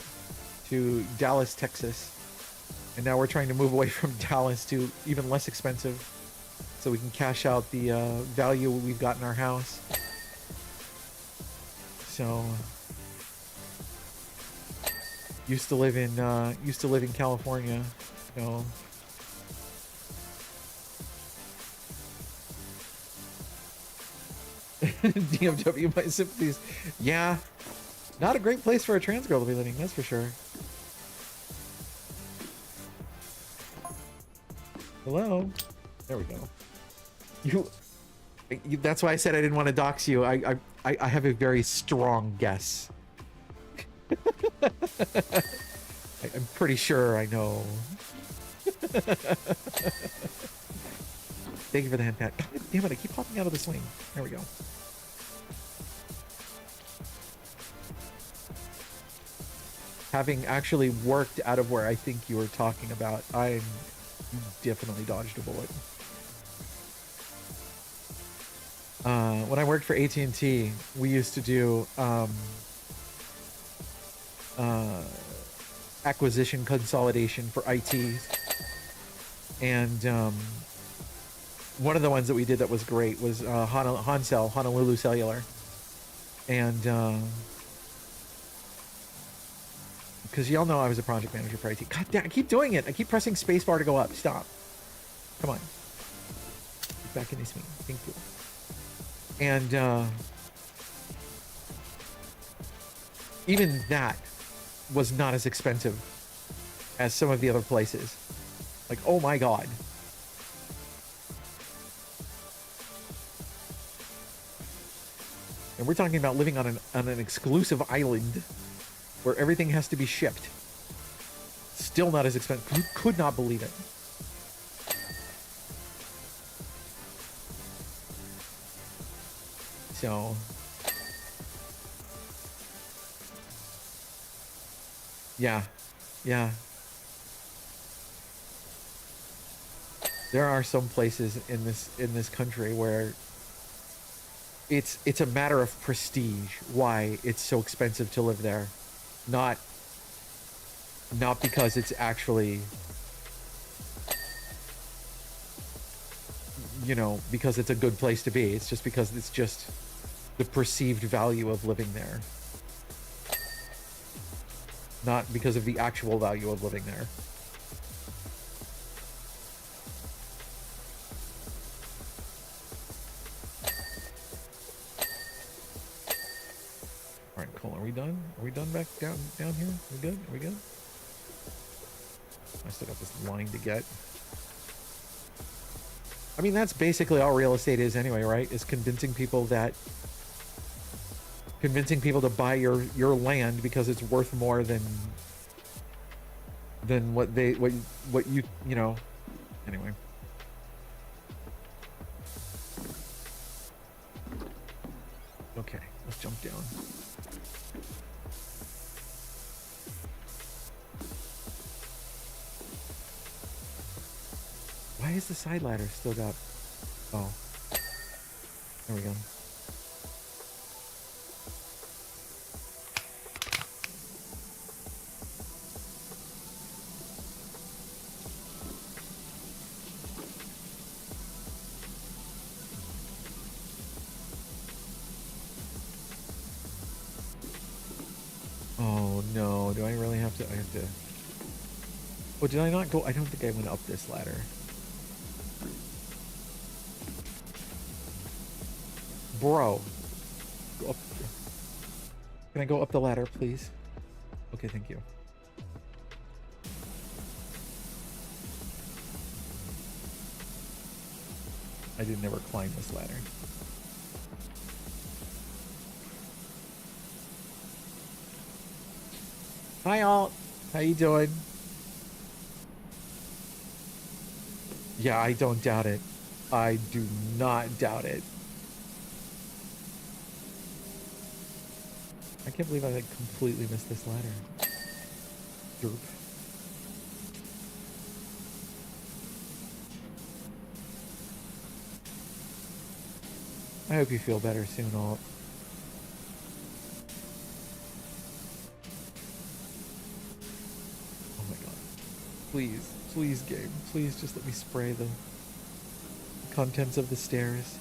to Dallas, Texas. And now we're trying to move away from Dallas to even less expensive so we can cash out the value we've got in our house. So used to live in California. So DMW, my sympathies. Yeah, not a great place for a trans girl to be living, that's for sure. Hello. There we go. You that's why I said I didn't want to dox you. I have a very strong guess. I'm pretty sure I know. Thank you for the hand pat. God damn it, I keep popping out of the swing. There we go. Having actually worked out of where I think you were talking about, I definitely dodged a bullet. When I worked for AuntieTan, we used to do acquisition consolidation for IT, and one of the ones that we did that was great was Honolulu Cellular, and because y'all know I was a project manager for IT. God damn, I keep doing it. I keep pressing spacebar to go up. Stop. Come on. Get back in this meeting. Thank you. And even that was not as expensive as some of the other places. Like, oh my god. And we're talking about living on an exclusive island where everything has to be shipped. Still not as expensive. You could not believe it. So yeah. There are some places in this country where it's a matter of prestige why it's so expensive to live there. Not because it's actually, you know, because it's a good place to be. It's just because it's just the perceived value of living there. Not because of the actual value of living there. All right, cool. Are we done? Are we done back down here? We good? Are we good? I still got this line to get. I mean, that's basically all real estate is anyway, right? Is convincing people to buy your land because it's worth more than what you know. Anyway. Okay, let's jump down. Why is the side ladder still got... Oh. There we go. Oh no, do I really have to... I have to... Oh, did I not go... I don't think I went up this ladder. Bro. Go up. Can I go up the ladder, please? Okay, thank you. I did never climb this ladder. Hi, Alt. How you doing? Yeah, I don't doubt it. I do not doubt it. I can't believe I like completely missed this ladder. Derp. I hope you feel better soon, Alt. Oh my god. Please, please, game. Please just let me spray the contents of the stairs.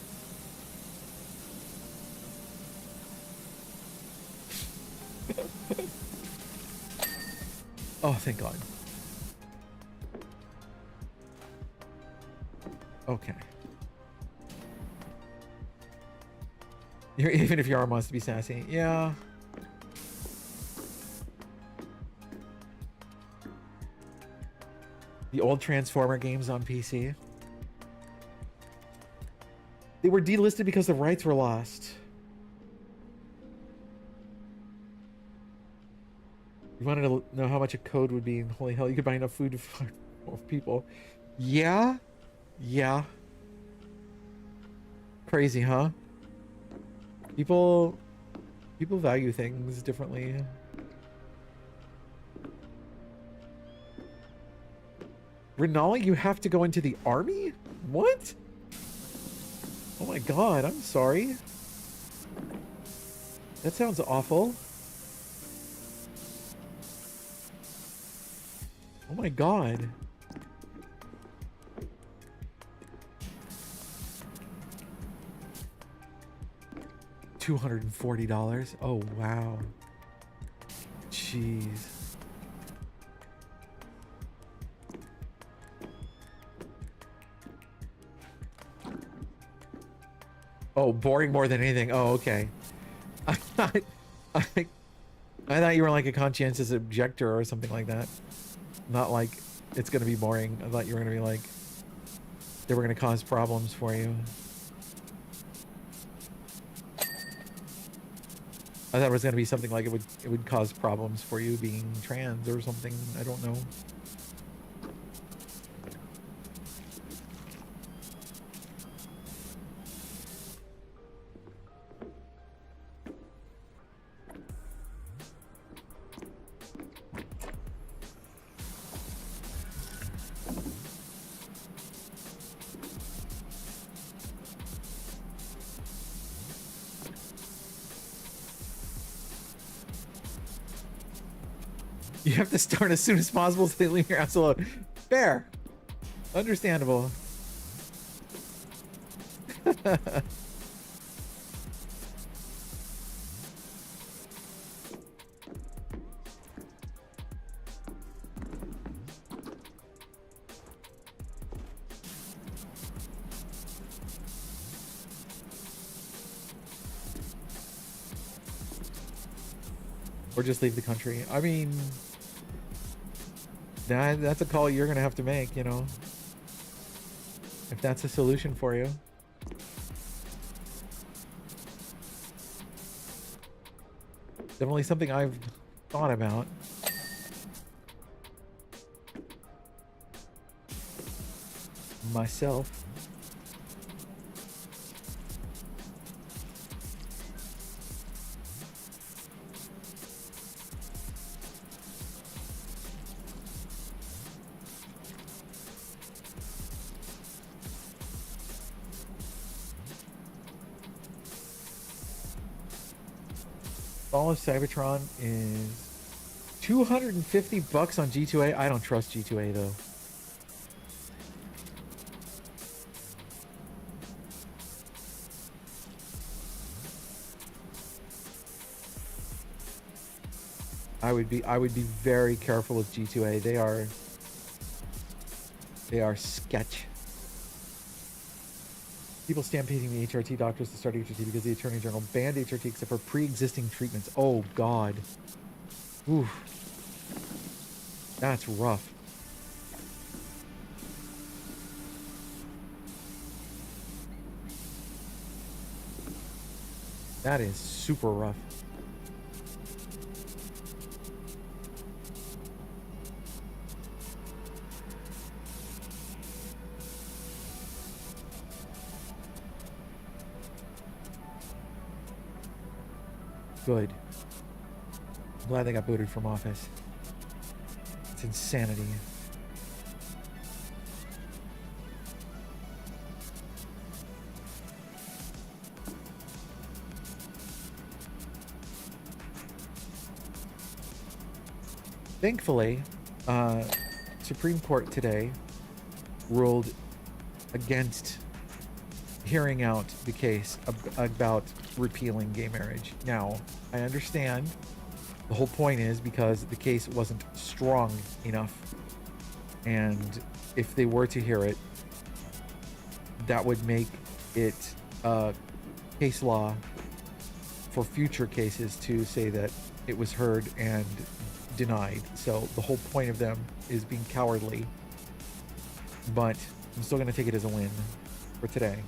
Oh, thank God. Okay. Even if your arm wants to be sassy. Yeah. The old Transformer games on PC. They were delisted because the rights were lost. You wanted to know how much a code would be, and holy hell, you could buy enough food to feed 4 people. Yeah? Yeah. Crazy, huh? People value things differently. Renali, you have to go into the army? What? Oh my god, I'm sorry. That sounds awful. Oh my god. $240. Oh wow. Jeez. Oh, boring more than anything. Oh, okay. I thought you were like a conscientious objector or something like that. Not like it's gonna be boring. I thought you were gonna be like they were gonna cause problems for you. I thought it was gonna be something like it would cause problems for you being trans or something. I don't know. You have to start as soon as possible so they leave your ass alone. Fair. Understandable. Or just leave the country. I mean, that's a call you're gonna have to make, you know, if that's a solution for you. Definitely something I've thought about. Myself. All of Cybertron is $250 on G2A. I don't trust G2A though. I would be very careful with G2A. They are sketch. People stampeding the HRT doctors to start HRT because the Attorney General banned HRT except for pre-existing treatments. Oh, God. Oof. That's rough. That is super rough. Good. I'm glad they got booted from office. It's insanity. Thankfully, Supreme Court today ruled against hearing out the case about repealing gay marriage. Now, I understand the whole point is because the case wasn't strong enough, and if they were to hear it, that would make it case law for future cases to say that it was heard and denied. So the whole point of them is being cowardly, but I'm still going to take it as a win for today.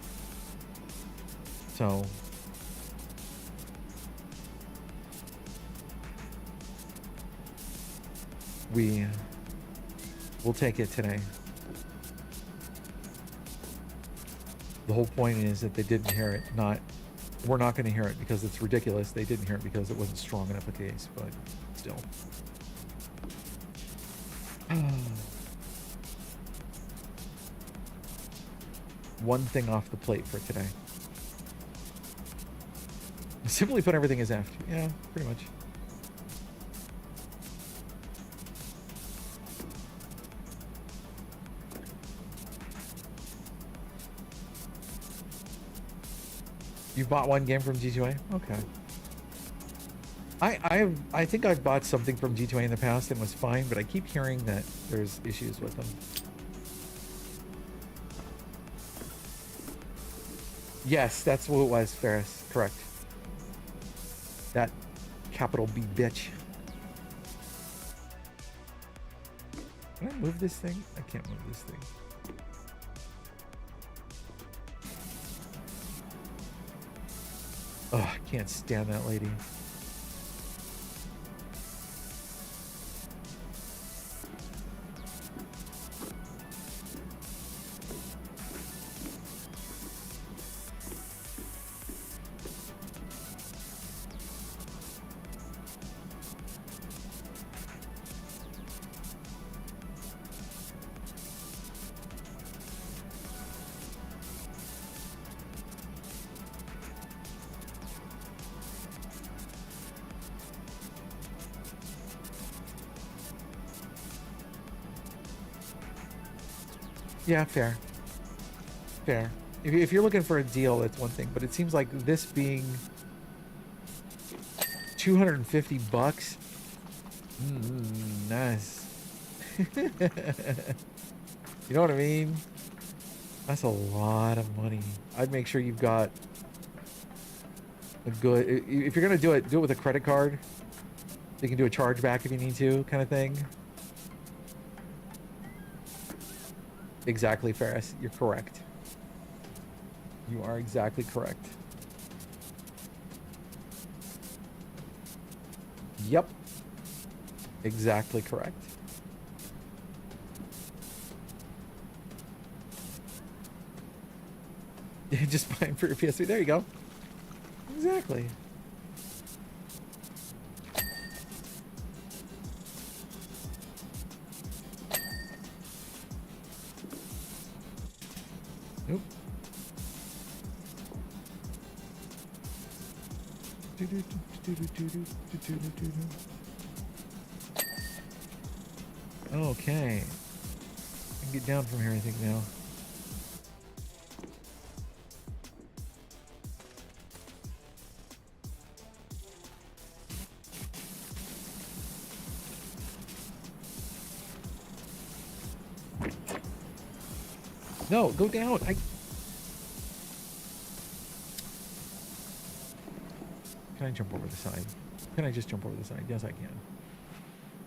So we'll take it today. The whole point is that they didn't hear it. We're not going to hear it because it's ridiculous. They didn't hear it because it wasn't strong enough a case, but still. One thing off the plate for today. Simply put, everything is F. Yeah, pretty much. You've bought one game from G2A? Okay. I think I've bought something from G2A in the past and was fine, but I keep hearing that there's issues with them. Yes, that's what it was, Ferris. Correct. That capital B bitch. Can I move this thing? I can't move this thing. Oh, I can't stand that lady. Yeah, fair. Fair. If you're looking for a deal, that's one thing. But it seems like this being $250. Nice. You know what I mean? That's a lot of money. I'd make sure you've got a good... If you're going to do it with a credit card. You can do a chargeback if you need to, kind of thing. Exactly, Ferris. You're correct. You are exactly correct. Yep. Exactly correct. Just buying for your PS3. There you go. Exactly. Nope. Okay. I can get down from here, I think, now. No, go down. Can I jump over the side? Can I just jump over the side? Yes, I can.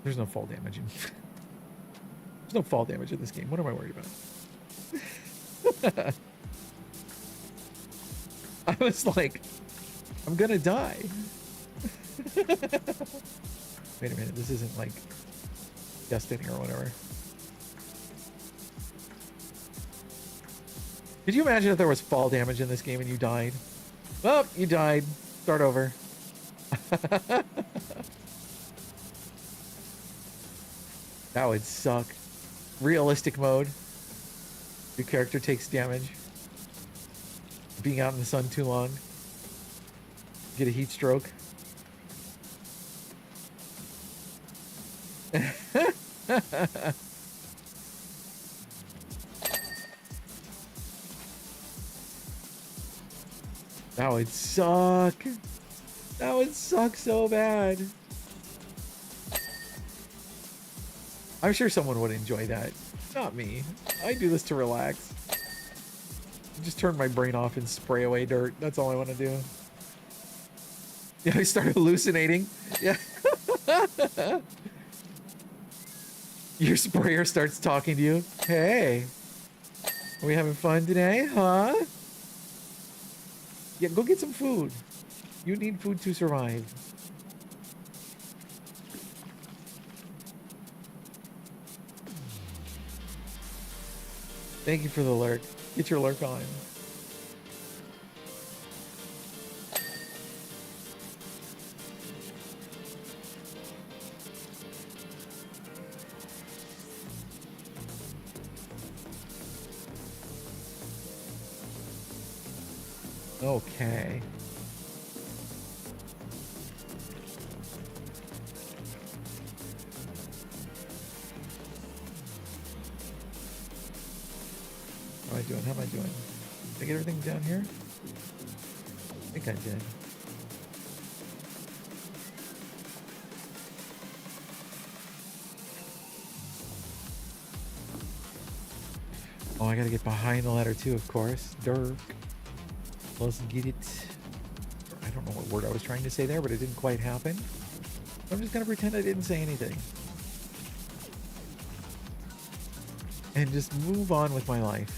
There's no fall damage in There's no fall damage in this game. What am I worried about? I was like, I'm gonna die. Wait a minute, this isn't like Destiny or whatever. Could you imagine if there was fall damage in this game and you died? Well, you died. Start over. That would suck. Realistic mode. Your character takes damage. Being out in the sun too long. Get a heat stroke. That would suck. That would suck so bad. I'm sure someone would enjoy that. Not me. I do this to relax. Just turn my brain off and spray away dirt. That's all I want to do. Yeah, I start hallucinating. Yeah. Your sprayer starts talking to you. Hey, are we having fun today, huh? Yeah, go get some food. You need food to survive. Thank you for the lurk. Get your lurk on. Okay. How am I doing? How am I doing? Did I get everything down here? I think I did. Oh, I gotta get behind the ladder too, of course. Dirk. Let's get it. I don't know what word I was trying to say there, but it didn't quite happen. I'm just gonna pretend I didn't say anything. And just move on with my life.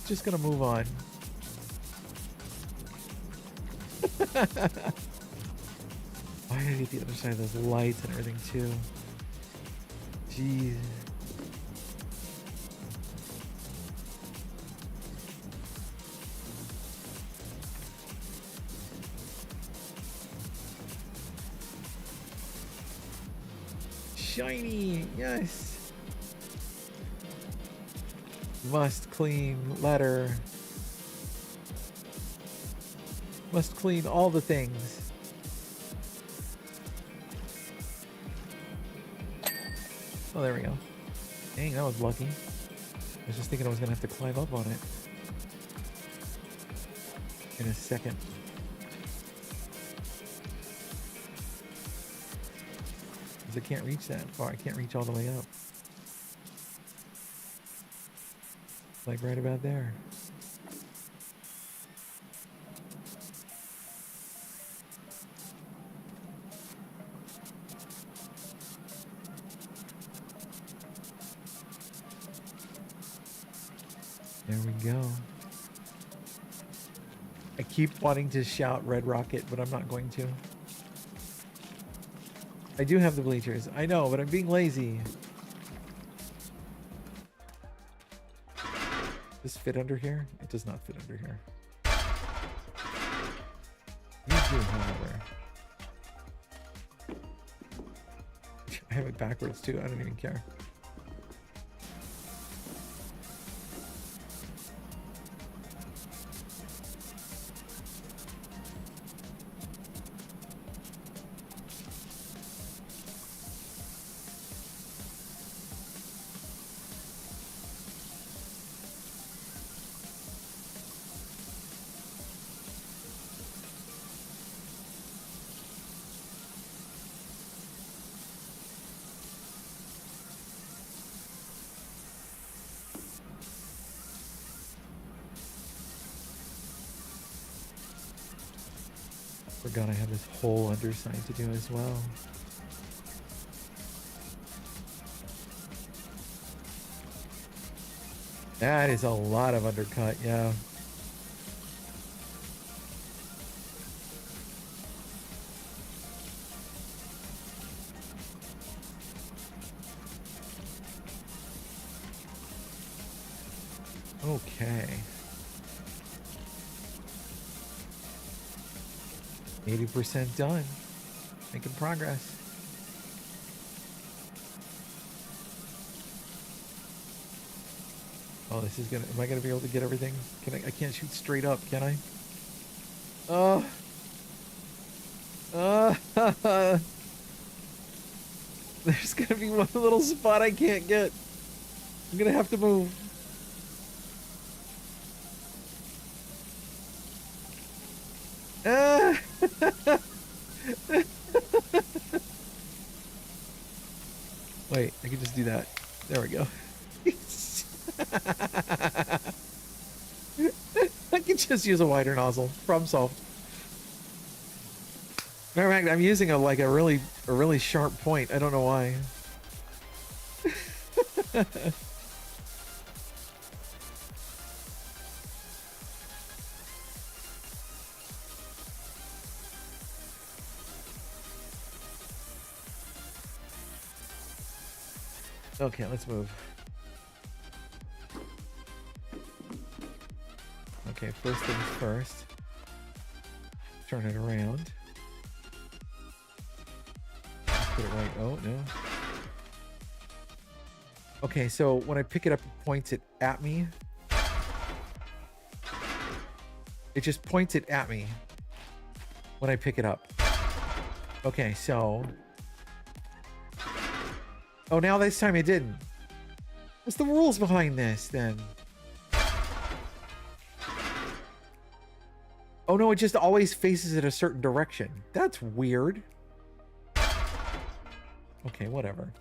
Just gonna move on. Why did I get the other side of those lights and everything too? Jeez. Shiny, yes. Must clean ladder. Must clean all the things. Oh, there we go. Dang, that was lucky. I was just thinking I was gonna have to climb up on it in a second. I can't reach that far. I can't reach all the way up. Like right about there. There we go. I keep wanting to shout Red Rocket, but I'm not going to. I do have the bleachers. I know, but I'm being lazy. Does this fit under here? It does not fit under here. You do, however. I have it backwards too. I don't even care. Forgot I have this whole underside to do as well. That is a lot of undercut, yeah. Okay. 80% done. Making progress. Oh, this is gonna... Am I gonna be able to get everything? Can I can't shoot straight up, can I? Oh. There's gonna be one little spot I can't get. I'm gonna have to move. Wait, I can just do that. There we go. I can just use a wider nozzle. Problem solved. Matter of fact, I'm using a really sharp point. I don't know why. Okay, let's move. Okay, first things first. Turn it around. Put it right. Oh, no. Okay, so when I pick it up, it points it at me. It just points it at me when I pick it up. Okay, so... Oh, now this time it didn't. What's the rules behind this, then? Oh, no, it just always faces it a certain direction. That's weird. Okay, whatever.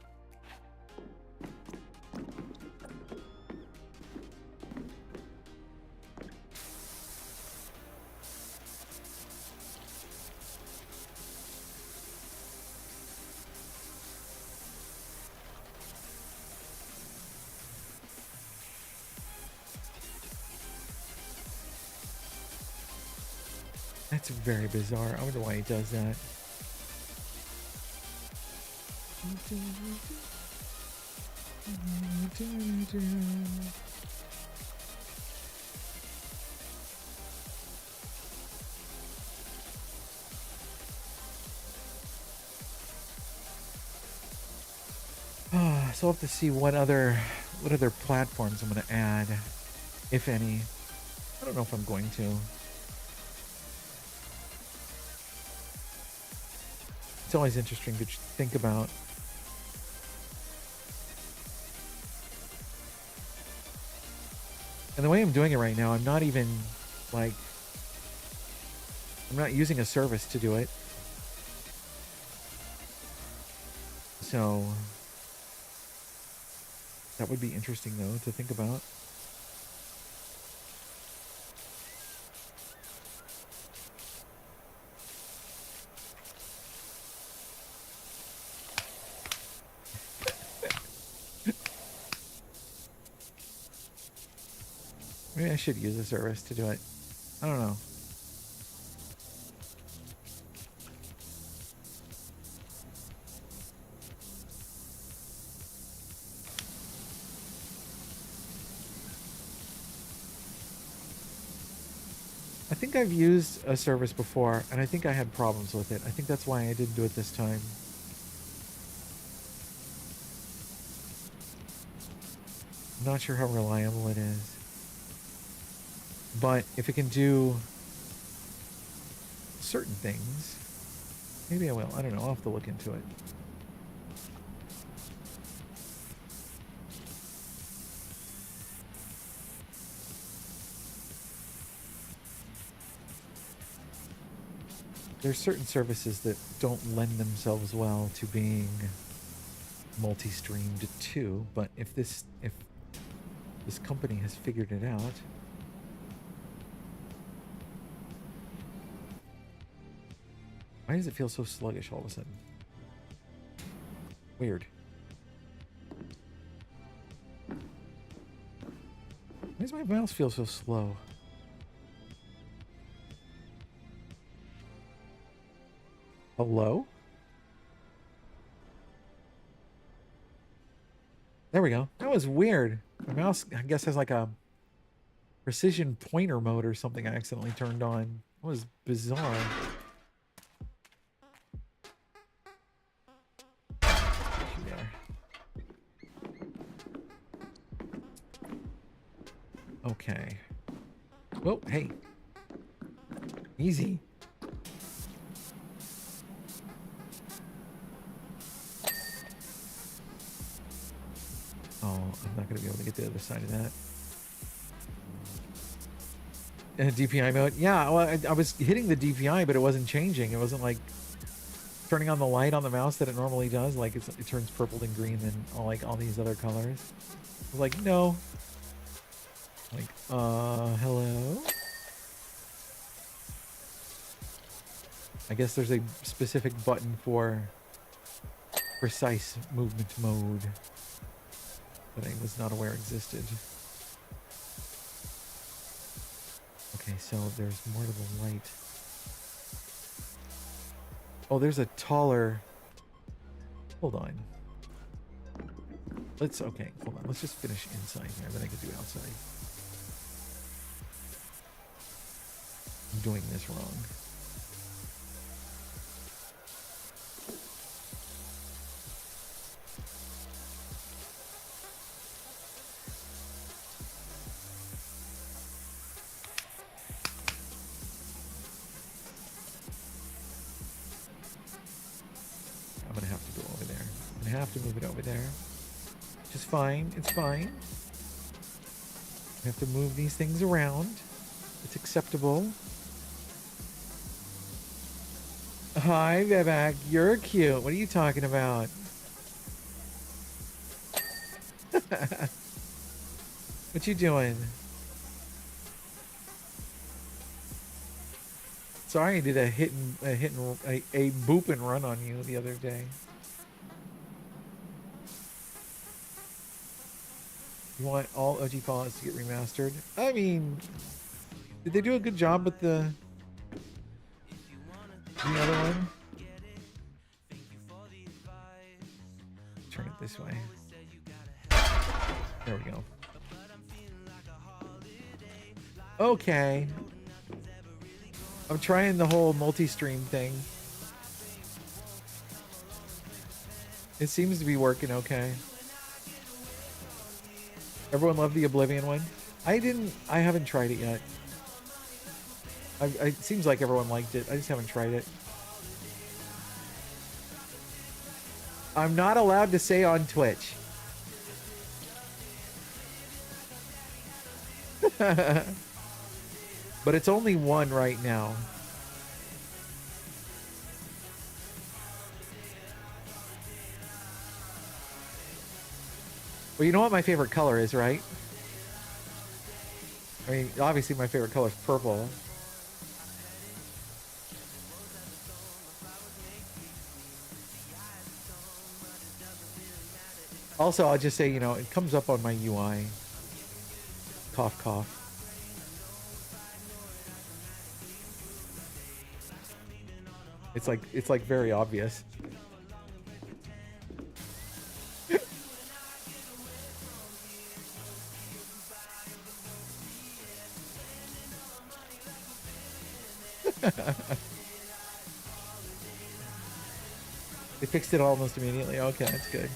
That's very bizarre. I wonder why he does that. So I'll have to see what other platforms I'm going to add, if any. I don't know if I'm going to. It's always interesting to think about. And the way I'm doing it right now, I'm not even, like... I'm not using a service to do it. So... That would be interesting, though, to think about. Maybe I should use a service to do it. I don't know. I think I've used a service before, and I think I had problems with it. I think that's why I didn't do it this time. I'm not sure how reliable it is. But if it can do certain things, maybe I will. I don't know. I'll have to look into it. There's certain services that don't lend themselves well to being multi-streamed too, but if this company has figured it out, Why does it feel so sluggish all of a sudden? Weird. Why does my mouse feel so slow? Hello? There we go. That was weird. My mouse, I guess, has like a precision pointer mode or something I accidentally turned on. That was bizarre. There. Okay. Whoa, hey. Easy. Oh, I'm not going to be able to get to the other side of that. DPI mode? Yeah, well, I was hitting the DPI, but it wasn't changing. It wasn't like turning on the light on the mouse that it normally does. Like it turns purple and green and all these other colors. I was like, no. Like, hello? I guess there's a specific button for precise movement mode that I was not aware existed. Okay, so there's more to the light. Oh, there's a taller... Hold on. Okay, hold on. Let's just finish inside here, then I can do outside. I'm doing this wrong. I'm gonna have to go over there. I'm gonna have to move it over there. Which is fine. It's fine. I have to move these things around. It's acceptable. Hi, Vivek. You're cute. What are you talking about? What you doing? Sorry, I did a boop and run on you the other day. You want all OG Fallouts to get remastered? I mean, did they do a good job with the other one? Turn it this way. There we go. Okay. I'm trying the whole multi-stream thing. It seems to be working okay. Everyone loved the Oblivion one? I haven't tried it yet. It seems like everyone liked it. I just haven't tried it. I'm not allowed to say on Twitch. But it's only one right now. Well, you know what my favorite color is, right? I mean, obviously my favorite color is purple. Also, I'll just say, you know, it comes up on my UI. Cough, cough. It's like very obvious. They fixed it almost immediately. Okay, that's good.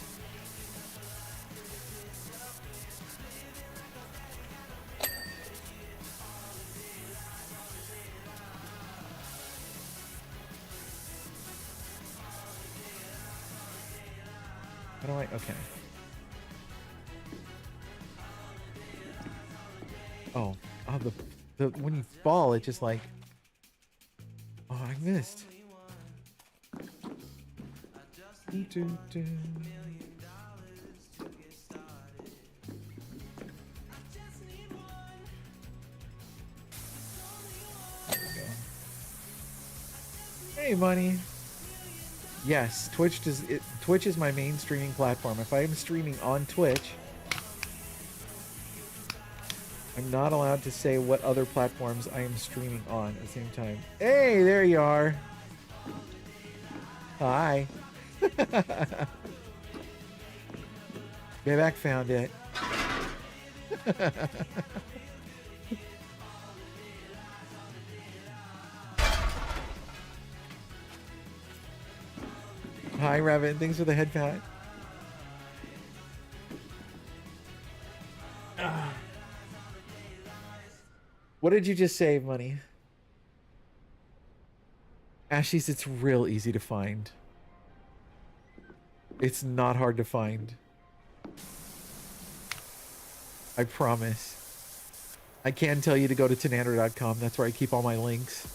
How do I? Okay. Oh, the when you fall, it just like. Oh, I missed. Doo, doo. There we go. Hey, money. Yes, Twitch is my main streaming platform. If I am streaming on Twitch, I'm not allowed to say what other platforms I am streaming on at the same time. Hey, there you are. Hi. Bayback found it. Hi, Revit. Thanks for the head pat. What did you just save, money? Ashies, it's real easy to find. It's not hard to find. I promise. I can tell you to go to tanander.com. That's where I keep all my links.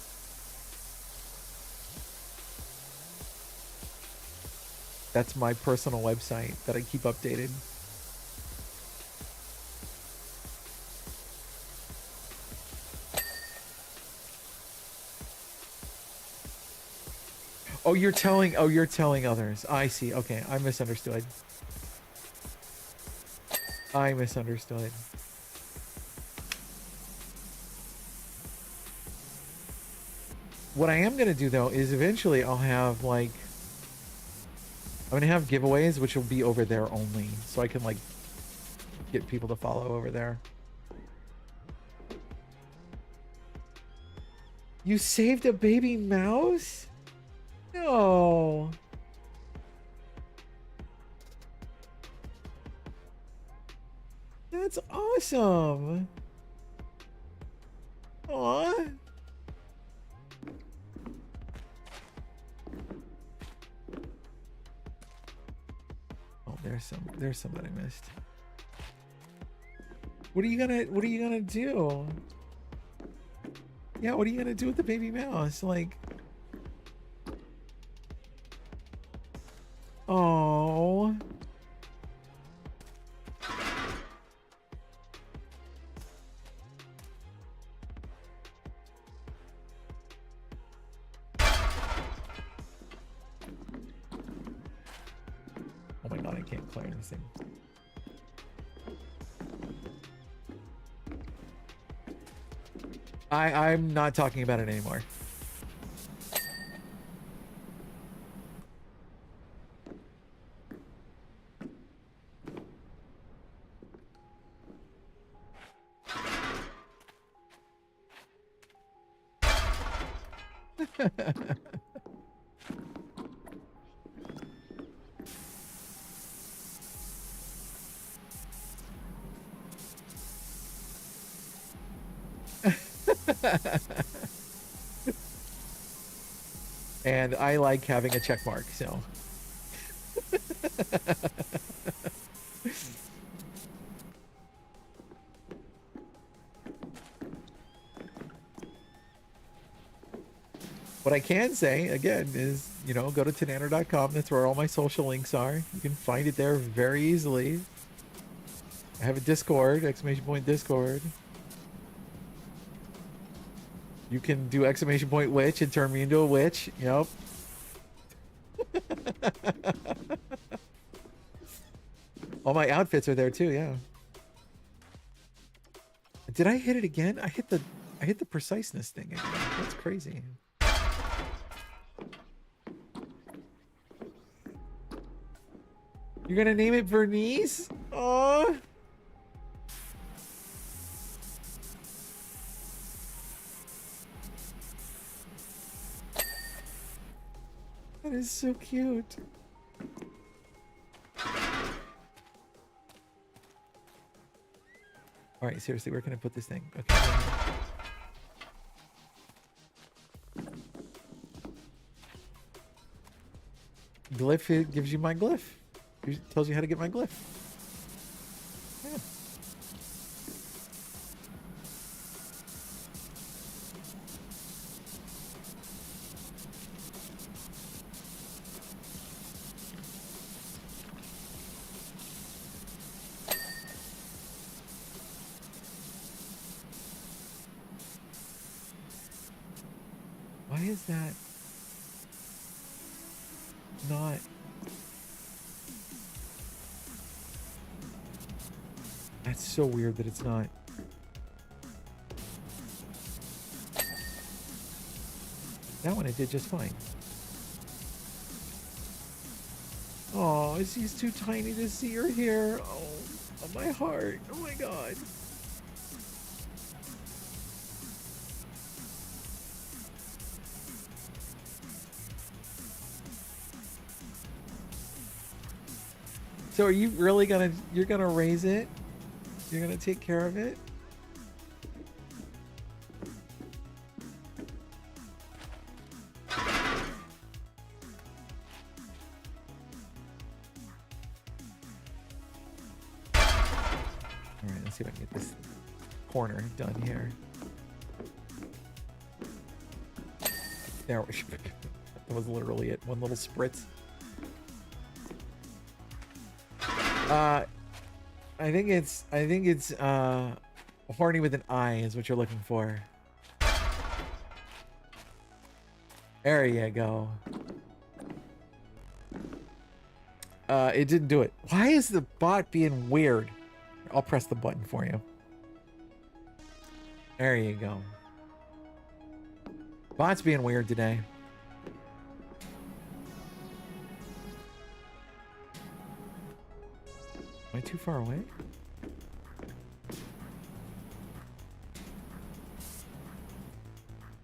That's my personal website that I keep updated. Oh, you're telling others. I see. Okay, I misunderstood. I misunderstood. What I am going to do though is eventually I'll have like I'm going to have giveaways which will be over there only, so I can like get people to follow over there. You saved a baby mouse? No. That's awesome. Aw. Oh, there's some that I missed. What are you gonna do? Yeah, what are you gonna do with the baby mouse? Like, oh. Oh my god, I can't clear this thing. I'm not talking about it anymore. And I like having a check mark, so. What I can say, again, is, you know, go to tanander.com. That's where all my social links are. You can find it there very easily. I have a Discord, exclamation point Discord. You can do exclamation point witch and turn me into a witch. Yep. All my outfits are there too, yeah. Did I hit it again? I hit the preciseness thing again. That's crazy. You're gonna name it Vernice? Oh. That is so cute. All right, seriously, where can I put this thing? Okay. Glyph, it gives you my glyph. It tells you how to get my glyph. Yeah. Why is that? not. That's so weird that it's not. That one it did just fine. Oh, she's too tiny to see her hair. Oh, my heart. Oh my god. So are you really you're gonna raise it? You're gonna take care of it? Alright, let's see if I can get this corner done here. There we go. That was literally it. One little spritz. I think it's horny with an I is what you're looking for. There you go. It didn't do it. Why is the bot being weird? I'll press the button for you. There you go. Bot's being weird today. Am I too far away?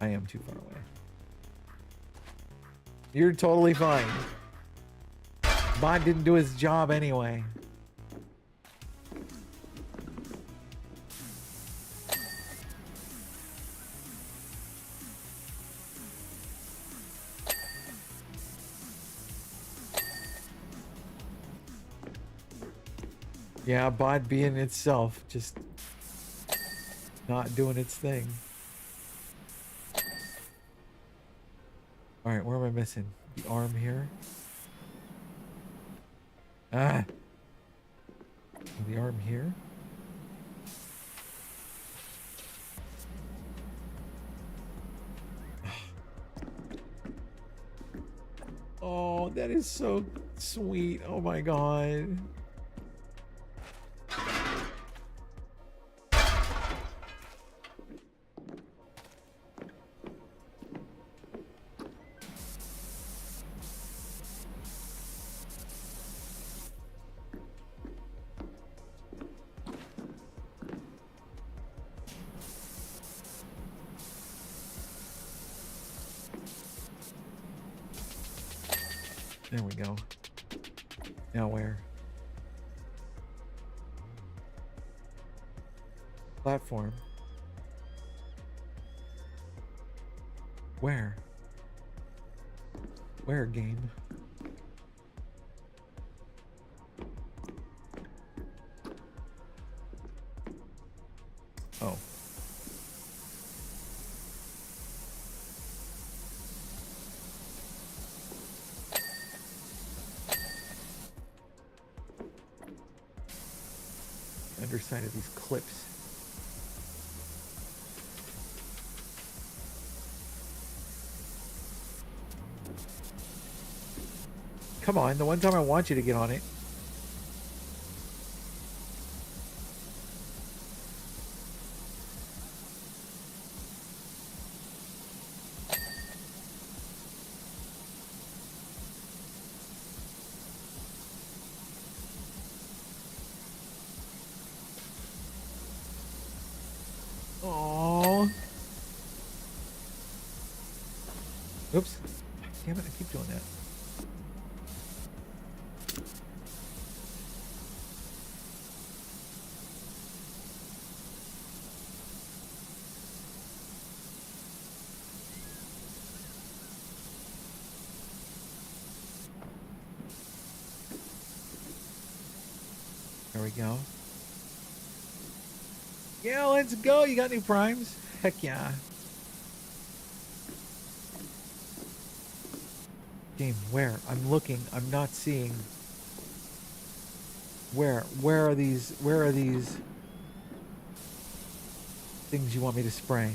I am too far away. You're totally fine. Bot didn't do his job anyway. Yeah, bot being itself, just not doing its thing. Alright, where am I missing? The arm here? Ah! The arm here? Oh, that is so sweet. Oh my god. There we go. Now where? Platform. Where? Where, game? Oh. Underside of these clips. Come on, the one time I want you to get on it. Aww. Oops. Damn it, I keep doing that. There we go. Yeah, let's go. You got new primes? Heck yeah. Game, where? I'm looking. I'm not seeing. Where are these things you want me to spray?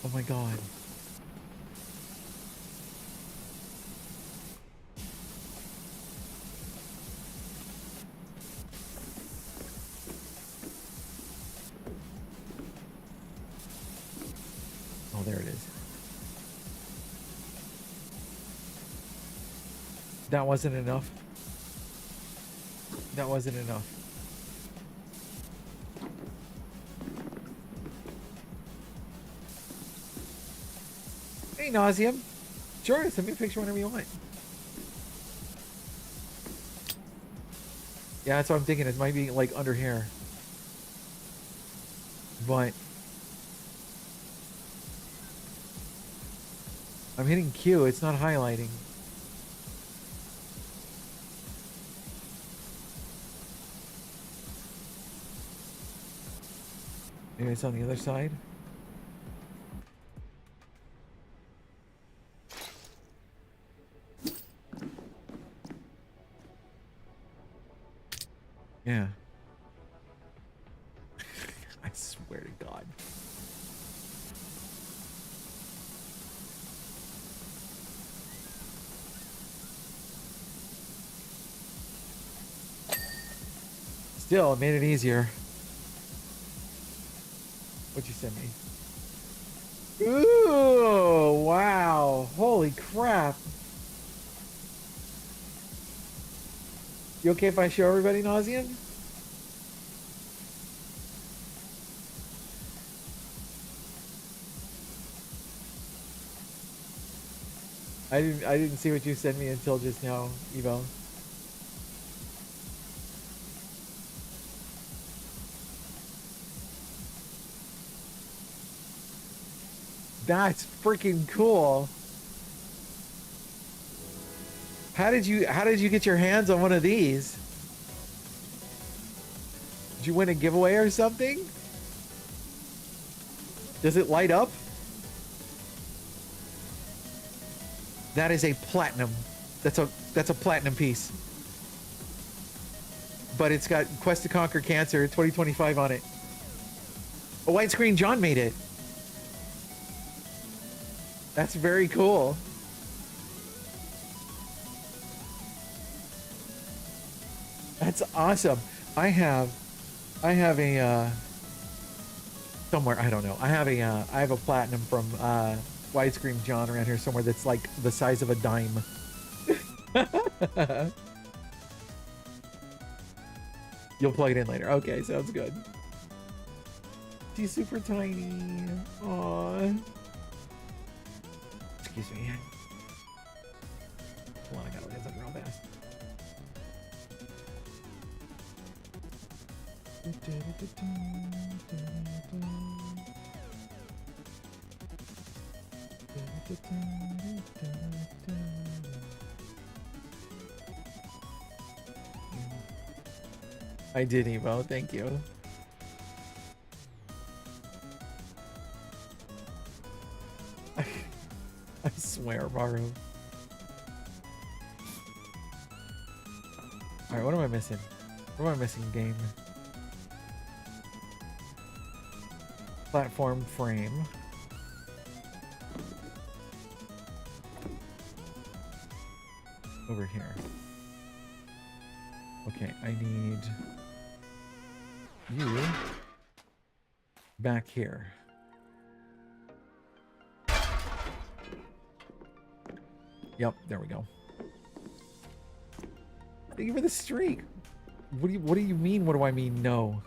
Oh my god. Oh, there it is. That wasn't enough. That wasn't enough. Hey, Nauseum. Sure, send me a picture whenever you want. Yeah, that's what I'm thinking. It might be like under here. But I'm hitting Q. It's not highlighting. Maybe it's on the other side. Yeah. I swear to God. Still, it made it easier. What'd you send me? Ooh, wow. Holy crap. You okay if I show everybody Nauseam? I didn't see what you sent me until just now, Evo. That's freaking cool. How did you get your hands on one of these? Did you win a giveaway or something? Does it light up? That is a platinum. That's a platinum piece. But it's got Quest to Conquer Cancer 2025 on it. A widescreen John made it. That's very cool. That's awesome. I have a somewhere, I don't know. I have a platinum from widescreen John around here somewhere that's like the size of a dime. You'll plug it in later. Okay, sounds good. She's super tiny. Aww. Excuse me. Hold on, I gotta look at something real fast. I did, Evo. Thank you. I swear, Maru. Alright, what am I missing? What am I missing, game? Platform frame. Over here. Okay, I need you back here. Yep, there we go. Thank you for the streak. What do you mean? What do I mean? No.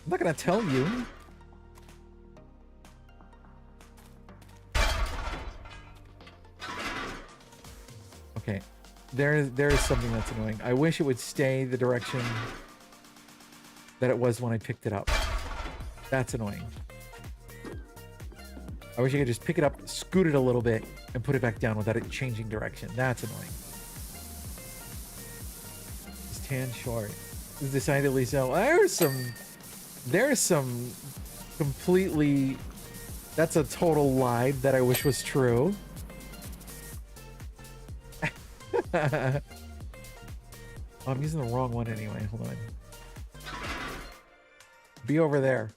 I'm not gonna tell you. Okay. There is something that's annoying. I wish it would stay the direction that it was when I picked it up. That's annoying. I wish I could just pick it up, scoot it a little bit, and put it back down without it changing direction. That's annoying. It's tan short. It's decidedly so. There's some completely... That's a total lie that I wish was true. Oh, I'm using the wrong one anyway. Hold on. Be over there.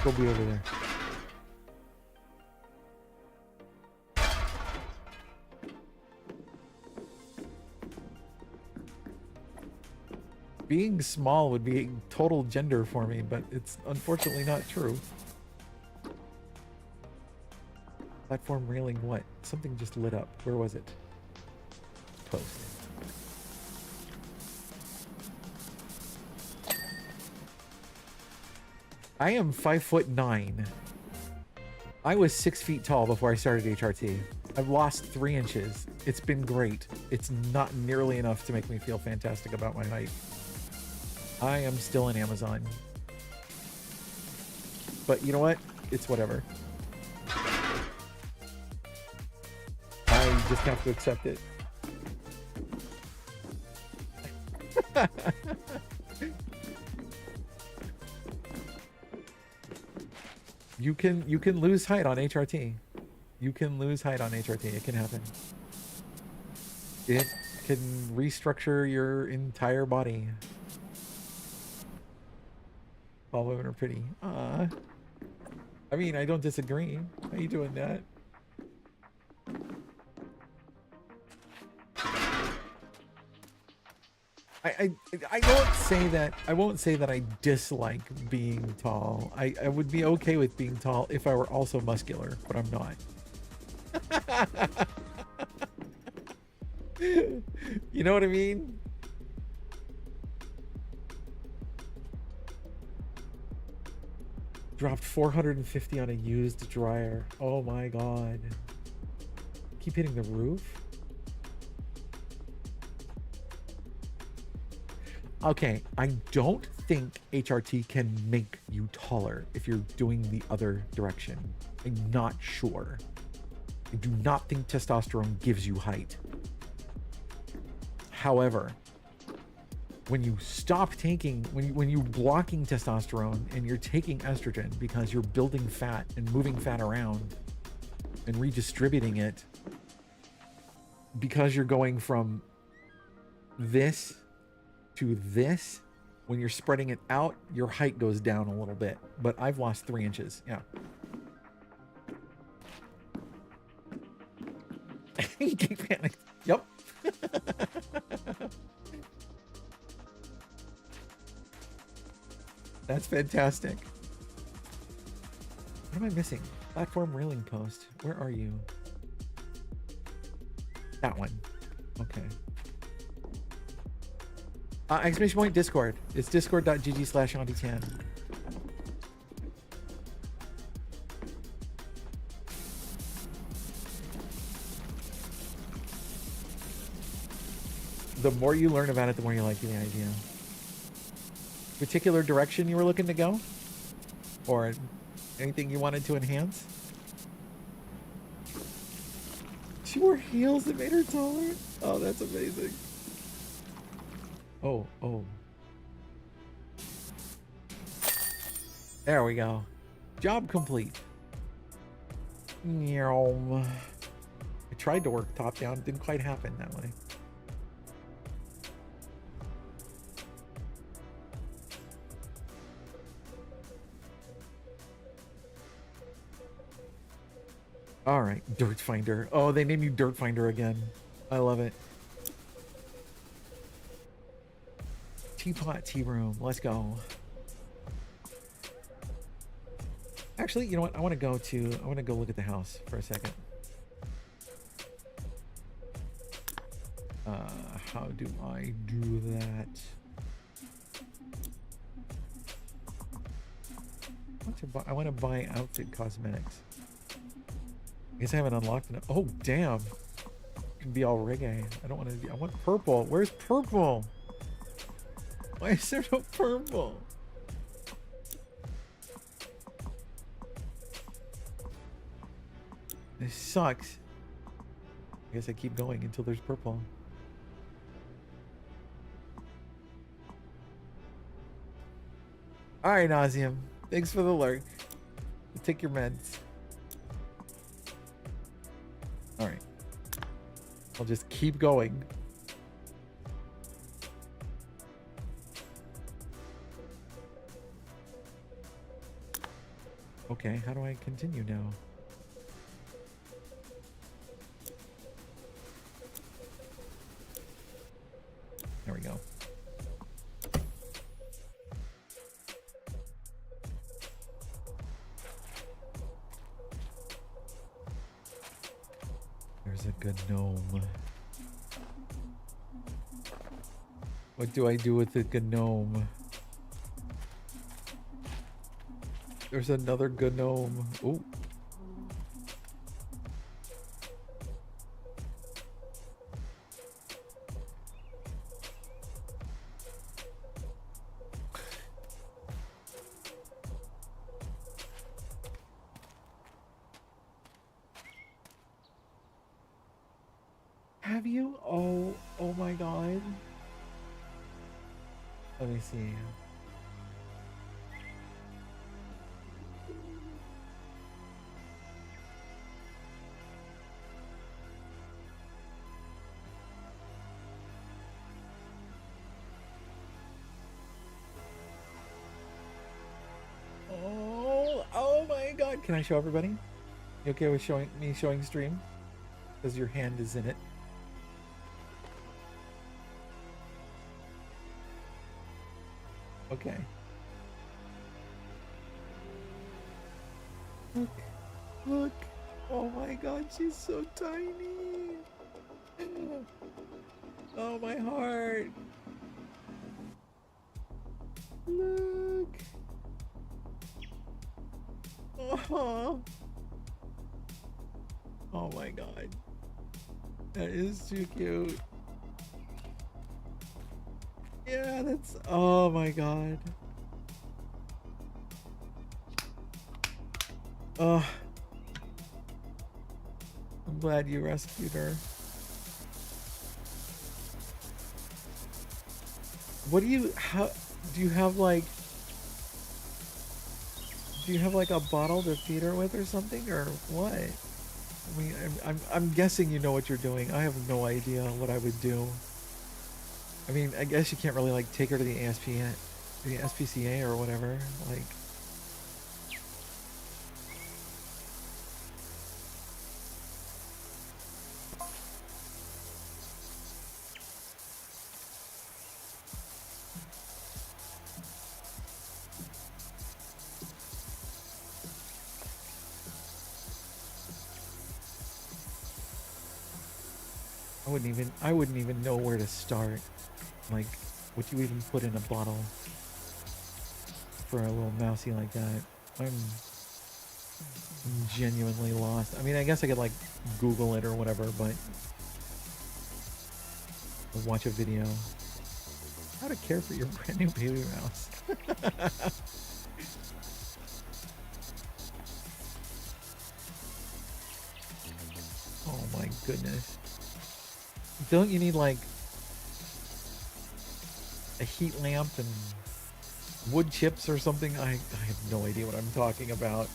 Go be over there. Being small would be total gender for me, but it's unfortunately not true. Platform railing what? Something just lit up. Where was it? Post. I am 5'9". I was 6 feet tall before I started HRT. I've lost 3 inches. It's been great. It's not nearly enough to make me feel fantastic about my height. I am still an Amazon. But you know what? It's whatever. I just have to accept it. You can lose height on HRT. You can lose height on HRT. It can happen. It can restructure your entire body. All women are pretty. I mean, I don't disagree. How you doing, that? I won't say that. I won't say that I dislike being tall. I would be okay with being tall if I were also muscular, but I'm not. You know what I mean? Dropped 450 on a used dryer. Oh my god. Keep hitting the roof? Okay, I don't think HRT can make you taller if you're doing the other direction. I'm not sure. I do not think testosterone gives you height. However, when you stop taking, when you're blocking testosterone and you're taking estrogen because you're building fat and moving fat around and redistributing it, because you're going from this to this, when you're spreading it out, your height goes down a little bit. But I've lost 3 inches. Yeah. Geek panic. Yep. That's fantastic. What am I missing? Platform railing post. Where are you? That one. Okay. Exclamation point Discord. It's discord.gg/AuntieTan. The more you learn about it, the more you like the idea. Particular direction you were looking to go? Or anything you wanted to enhance? She wore heels that made her taller? Oh, that's amazing. Oh. There we go. Job complete. I tried to work top down. It didn't quite happen that way. All right, Dirt Finder. Oh, they named you Dirt Finder again. I love it. Teapot tea room. Let's go. Actually, you know what? I want to go look at the house for a second. How do I do that? I want to buy outfit cosmetics. I guess I haven't unlocked it. Oh, damn. It can be all reggae. I don't want to be. I want purple. Where's purple? Why is there no purple? This sucks. I guess I keep going until there's purple. All right, Nauseum. Thanks for the lurk. Take your meds. All right. I'll just keep going. Okay, how do I continue now? There we go. There's a good gnome. What do I do with the gnome? There's another gnome. Ooh. Have you? Oh, oh my god. Let me see. Oh, oh my god. Can I show everybody? You okay with showing stream? Because your hand is in it. Okay. Look. Look. Oh my god, she's so tiny. Oh, my heart. Look. Oh. Oh my god. That is too cute. Yeah, that's... Oh my god. Oh. I'm glad you rescued her. What do you... How... Do you have like... Do you have like a bottle to feed her with or something? Or what? I mean, I'm guessing you know what you're doing. I have no idea what I would do. I mean, I guess you can't really like take her to the SPCA or whatever. Like, I wouldn't even know where to start. Like, what you even put in a bottle for a little mousey like that? I'm genuinely lost. I mean, I guess I could like Google it or whatever, but watch a video. How to care for your brand new baby mouse. Oh my goodness. Don't you need like a heat lamp and wood chips or something? I have no idea what I'm talking about.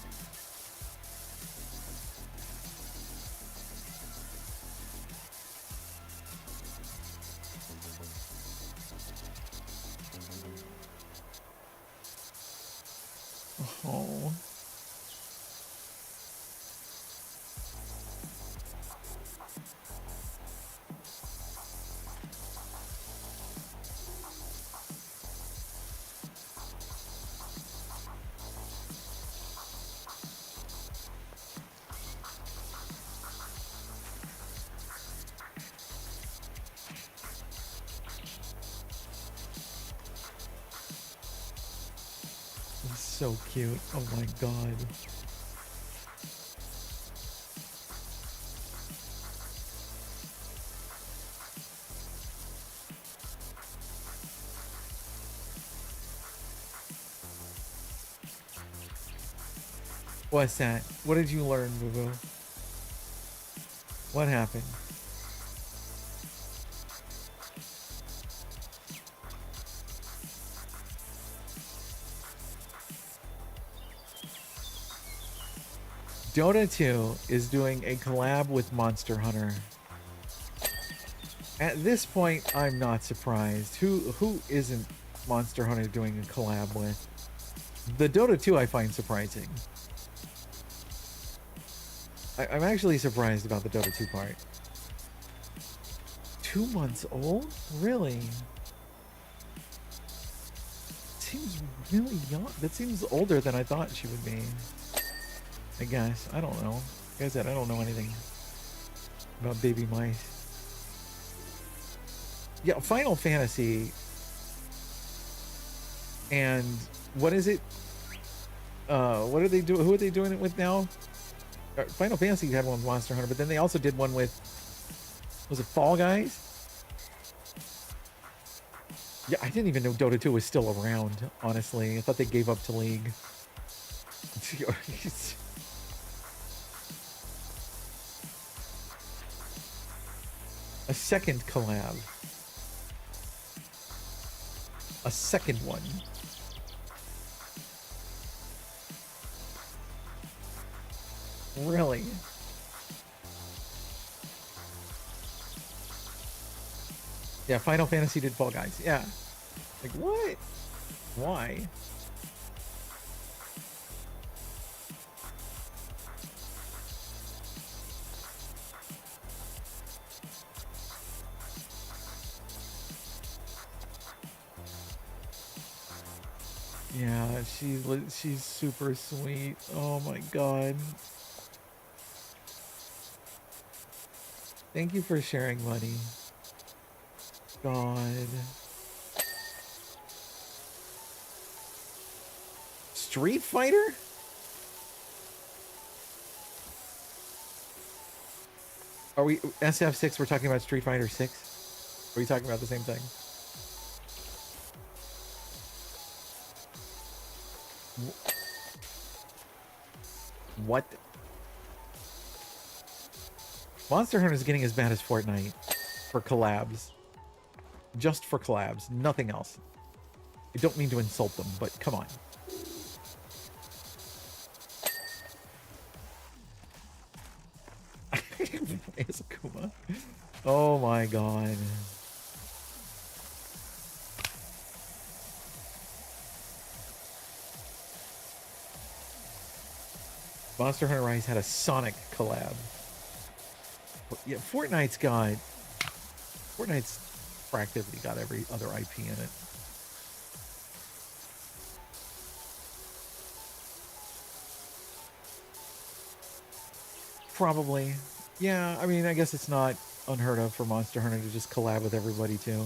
Oh. So cute. Oh my god. What's that? What did you learn, Boo Boo? What happened? Dota 2 is doing a collab with Monster Hunter. At this point, I'm not surprised. Who isn't Monster Hunter doing a collab with? The Dota 2 I find surprising. I'm actually surprised about the Dota 2 part. 2 months old? Really? Seems really young. That seems older than I thought she would be. I guess. I don't know. Like I said, I don't know anything about baby mice. Yeah, Final Fantasy. And what is it? What are they doing? Who are they doing it with now? Final Fantasy had one with Monster Hunter, but then they also did one with, was it Fall Guys? Yeah, I didn't even know Dota 2 was still around, honestly. I thought they gave up to League. A second collab. A second one. Really? Yeah, Final Fantasy did Fall Guys. Yeah. Like, what? Why? Yeah, she's super sweet. Oh my god. Thank you for sharing, buddy. God. Street Fighter? Are we SF6? We're talking about Street Fighter 6? Are we talking about the same thing? What? Monster Hunter is getting as bad as Fortnite for collabs. Just for collabs, nothing else. I don't mean to insult them, but come on. It's Akuma. Oh my god. Monster Hunter Rise had a Sonic collab. Yeah, Fortnite's practically got every other IP in it. Probably. Yeah, I mean, I guess it's not unheard of for Monster Hunter to just collab with everybody too.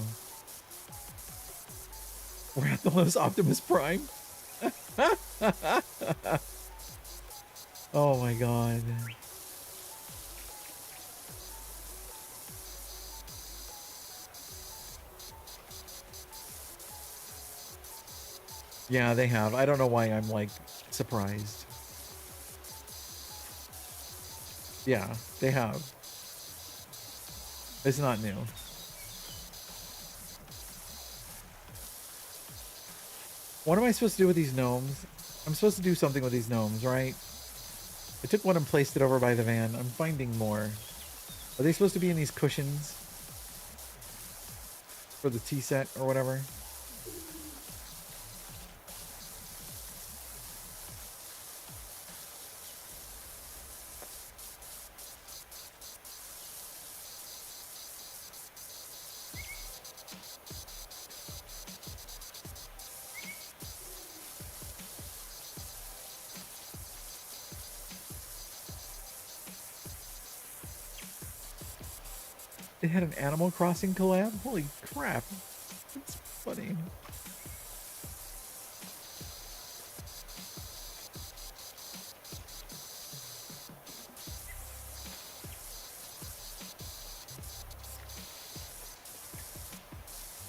Rathalos Optimus Prime. Oh my god. Yeah, they have. I don't know why I'm like surprised. Yeah, they have. It's not new. What am I supposed to do with these gnomes? I'm supposed to do something with these gnomes, right? I took one and placed it over by the van. I'm finding more. Are they supposed to be in these cushions? For the tea set or whatever? It had an Animal Crossing collab? Holy crap. That's funny.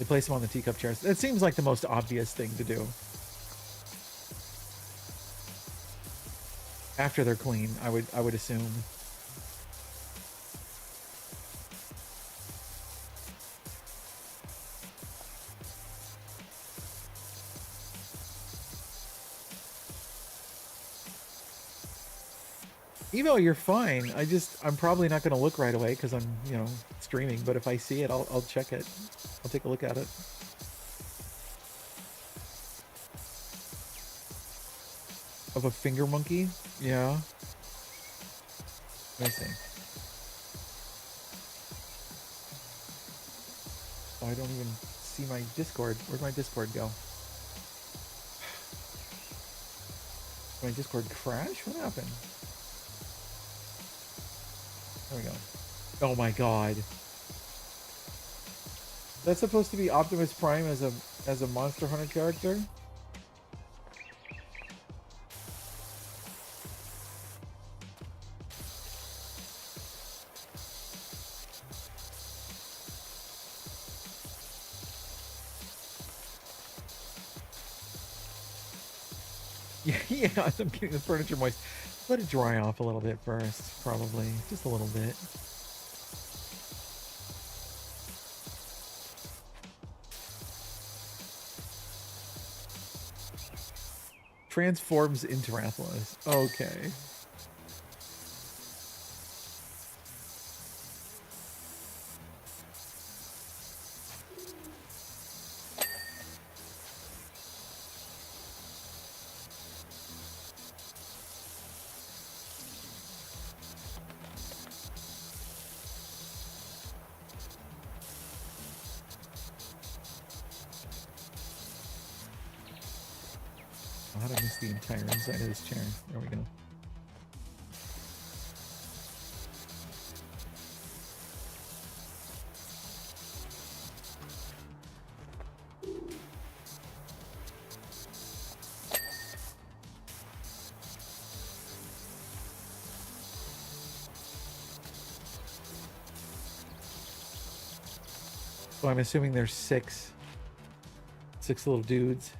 They place them on the teacup chairs. That seems like the most obvious thing to do. After they're clean, I would assume. Evo, you're fine. I'm probably not going to look right away because I'm, you know, streaming. But if I see it, I'll check it. I'll take a look at it. Of a finger monkey? Yeah. Let me see. Oh, I don't even see my Discord. Where'd my Discord go? Did my Discord crash? What happened? There we go. Oh my god. That's supposed to be Optimus Prime as a Monster Hunter character? Yeah, I'm getting the furniture moist. Let it dry off a little bit first, probably. Just a little bit. Transforms into Rathalos. Okay. How did I miss the entire inside of this chair? There we go. So I'm assuming there's six little dudes.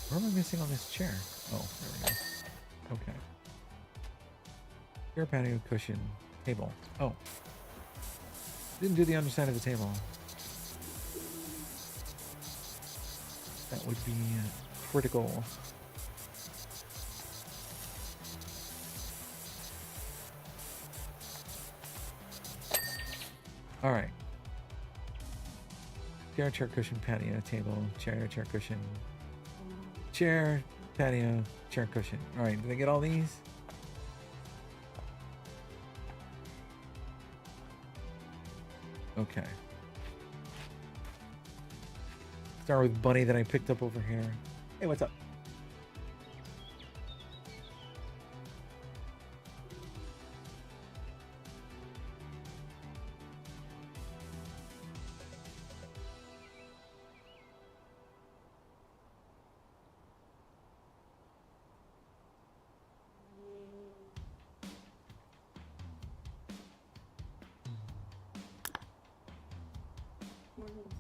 What am I missing on this chair? Oh, there we go. Okay. Chair, patio, cushion, table. Oh. Didn't do the underside of the table. That would be critical. All right. Chair, cushion, patio, table, chair, cushion. Chair, patio, chair, cushion. All right, did I get all these? Okay. Start with Bunny that I picked up over here. Hey, what's up?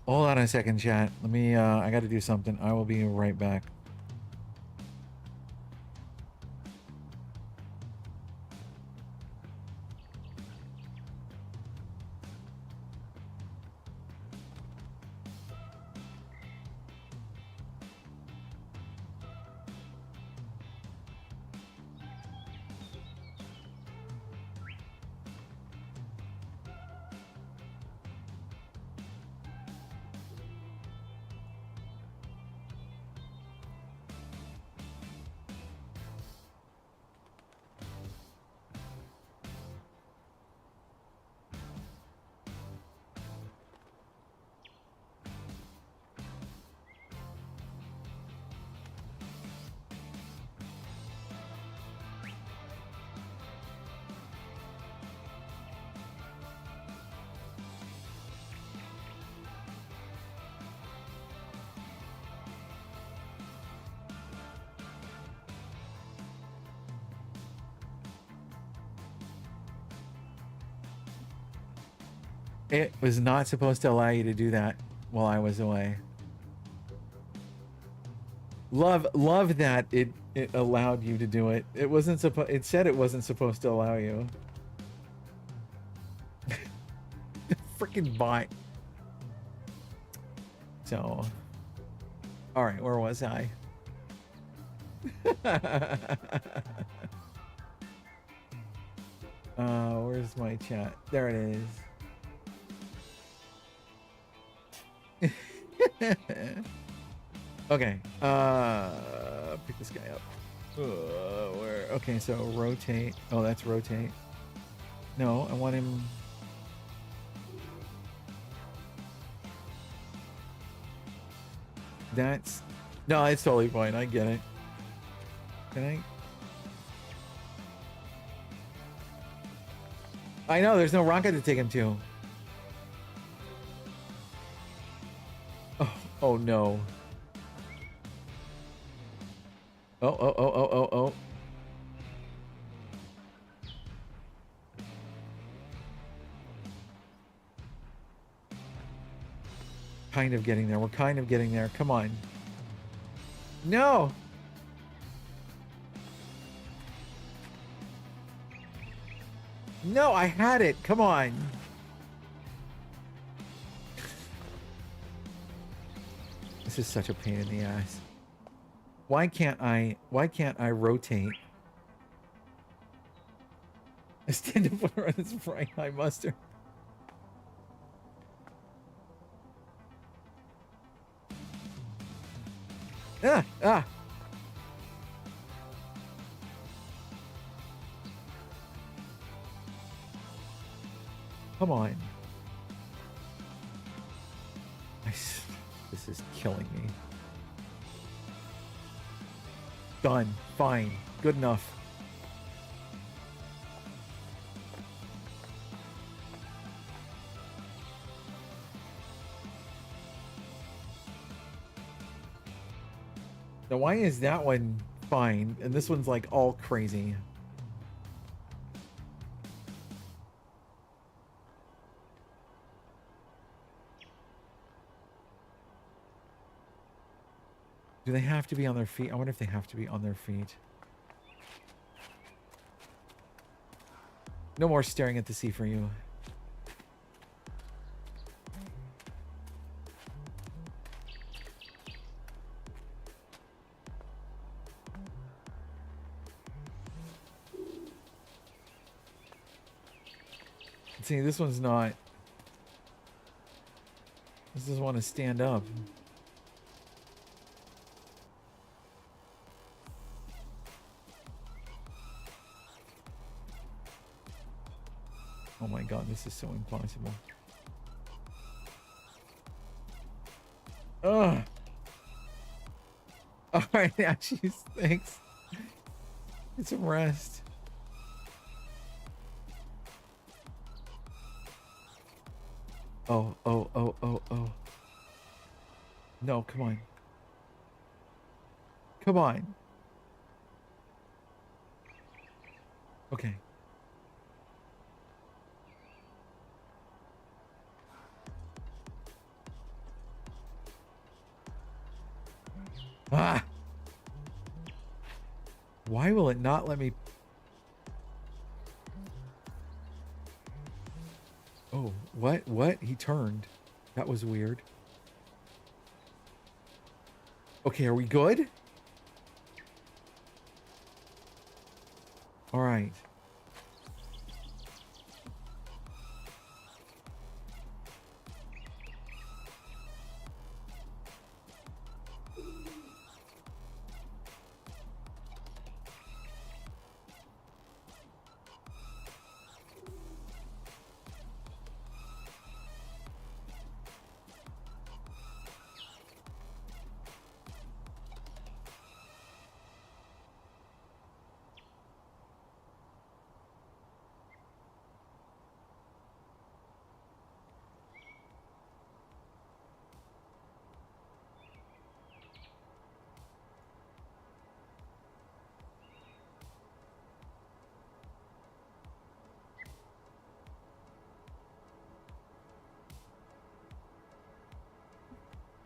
Hold on a second, chat. Let me, I gotta do something. I will be right back. It was not supposed to allow you to do that while I was away. Love that it allowed you to do it. It wasn't supposed. It said it wasn't supposed to allow you. Freaking bot. So, all right, where was I? Where's my chat? There it is. Okay. Pick this guy up. Where? Okay, so rotate. Oh, that's rotate. No, I want him. That's no, it's totally fine. I get it. Can I know there's no rocket to take him to. Oh no. Oh. Kind of getting there. We're kind of getting there. Come on. No. No, I had it. Come on. This is such a pain in the ass. Why can't I rotate? I stand up for this bright high mustard. Ah. Come on. This is killing me. Done. Fine. Good enough. Now, why is that one fine and this one's like all crazy? Do they have to be on their feet? I wonder if they have to be on their feet. No more staring at the sea for you. See, this one's not. This doesn't want to stand up. Oh my god, this is so impossible. Ugh. Alright, Ashes, thanks. Get some rest. Oh. No, come on. Come on. Okay. Ah! Why will it not let me... Oh, what? What? He turned. That was weird. Okay, are we good? All right.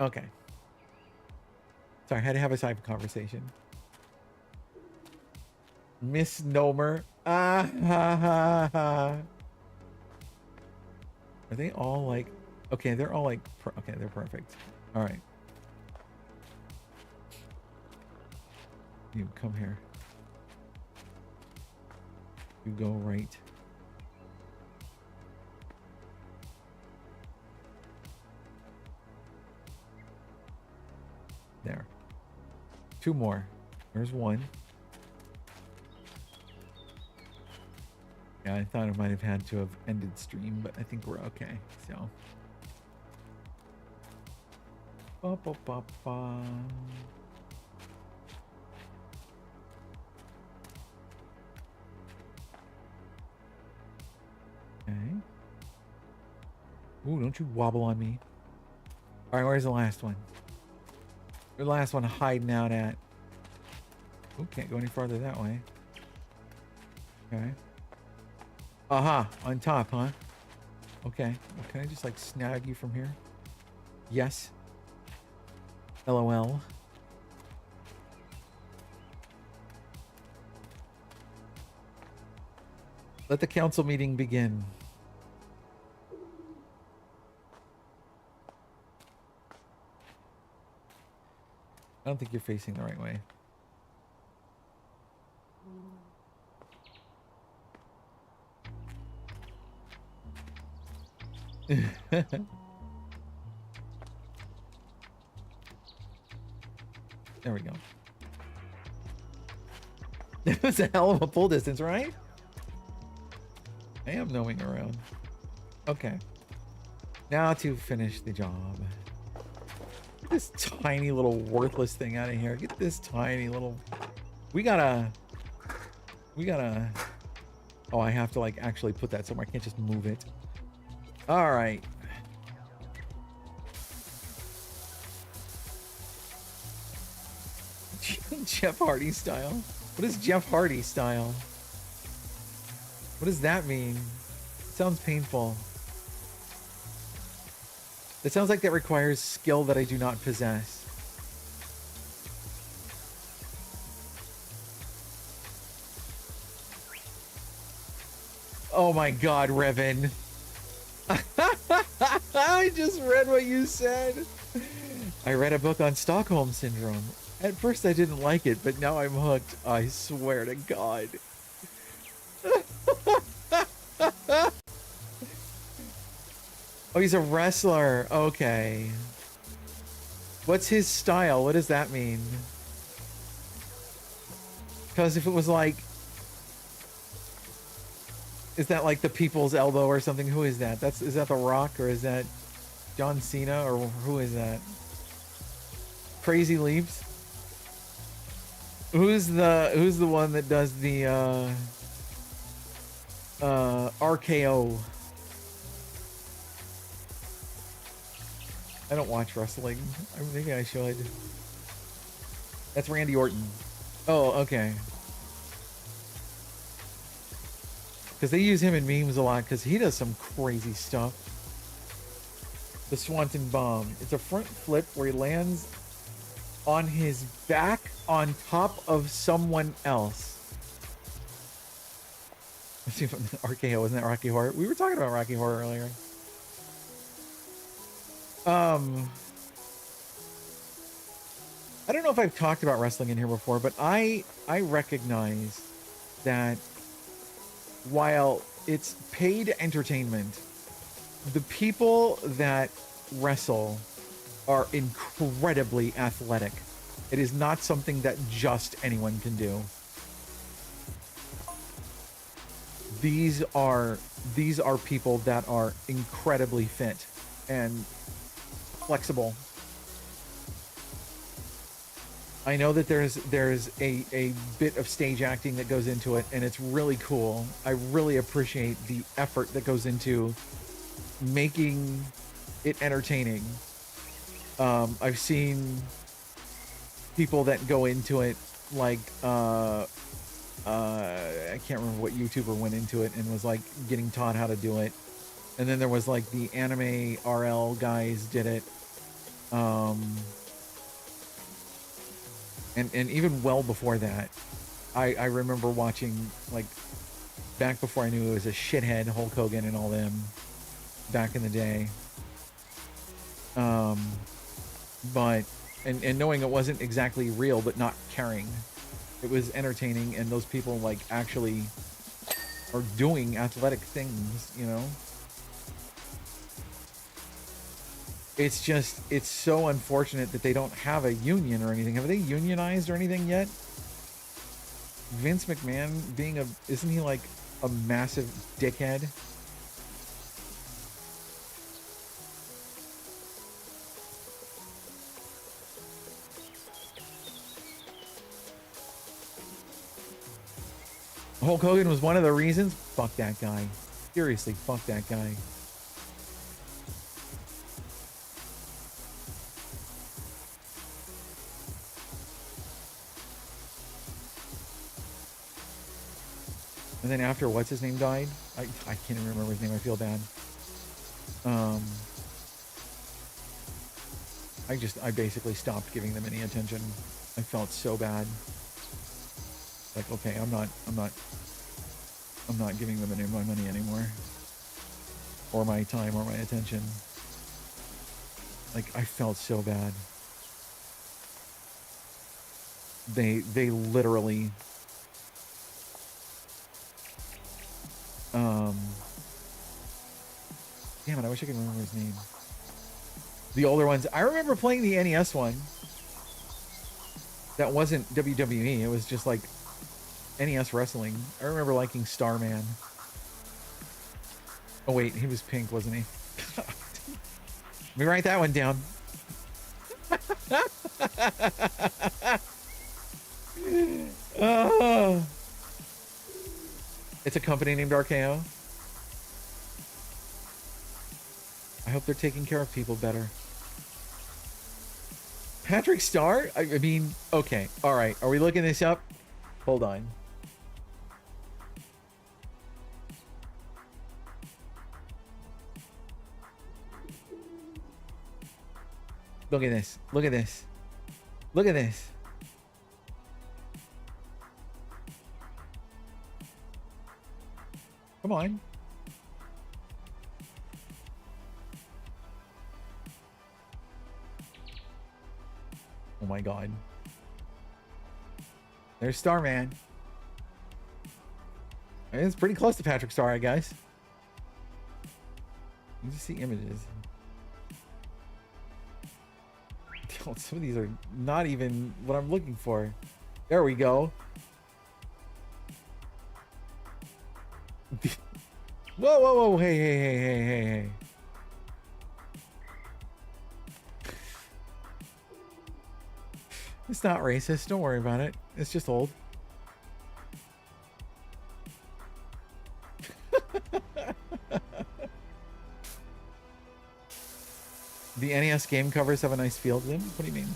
Okay. Sorry, I had to have a cyber conversation. Misnomer. Ah ha ha ha. Are they all like... Okay, they're all like... Okay, they're perfect. All right. You come here. You go right There. 2 more. There's 1. Yeah, I thought I might have had to have ended stream, but I think we're okay. So. Ba, ba, ba, ba. Okay. Ooh, don't you wobble on me. All right, where's the last one? The last one hiding out at. Oh, can't go any farther that way. Okay. Aha, on top, huh? Okay. Well, can I just like snag you from here? Yes. LOL. Let the council meeting begin. I don't think you're facing the right way. There we go. That was a hell of a pull distance, right? I am knowing around. Okay. Now to finish the job. Get this tiny little worthless thing out of here. Get this tiny little... We gotta... Oh, I have to like actually put that somewhere. I can't just move it. All right. Jeff Hardy style. What is Jeff Hardy style? What does that mean? It sounds painful. It sounds like that requires skill that I do not possess. Oh my god, Revan. I just read what you said. I read a book on Stockholm Syndrome. At first I didn't like it, but now I'm hooked. I swear to God. Oh, he's a wrestler. Okay. What's his style? What does that mean? Because if it was like... Is that like the People's Elbow or something? Who is that? Is that The Rock or is that John Cena or who is that? Crazy Leaps? Who's the one that does the RKO? I don't watch wrestling. Maybe I should. That's Randy Orton. Oh, okay. Because they use him in memes a lot because he does some crazy stuff. The Swanton Bomb. It's a front flip where he lands on his back on top of someone else. Let's see if RKO, wasn't that Rocky Horror? We were talking about Rocky Horror earlier. I don't know if I've talked about wrestling in here before, but I recognize that while it's paid entertainment, the people that wrestle are incredibly athletic. It is not something that just anyone can do. These are people that are incredibly fit and flexible. I know that there's a bit of stage acting that goes into it, and it's really cool. I really appreciate the effort that goes into making it entertaining. I've seen people that go into it like I can't remember what YouTuber went into it and was like getting taught how to do it, and then there was like the anime RL guys did it, and even well before that, I remember watching, like, back before I knew it was a shithead, Hulk Hogan and all them back in the day. But and knowing it wasn't exactly real, but not caring, it was entertaining, and those people like actually are doing athletic things, you know. It's just, it's so unfortunate that they don't have a union or anything. Have they unionized or anything yet? Vince McMahon being a, isn't he like a massive dickhead? Hulk Hogan was one of the reasons? Fuck that guy. Seriously, fuck that guy. And then after what's his name died, I can't even remember his name. I feel bad. I basically stopped giving them any attention. I felt so bad. Like, okay, I'm not giving them any of my money anymore, or my time, or my attention. Like, I felt so bad. They literally damn it, I wish I could remember his name. The older ones. I remember playing the NES one. That wasn't WWE. It was just like NES wrestling. I remember liking Starman. Oh wait, he was pink, wasn't he? Let me write that one down. Oh. It's a company named RKO. I hope they're taking care of people better. Patrick Star? I mean, okay. All right. Are we looking this up? Hold on. Look at this. Look at this. Look at this. Come on. Oh my god. There's Starman. It's pretty close to Patrick Star, I guess. You just see images. Some of these are not even what I'm looking for. There we go. Whoa, whoa, whoa. Hey, hey, hey, hey, hey, hey. It's not racist. Don't worry about it. It's just old. The NES game covers have a nice feel to them. What do you mean?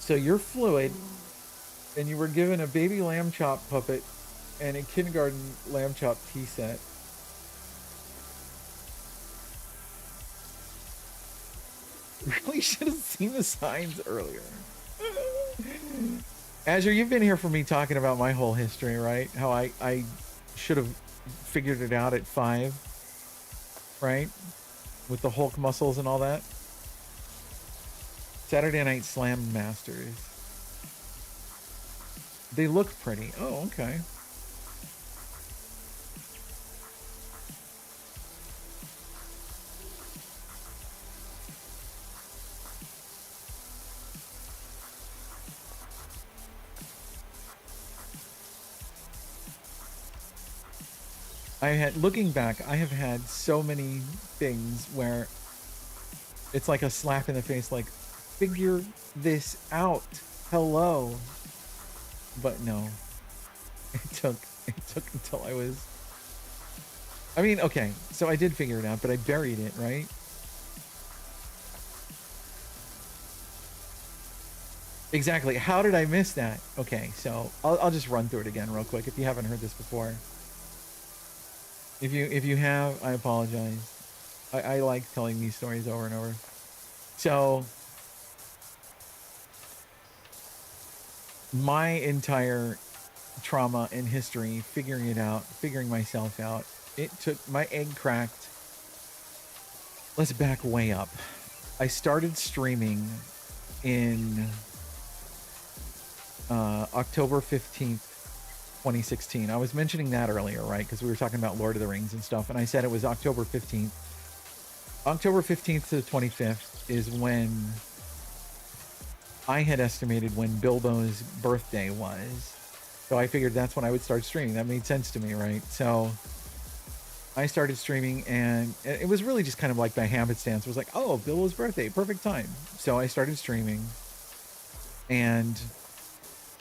So you're fluid, and you were given a baby lamb chop puppet and a kindergarten lamb chop tea set. Really should have seen the signs earlier. Azure, you've been here for me talking about my whole history, right? How I should have figured it out at 5, right? With the Hulk muscles and all that. Saturday Night Slam Masters. They look pretty. Oh, okay. Looking back, I have had so many things where it's like a slap in the face, like, figure this out. Hello. But no. It took until I was... I mean, okay, so I did figure it out, but I buried it, right? Exactly. How did I miss that? Okay, so I'll just run through it again real quick if you haven't heard this before. If you have, I apologize. I like telling these stories over and over. So my entire trauma and history, figuring it out, figuring myself out, it took my egg cracked. Let's back way up. I started streaming in October 15th, 2016. I was mentioning that earlier, right? Because we were talking about Lord of the Rings and stuff, and I said it was October 15th. October 15th to the 25th is when I had estimated when Bilbo's birthday was. So I figured that's when I would start streaming. That made sense to me, right? So I started streaming, and it was really just kind of like by happenstance. It was like, oh, Bilbo's birthday, perfect time. So I started streaming, and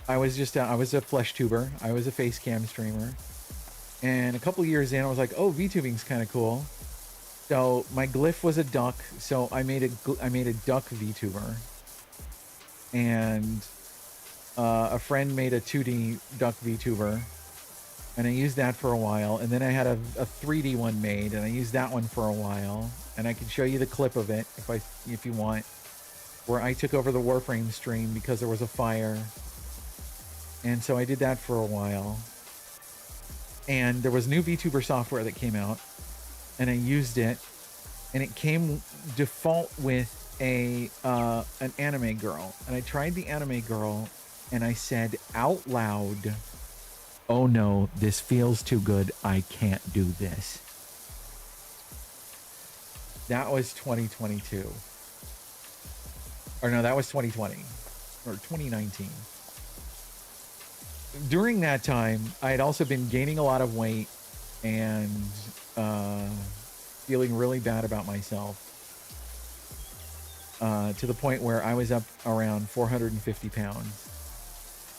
I was a flesh tuber. I was a face cam streamer. And a couple years in, I was like, oh, VTubing's kind of cool. So my glyph was a duck. So I made a duck VTuber. And a friend made a 2D duck VTuber. And I used that for a while. And then I had a 3D one made, and I used that one for a while. And I can show you the clip of it if you want, where I took over the Warframe stream because there was a fire. And so I did that for a while. And there was new VTuber software that came out, and I used it, and it came default with an anime girl. And I tried the anime girl, and I said out loud, oh no, this feels too good. I can't do this. That was 2022. Or no, that was 2020 or 2019. During that time, I had also been gaining a lot of weight and feeling really bad about myself, to the point where I was up around 450 pounds.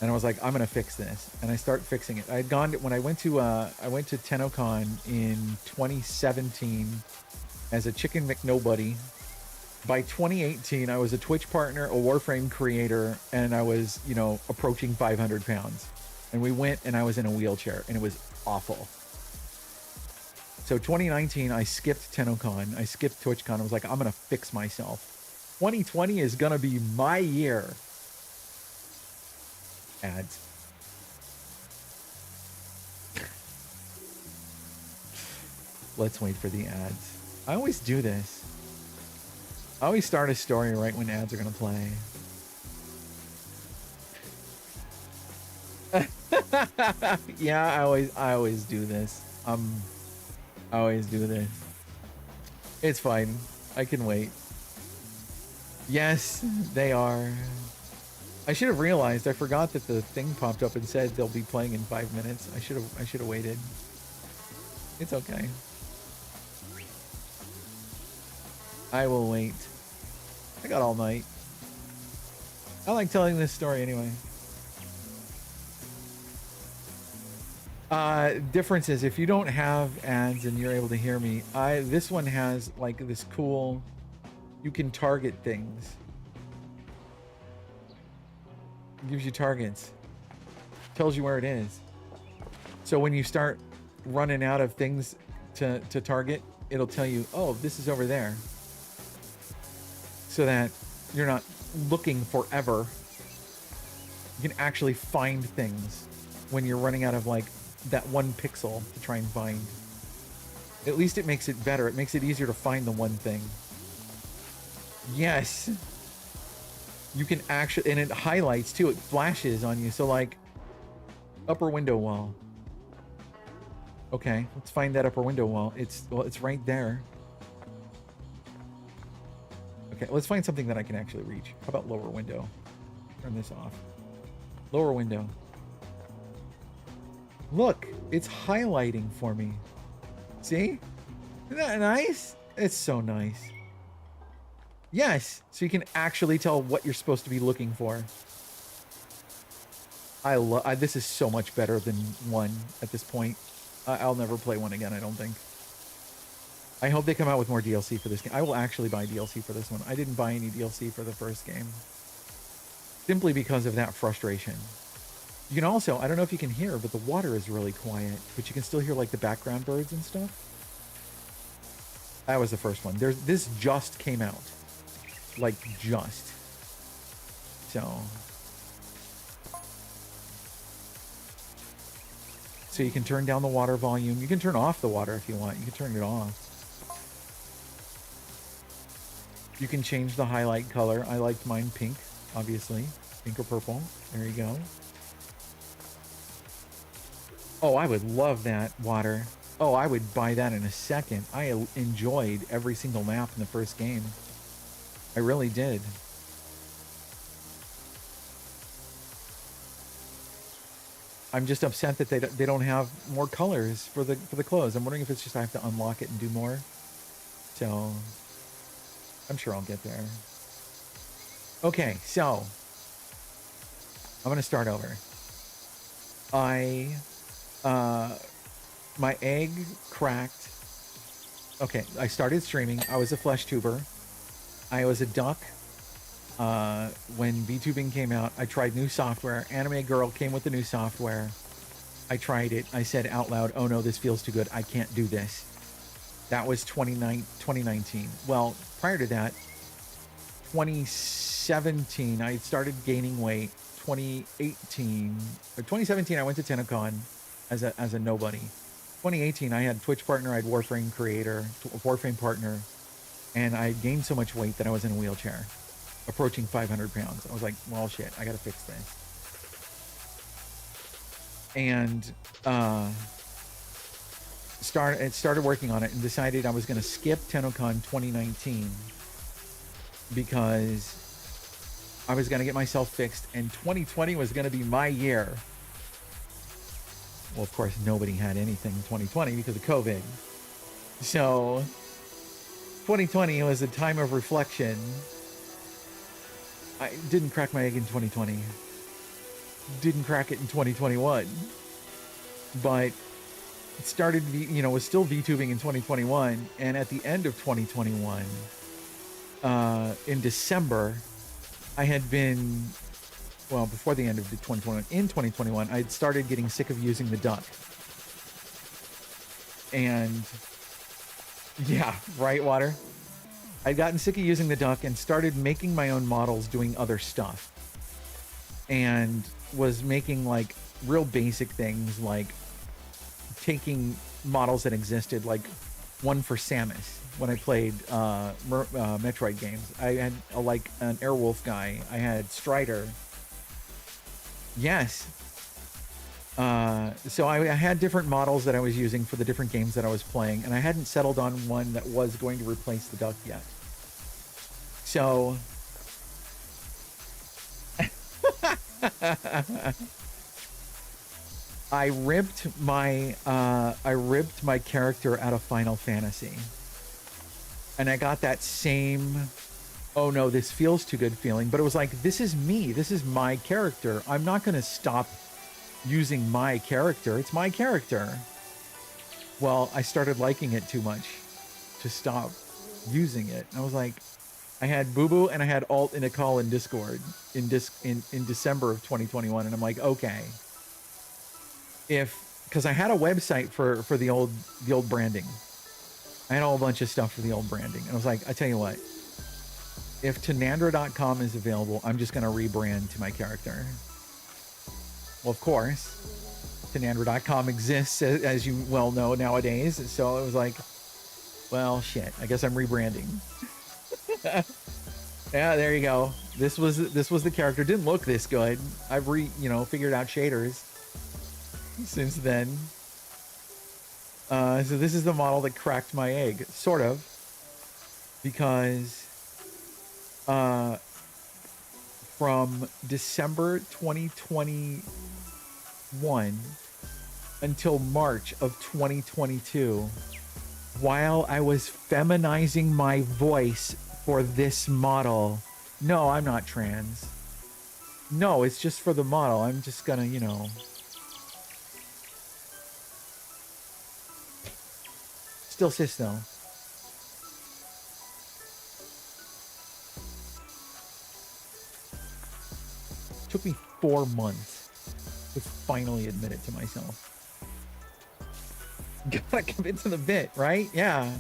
And I was like, I'm going to fix this. And I started fixing it. I had gone when I went to TennoCon in 2017 as a Chicken McNobody. By 2018, I was a Twitch partner, a Warframe creator, and I was, approaching 500 pounds. And we went, and I was in a wheelchair, and it was awful. So 2019, I skipped TennoCon. I skipped TwitchCon. I was like, I'm going to fix myself. 2020 is going to be my year. Ads. Let's wait for the ads. I always do this. I always start a story right when ads are going to play. Yeah, I always do this. I always do this. It's fine. I can wait. Yes, they are. I should have realized. I forgot that the thing popped up and said they'll be playing in 5 minutes. I should have waited. It's okay. I will wait. I got all night. I like telling this story anyway. Difference is if you don't have ads and you're able to hear me, this one has like this cool, you can target things. It gives you targets. Tells you where it is. So when you start running out of things to target, it'll tell you, oh, this is over there. So that you're not looking forever. You can actually find things when you're running out of like that one pixel to try and find. At least it makes it better. It makes it easier to find the one thing. Yes. You can actually, and it highlights too. It flashes on you. So like upper window wall. Okay, let's find that upper window wall. It's right there. Okay, let's find something that I can actually reach. How about lower window? Turn this off. Lower window. Look, it's highlighting for me. See? Isn't that nice? It's so nice. Yes, so you can actually tell what you're supposed to be looking for. This is so much better than one at this point. I'll never play one again, I don't think. I hope they come out with more DLC for this game. I will actually buy DLC for this one. I didn't buy any DLC for the first game. Simply because of that frustration. You can also, I don't know if you can hear, but the water is really quiet. But you can still hear like the background birds and stuff. That was the first one. This just came out. Like just. So you can turn down the water volume. You can turn off the water if you want. You can turn it off. You can change the highlight color. I liked mine pink, obviously. Pink or purple. There you go. Oh, I would love that, Water. Oh, I would buy that in a second. I enjoyed every single map in the first game. I really did. I'm just upset that they don't have more colors for the clothes. I'm wondering if it's just I have to unlock it and do more. So I'm sure I'll get there. Okay, so I'm gonna start over. My egg cracked. Okay, I started streaming. I was a flesh tuber. I was a duck. When VTubing came out, I tried new software. Anime Girl came with the new software. I tried it. I said out loud, oh no, this feels too good. I can't do this. That was 2019. Well, prior to that, 2017, I started gaining weight. 2018 or 2017, I went to TennoCon as a nobody. 2018, I had Twitch partner, I had Warframe partner, and I gained so much weight that I was in a wheelchair, approaching 500 pounds. I was like, well, shit, I gotta fix this. And started working on it and decided I was gonna skip TennoCon 2019 because I was gonna get myself fixed, and 2020 was gonna be my year. Well, of course, nobody had anything in 2020 because of COVID. So 2020 was a time of reflection. I didn't crack my egg in 2020. Didn't crack it in 2021. But it started, was still VTubing in 2021. And at the end of 2021, in December, I had been, well, before the end of the 2021, in 2021, I had started getting sick of using the duck. And yeah, right, Water? I'd gotten sick of using the duck and started making my own models doing other stuff. And was making like real basic things, like taking models that existed, like one for Samus when I played Metroid games. I had like an Airwolf guy. I had Strider. Yes. So I had different models that I was using for the different games that I was playing, and I hadn't settled on one that was going to replace the duck yet. So I ripped my character out of Final Fantasy, and I got that same, oh no, this feels too good feeling. But it was like, this is me. This is my character. I'm not going to stop using my character. It's my character. Well, I started liking it too much to stop using it. I was like, I had Boo Boo and I had Alt in a call in Discord in December of 2021, and I'm like, okay, because I had a website for the old branding. I had a whole bunch of stuff for the old branding, and I was like, I tell you what, if Tanandra.com is available, I'm just going to rebrand to my character. Well, of course, Tanandra.com exists, as you well know nowadays. So it was like, well, shit, I guess I'm rebranding. Yeah, there you go. This was the character. Didn't look this good. I've figured out shaders since then. So this is the model that cracked my egg, sort of, because from December 2021 until March of 2022, while I was feminizing my voice for this model. No, I'm not trans. No, it's just for the model. I'm just gonna, still cis though. Took me 4 months to finally admit it to myself. Gotta commit to the bit, right? Yeah.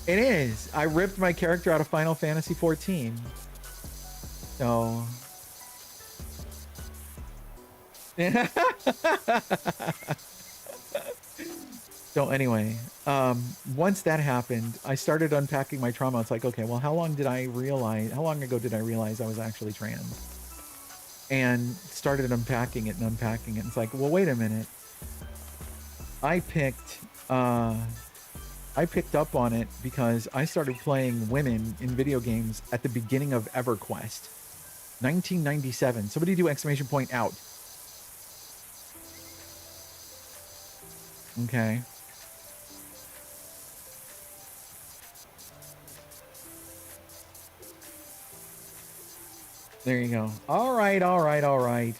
It is. I ripped my character out of Final Fantasy 14. So. So anyway, once that happened, I started unpacking my trauma. It's like, okay, well, how long ago did I realize I was actually trans? And started unpacking it and unpacking it. It's like, well, wait a minute. I picked up on it because I started playing women in video games at the beginning of EverQuest, 1997. Somebody do exclamation point out. Okay. There you go. All right, all right, all right.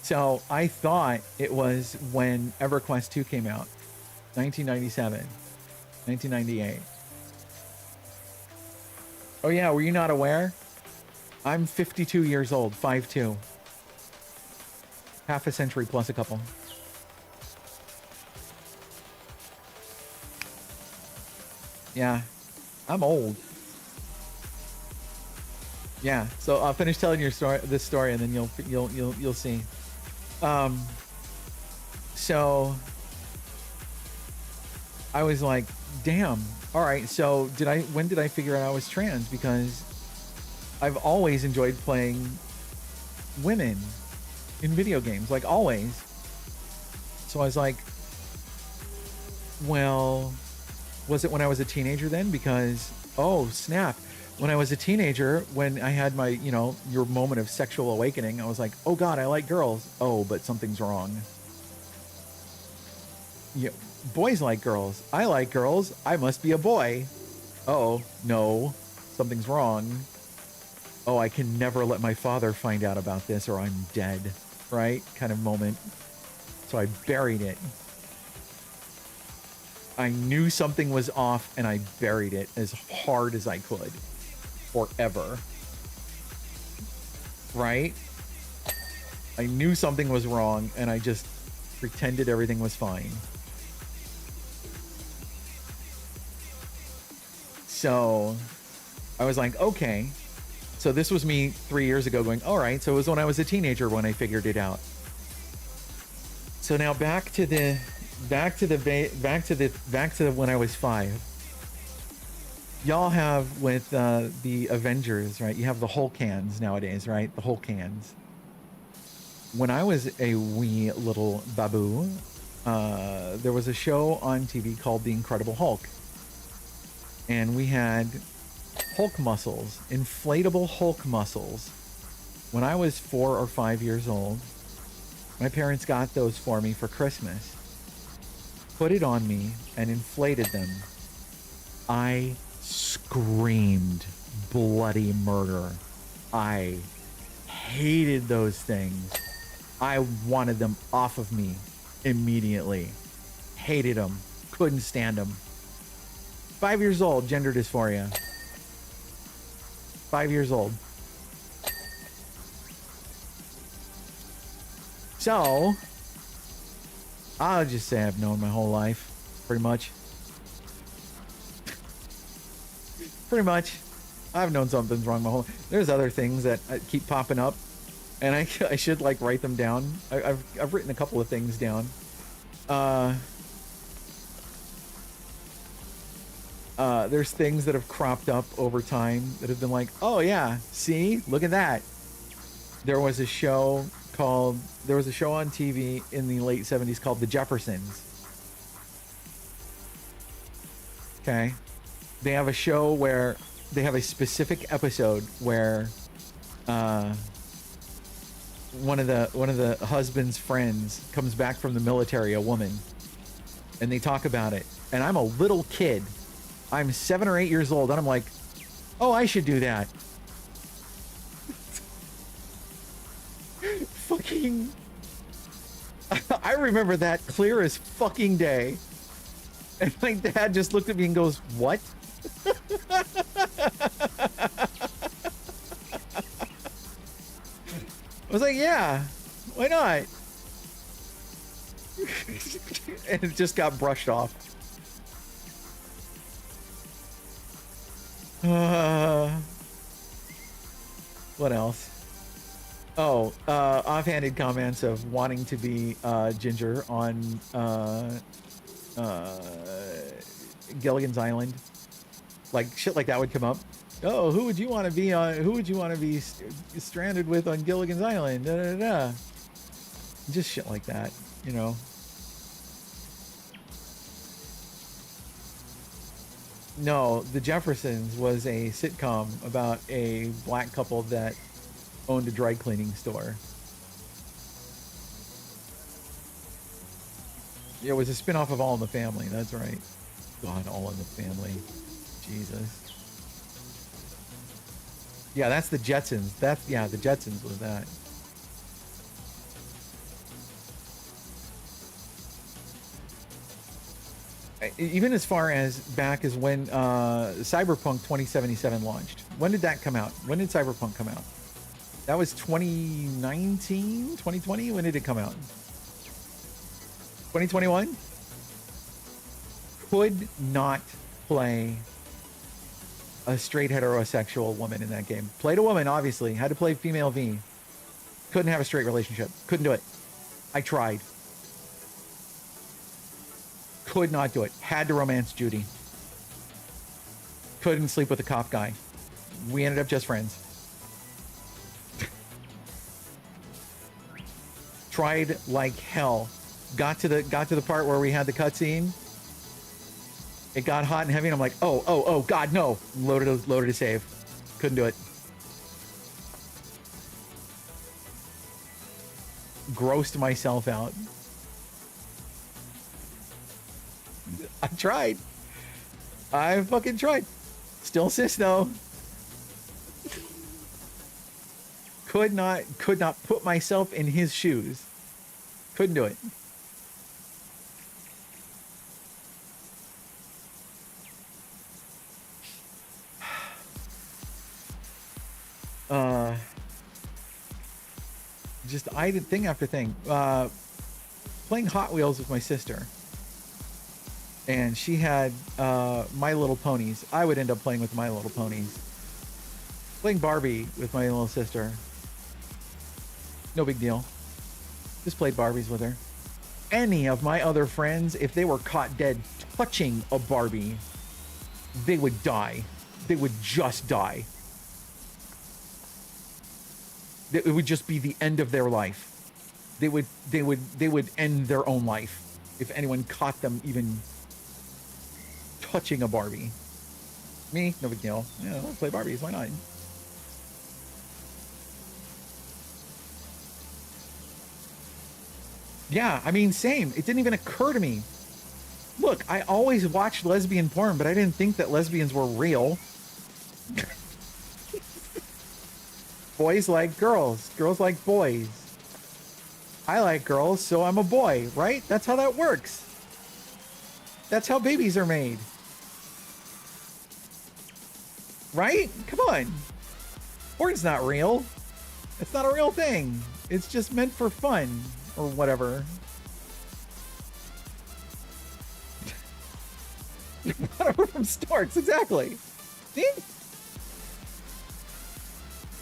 So I thought it was when EverQuest 2 came out, 1997, 1998. Oh yeah, were you not aware? I'm 52 years old, 5'2". Half a century plus a couple. Yeah, I'm old. Yeah, so I'll finish telling your story, this story, and then you'll see. So I was like, damn. All right, so when did I figure out I was trans? Because I've always enjoyed playing women in video games, like always. So I was like, well, was it when I was a teenager then? Because, oh, snap. When I was a teenager, when I had my, your moment of sexual awakening, I was like, oh God, I like girls. Oh, but something's wrong. Yeah, boys like girls. I like girls. I must be a boy. Oh, no, something's wrong. Oh, I can never let my father find out about this or I'm dead, right? Kind of moment. So I buried it. I knew something was off and I buried it as hard as I could. Forever. Right? I knew something was wrong and I just pretended everything was fine. So I was like, okay. So this was me 3 years ago going, all right, so it was when I was a teenager when I figured it out. So now back to when I was 5. Y'all have with the Avengers, right? You have the Hulk hands nowadays, right? The Hulk hands. When I was a wee little babu, there was a show on TV called The Incredible Hulk. And we had Hulk muscles, inflatable Hulk muscles. When I was 4 or 5 years old, my parents got those for me for Christmas. Put it on me and inflated them. I screamed bloody murder. I hated those things. I wanted them off of me immediately. Hated them. Couldn't stand them. 5 years old, gender dysphoria. 5 years old. So, I'll just say I've known my whole life, pretty much. Pretty much. I've known something's wrong my whole life. There's other things that keep popping up, and I should like write them down. I've written a couple of things down. There's things that have cropped up over time that have been like, oh yeah, see, look at that. There was a show on TV in the late 70s called The Jeffersons. Okay. They have a show where they have a specific episode where one of the husband's friends comes back from the military, a woman, and they talk about it. And I'm a little kid. I'm 7 or 8 years old, and I'm like, oh, I should do that. Fucking... I remember that clear as fucking day. And my dad just looked at me and goes, what? I was like, yeah, why not? And it just got brushed off. What else? Offhanded comments of wanting to be Ginger on Gilligan's Island. Like shit like that would come up. Oh, who would you want to be on? Who would you want to be stranded with on Gilligan's Island? Da, da, da. Just shit like that, you know. No, The Jeffersons was a sitcom about a black couple that owned a dry cleaning store. It was a spinoff of All in the Family. That's right. God, All in the Family. Jesus. Yeah, that's the Jetsons. That's, yeah, the Jetsons was that. Even as far as back as when Cyberpunk 2077 launched. When did that come out? When did Cyberpunk come out? That was 2019, 2020? When did it come out? 2021? Could not play a straight heterosexual woman in that game. Played a woman, obviously. Had to play female V. Couldn't have a straight relationship. Couldn't do it. I tried. Could not do it. Had to romance Judy. Couldn't sleep with the cop guy. We ended up just friends. Tried like hell. Got to the part where we had the cutscene. It got hot and heavy, and I'm like, oh, God, no. Loaded a save. Couldn't do it. Grossed myself out. I tried. I fucking tried. Still cis though. Could not put myself in his shoes. Couldn't do it. Just I did thing after thing. Playing Hot Wheels with my sister. And she had My Little Ponies. I would end up playing with My Little Ponies. Playing Barbie with my little sister. No big deal. Just played Barbies with her. Any of my other friends, if they were caught dead touching a Barbie, they would die. They would just die. It would just be the end of their life. They would end their own life if anyone caught them even touching a Barbie. Me, no big deal. Yeah, let's play Barbies. Why not? Yeah, I mean, same. It didn't even occur to me. Look, I always watched lesbian porn, but I didn't think that lesbians were real. Boys like girls. Girls like boys. I like girls, so I'm a boy, right? That's how that works. That's how babies are made. Right? Come on. Porn's not real. It's not a real thing. It's just meant for fun or whatever. Whatever from Starks, exactly. See?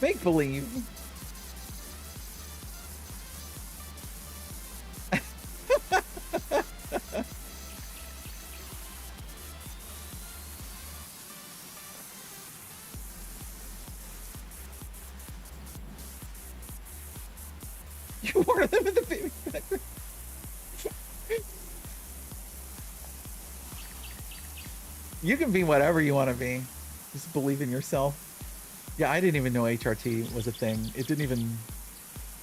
Make believe. You order them in the baby factory. You can be whatever you want to be. Just believe in yourself. Yeah, I didn't even know HRT was a thing. It didn't even...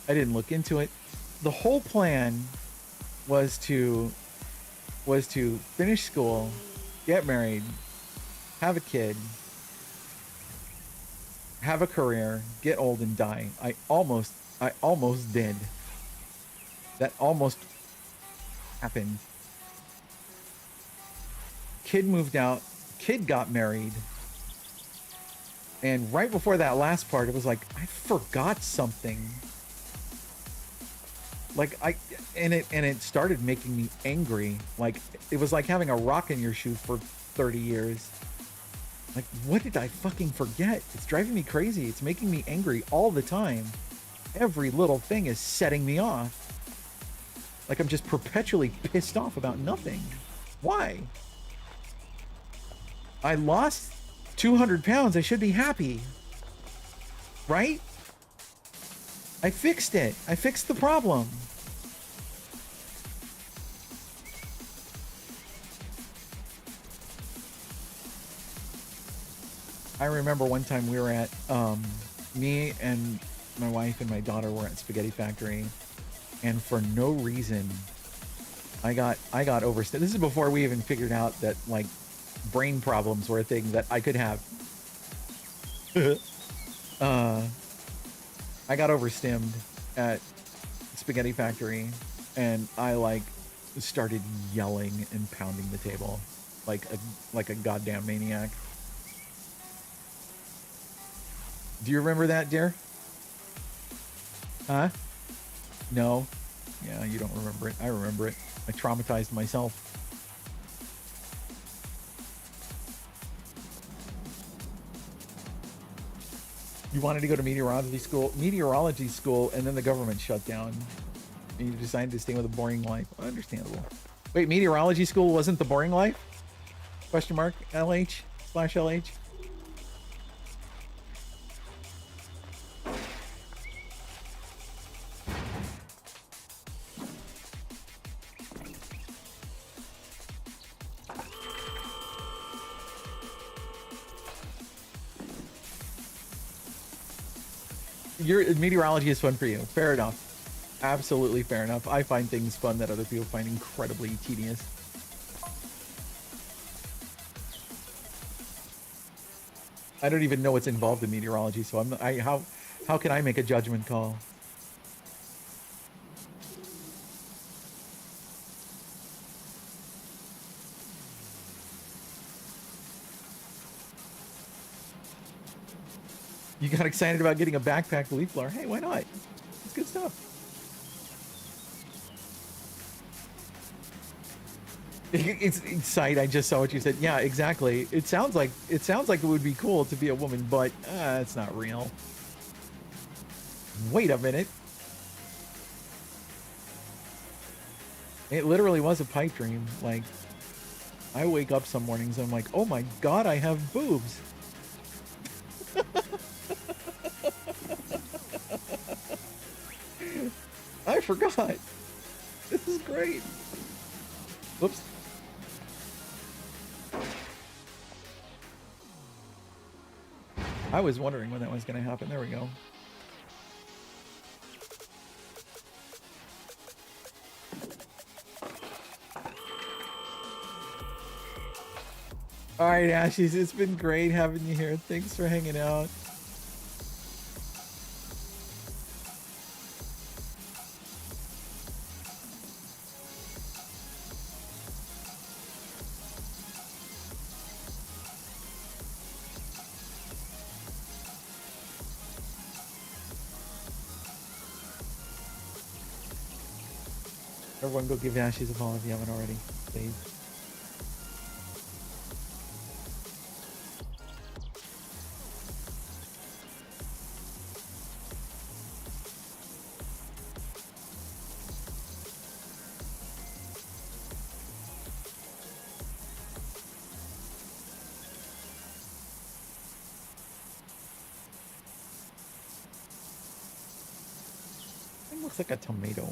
I didn't look into it. The whole plan was to finish school, get married, have a kid, have a career, get old and die. I almost did. That almost happened. Kid moved out, kid got married. And right before that last part, it was like, I forgot something. Like it started making me angry. Like it was like having a rock in your shoe for 30 years. Like, what did I fucking forget? It's driving me crazy. It's making me angry all the time. Every little thing is setting me off. Like I'm just perpetually pissed off about nothing. Why? I lost 200 pounds. I should be happy. Right? I fixed it. I fixed the problem. I remember one time we were at, me and my wife and my daughter were at Spaghetti Factory, and for no reason, I got overstimmed. This is before we even figured out that like brain problems were a thing that I could have. I got overstimmed at Spaghetti Factory, and I like started yelling and pounding the table like a goddamn maniac. Do you remember that, dear? Huh? No. Yeah, you don't remember it. I remember it. I traumatized myself. You wanted to go to meteorology school, and then the government shut down, and you decided to stay with a boring life. Understandable. Wait, meteorology school wasn't the boring life? Question mark, LH/LH? Your meteorology is fun for you. Fair enough. Absolutely fair enough. I find things fun that other people find incredibly tedious. I don't even know what's involved in meteorology, so how can I make a judgment call? You got excited about getting a backpack leaf blower. Hey, why not? It's good stuff. It's sight. I just saw what you said. Yeah, exactly. It sounds like it would be cool to be a woman, but it's not real. Wait a minute. It literally was a pipe dream. Like, I wake up some mornings and I'm like, oh my god, I have boobs. I forgot. This is great. Whoops. I was wondering when that was going to happen. There we go. All right, Ashies, it's been great having you here. Thanks for hanging out. Everyone go give Ashies a follow if you haven't already, please. It looks like a tomato.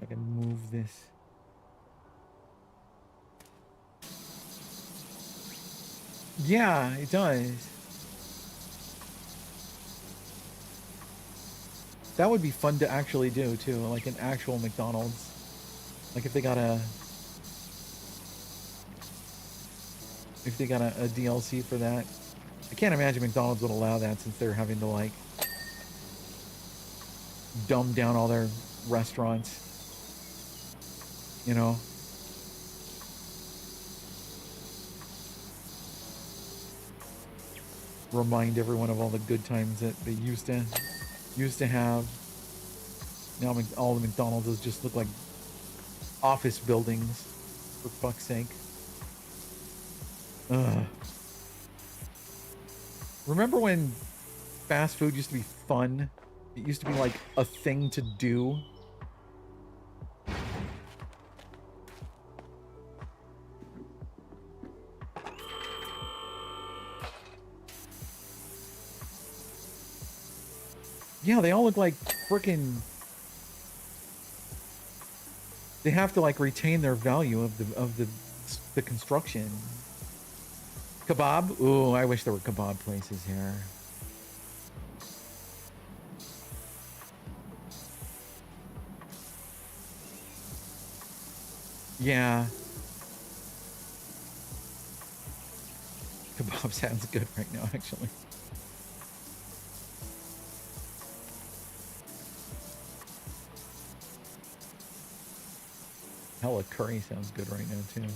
I can move this. Yeah, it does. That would be fun to actually do too, like an actual McDonald's. Like if they got a DLC for that. I can't imagine McDonald's would allow that since they're having to like dumb down all their restaurants. You know? Remind everyone of all the good times that they used to have. Now all the McDonald's just look like office buildings, for fuck's sake. Ugh. Remember when fast food used to be fun? It used to be like a thing to do. Yeah, they all look like frickin'... They have to like retain their value of the construction. Kebab? Ooh, I wish there were kebab places here. Yeah. Kebab sounds good right now, actually. Hella curry sounds good right now, too.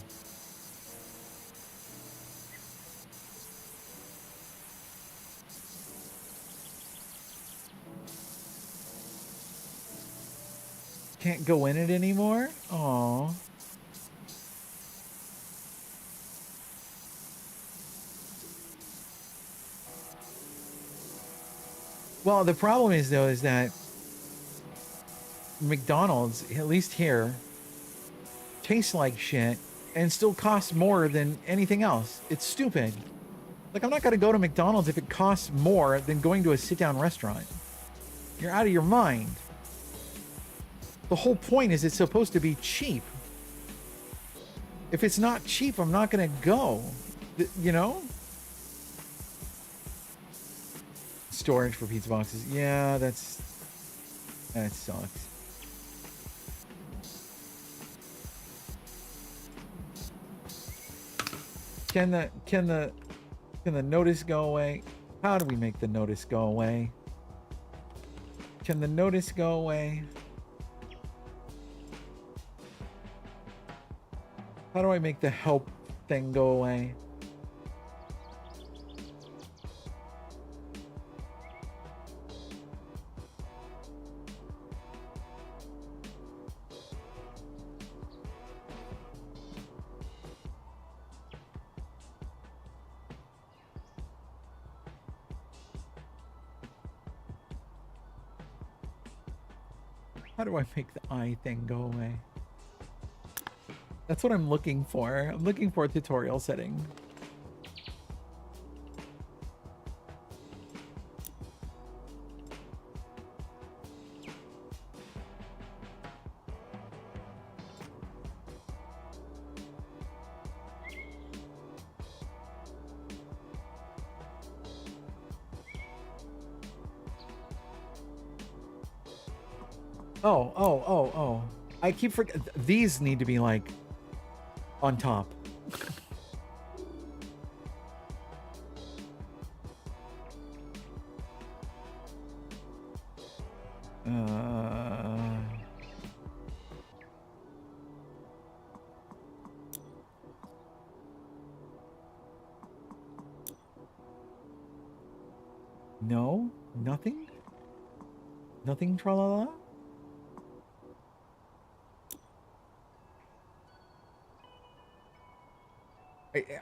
Can't go in it anymore? Aww. Well, the problem is, though, is that McDonald's, at least here, tastes like shit and still costs more than anything else. It's stupid. Like, I'm not going to go to McDonald's if it costs more than going to a sit-down restaurant. You're out of your mind. The whole point is it's supposed to be cheap. If it's not cheap, I'm not going to go. You know? Storage for pizza boxes. Yeah, that sucks. Can the notice go away? How do we make the notice go away? Can the notice go away? How do I make the help thing go away? How do I make the eye thing go away? That's what I'm looking for. I'm looking for a tutorial setting. Oh. I keep forgetting. These need to be like on top. No, nothing. Nothing. Tra-la-la.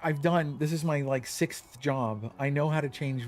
I've done, this is my like 6th job. I know how to change.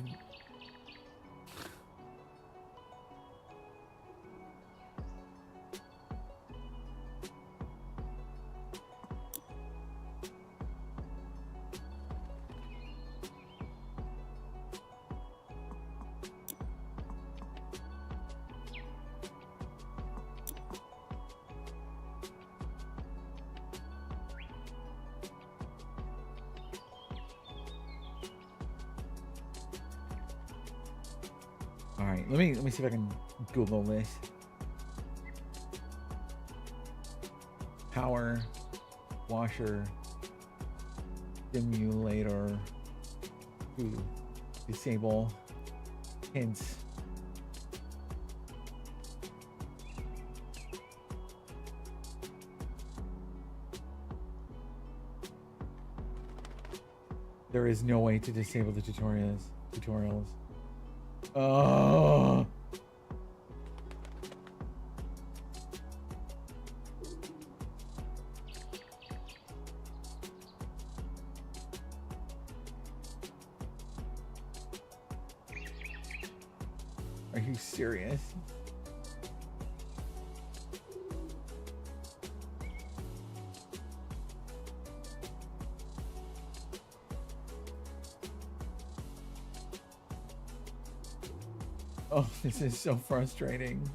Let me see if I can Google this. Power washer simulator to disable hints. There is no way to disable the tutorials. Oh. you serious? Oh, this is so frustrating.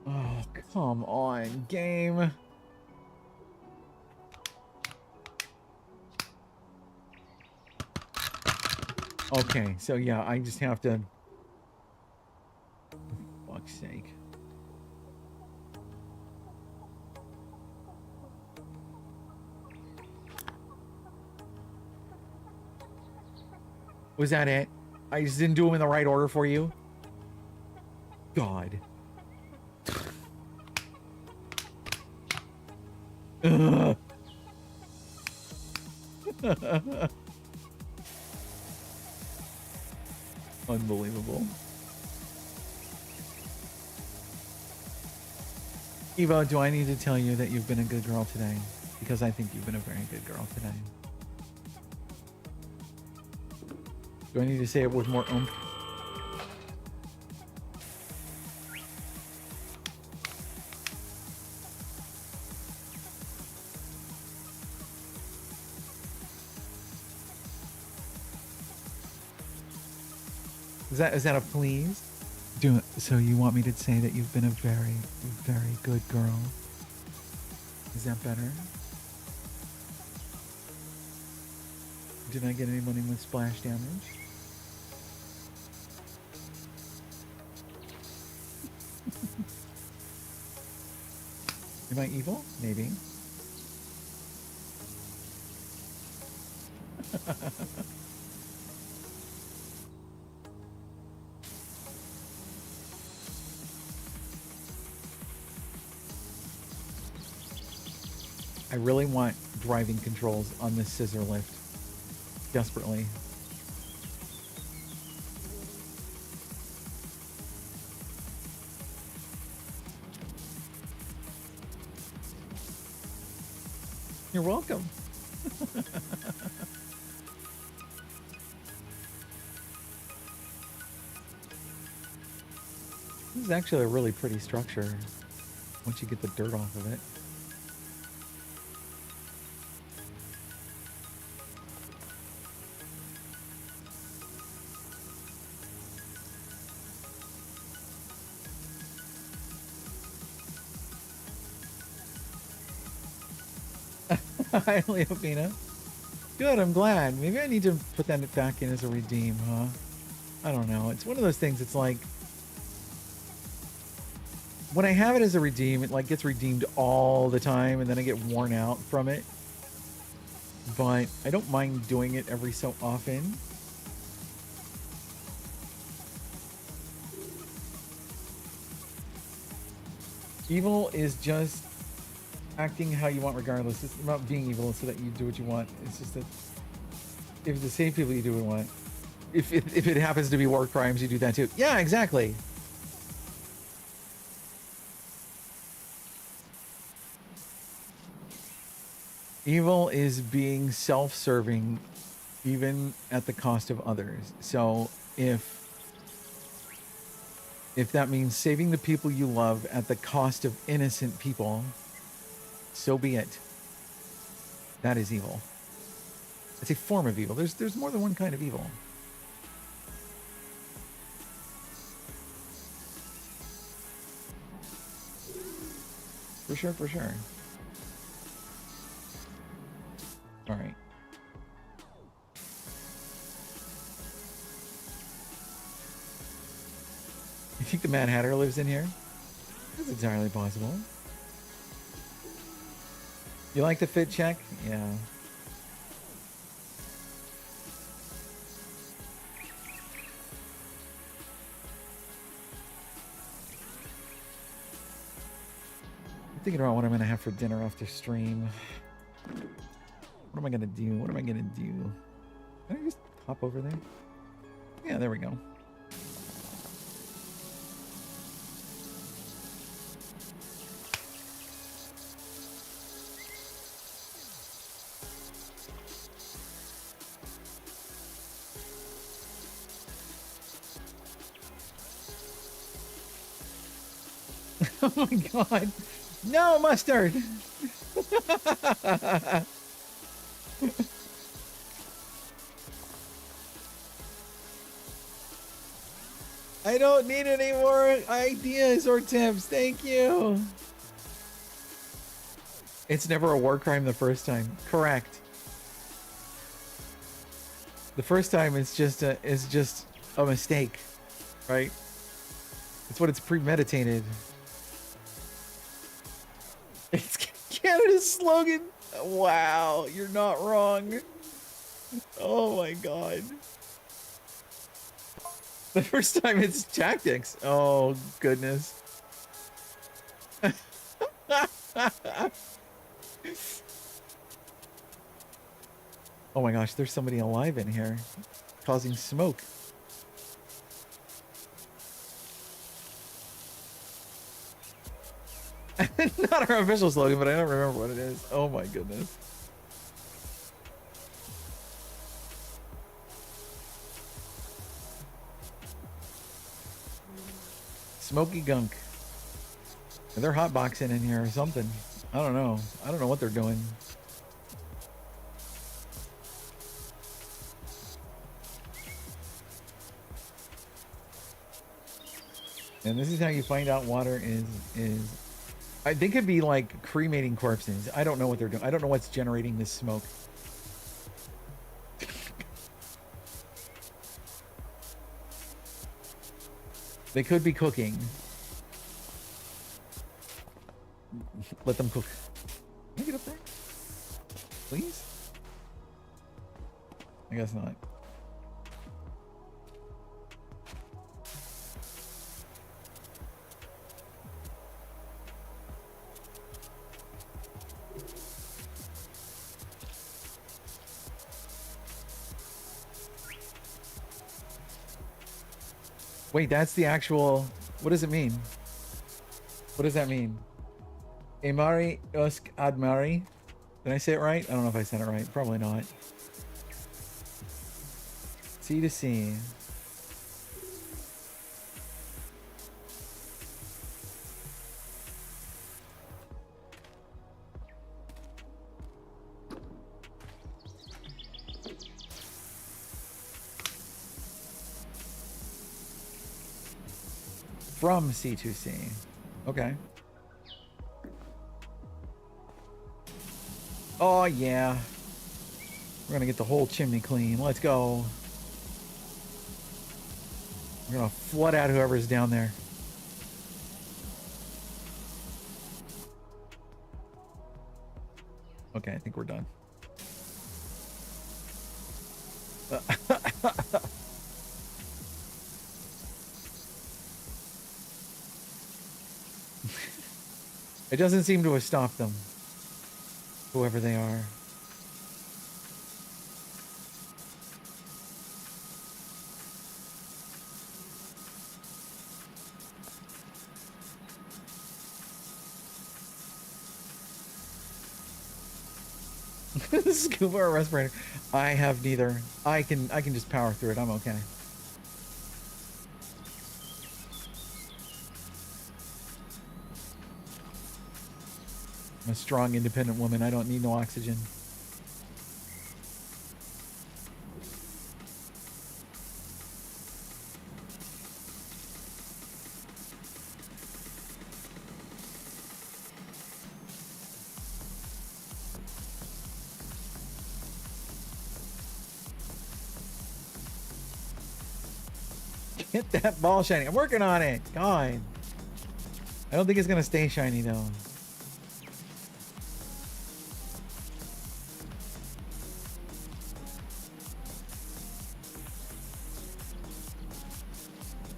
Oh, come on, game. Okay, so yeah, I just have to... For fuck's sake. Was that it? I just didn't do them in the right order for you? God. Ugh. Unbelievable. Evo, do I need to tell you that you've been a good girl today? Because I think you've been a very good girl today. Do I need to say it with more oomph? Is that a please? Do it. So you want me to say that you've been a very, very good girl? Is that better? Did I get anybody with splash damage? Am I evil? Maybe. I really want driving controls on this scissor lift. Desperately. You're welcome. This is actually a really pretty structure once you get the dirt off of it. Hi, Leopina. Good, I'm glad. Maybe I need to put that back in as a redeem, huh? I don't know. It's one of those things, it's like... when I have it as a redeem, it like gets redeemed all the time, and then I get worn out from it. But I don't mind doing it every so often. Evil is just acting how you want regardless. It's about being evil so that you do what you want. It's just that if the same people you do what you want. If it happens to be war crimes, you do that too. Yeah, exactly. Evil is being self-serving even at the cost of others. So if that means saving the people you love at the cost of innocent people, so be it. That is evil. It's a form of evil. There's more than one kind of evil. For sure, for sure. All right. You think the Mad Hatter lives in here? That's entirely possible. You like the fit check? Yeah. I'm thinking about what I'm going to have for dinner after stream. What am I going to do? What am I going to do? Can I just hop over there? Yeah, there we go. Oh my god. No, mustard! I don't need any more ideas or tips. Thank you. It's never a war crime the first time. Correct. The first time is just a mistake, right? It's what it's premeditated. It's Canada's slogan. Wow, you're not wrong. Oh my god. The first time it's tactics. Oh goodness. Oh my gosh, there's somebody alive in here causing smoke. Not our official slogan, but I don't remember what it is. Oh my goodness. Smoky gunk. They're hotboxing in here or something. I don't know. I don't know what they're doing. And this is how you find out water is they could be like cremating corpses. I don't know what they're doing. I don't know what's generating this smoke. They could be cooking. Let them cook. Can I get up there? Please? I guess not. Wait, that's the actual... What does it mean? What does that mean? Emari usk admari. Did I say it right? I don't know if I said it right. Probably not. C to C. From C to C. Okay. Oh, yeah. We're gonna get the whole chimney clean. Let's go. We're gonna flood out whoever's down there. Okay, I think we're done. It doesn't seem to have stopped them. Whoever they are. Scuba or respirator? I have neither. I can just power through it. I'm okay. I'm a strong, independent woman. I don't need no oxygen. Get that ball shiny. I'm working on it. God. I don't think it's going to stay shiny, though.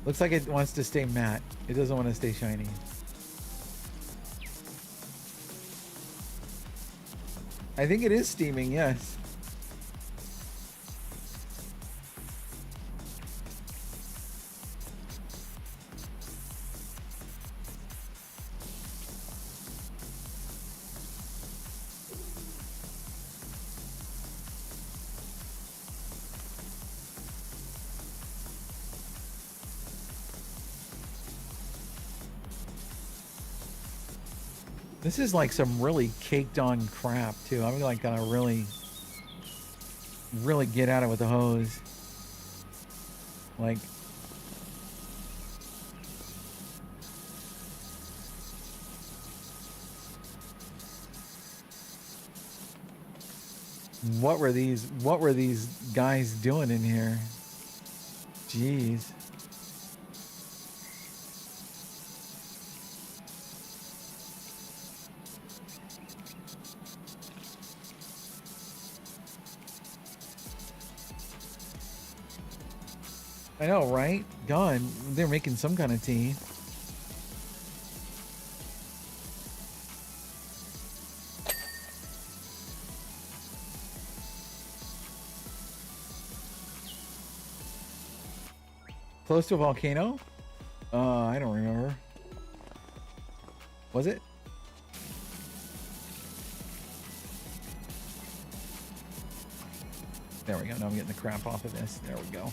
Looks like it wants to stay matte. It doesn't want to stay shiny. I think it is steaming, yes. This is like some really caked on crap too. I'm like gonna really get at it with the hose. Like, what were these guys doing in here? Jeez. I know, right? God, they're making some kind of tea. Close to a volcano? I don't remember. Was it? There we go. Now I'm getting the crap off of this. There we go.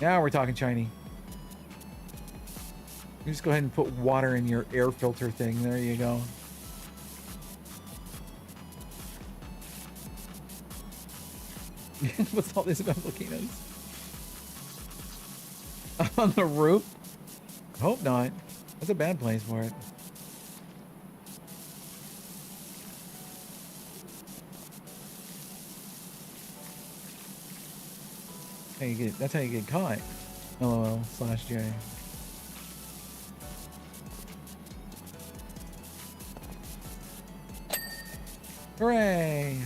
Now we're talking shiny. You just go ahead and put water in your air filter thing. There you go. What's all this about volcanoes? On the roof? Hope not. That's a bad place for it. That's how you get caught. LOL/J. Hooray!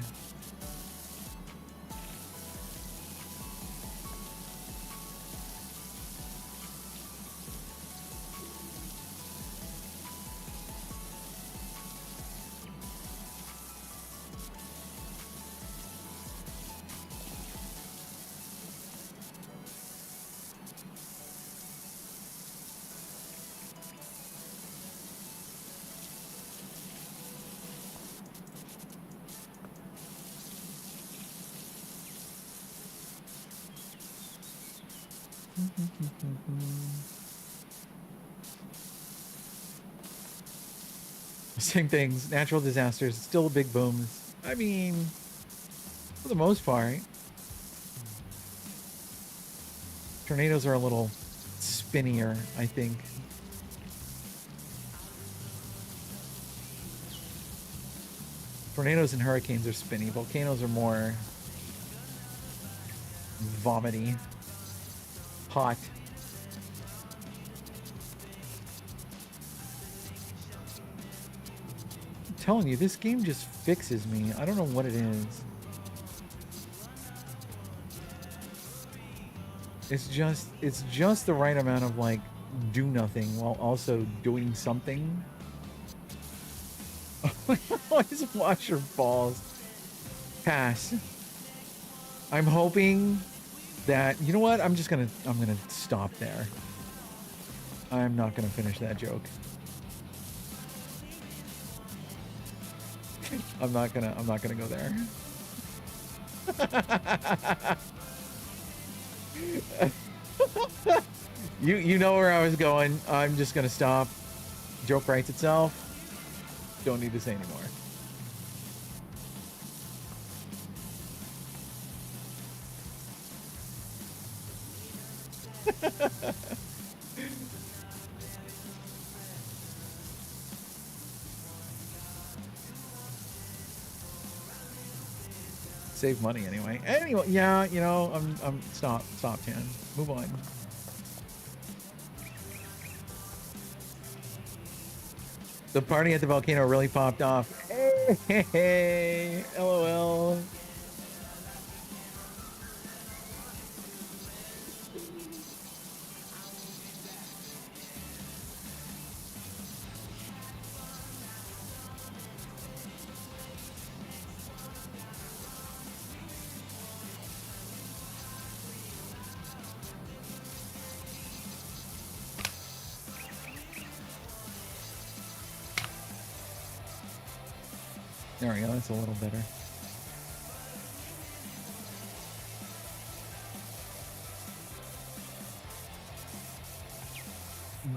Same things. Natural disasters. Still big booms. I mean, for the most part. Tornadoes are a little spinnier, I think. Tornadoes and hurricanes are spinny. Volcanoes are more vomity. Hot. I'm telling you, this game just fixes me. I don't know what it is. It's just the right amount of like do nothing while also doing something. Always watch your balls. Pass. I'm hoping that, you know what? I'm gonna stop there. I'm not gonna finish that joke. I'm not gonna go there. You know where I was going. I'm just gonna stop. Joke writes itself. Don't need to say anymore. Save money anyway. Anyway, yeah, you know, I'm stop, Tan. Move on. The party at the volcano really popped off. Hey, LOL. There we go, that's a little better.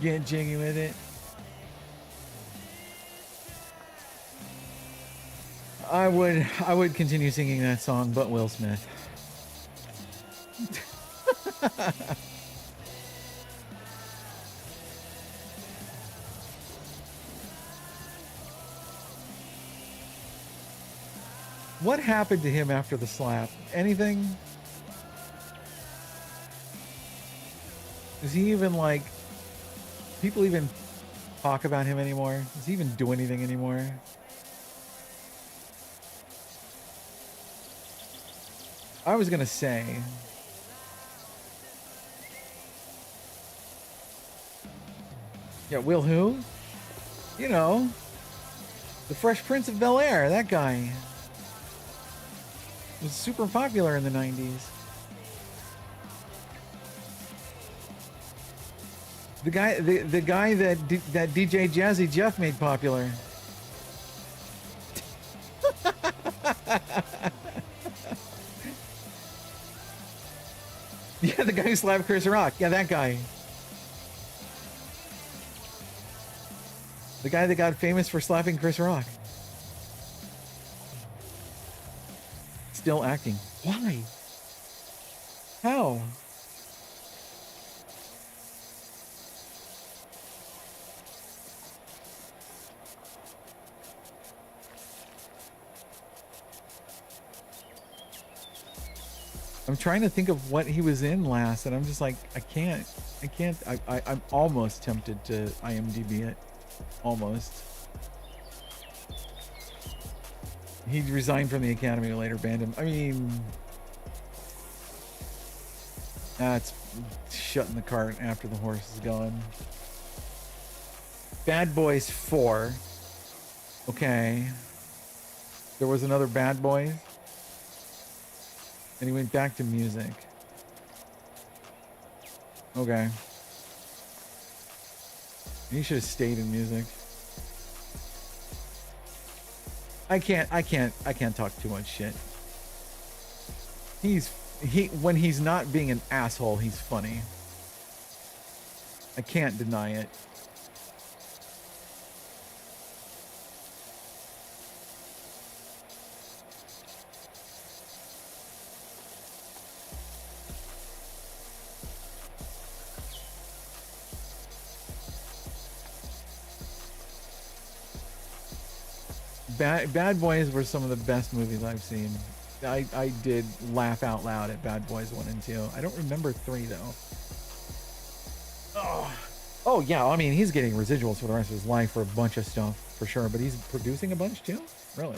Get jiggy with it. I would continue singing that song, but Will Smith. What happened to him after the slap? Anything? Is he even like... People even talk about him anymore? Does he even do anything anymore? I was gonna say... Yeah, Will who? You know, the Fresh Prince of Bel-Air, that guy. Was super popular in the 90s. The guy that DJ Jazzy Jeff made popular. Yeah, the guy who slapped Chris Rock. Yeah, that guy. The guy that got famous for slapping Chris Rock. Still acting. Why? How? I'm trying to think of what he was in last, and I'm just like, I'm almost tempted to IMDb it. Almost. He resigned from the Academy and later banned him. I mean, that's shutting the cart after the horse is gone. Bad Boys 4. Okay. There was another Bad Boys. And he went back to music. Okay. He should have stayed in music. I can't talk too much shit. When he's not being an asshole, he's funny. I can't deny it. Bad Boys were some of the best movies I've seen. I did laugh out loud at Bad Boys 1 and 2. I don't remember 3 though. Oh yeah, I mean he's getting residuals for the rest of his life for a bunch of stuff for sure, but he's producing a bunch too? Really?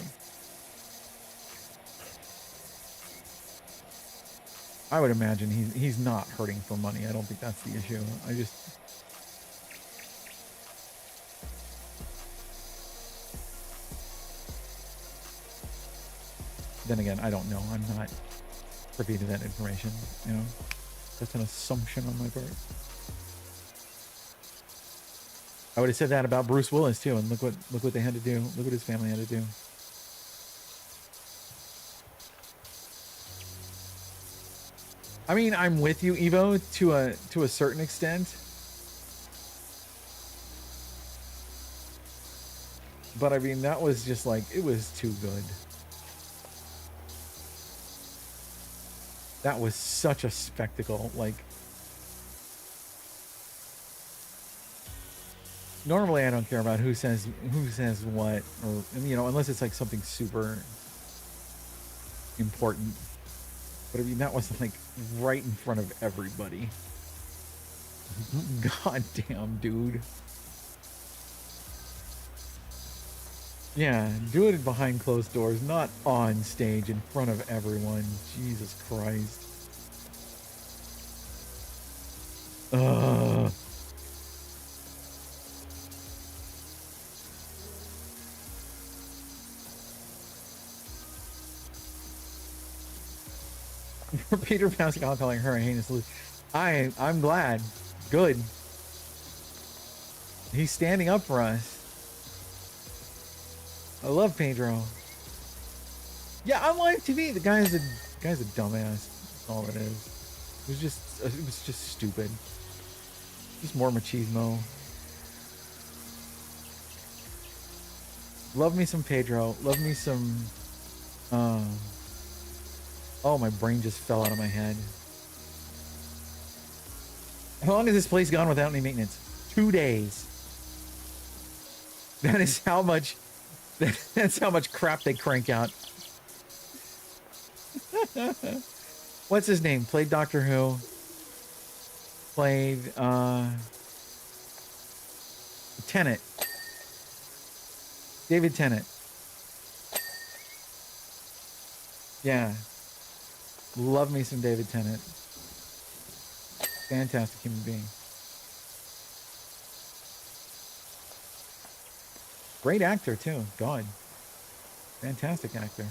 I would imagine he's not hurting for money. I don't think that's the issue. Then again, I don't know. I'm not privy to that information, you know. That's an assumption on my part. I would have said that about Bruce Willis too, and look what they had to do. Look what his family had to do. I mean, I'm with you, Evo, to a certain extent. But I mean, that was just like, it was too good. That was such a spectacle. Like, normally I don't care about who says what, or, you know, unless it's like something super important. But I mean, that was like right in front of everybody. God damn, dude. Yeah, do it behind closed doors, not on stage in front of everyone. Jesus Christ. Ugh. Peter Pascal calling her a heinous loser. I'm glad. Good. He's standing up for us. I love Pedro. Yeah, on live TV, the guy's a dumbass. That's all it is. It was just stupid. Just more machismo. Love me some Pedro. Love me some... Oh, my brain just fell out of my head. How long has this place gone without any maintenance? 2 days. That is how much... That's how much crap they crank out. What's his name? Played Doctor Who. Played, Tennant. David Tennant. Yeah. Love me some David Tennant. Fantastic human being. Great actor, too. God. Fantastic actor.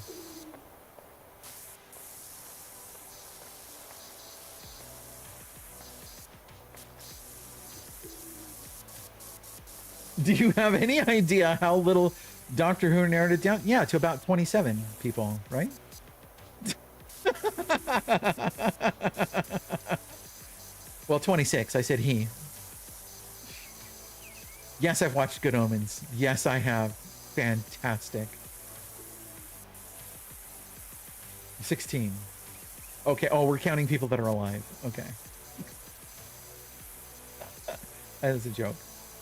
Do you have any idea how little Doctor Who narrowed it down? Yeah, to about 27 people, right? Well, 26. I said he. Yes, I've watched Good Omens. Yes, I have. Fantastic. 16. Okay. Oh, we're counting people that are alive. Okay. That was a joke.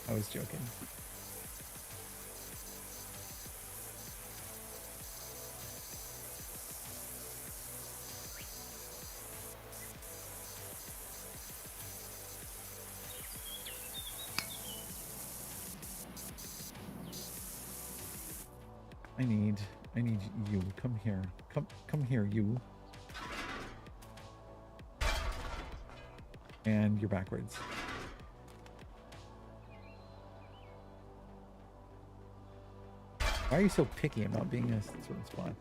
I was joking. I need you. Come here. Come here, you. And you're backwards. Why are you so picky about being in a certain spot?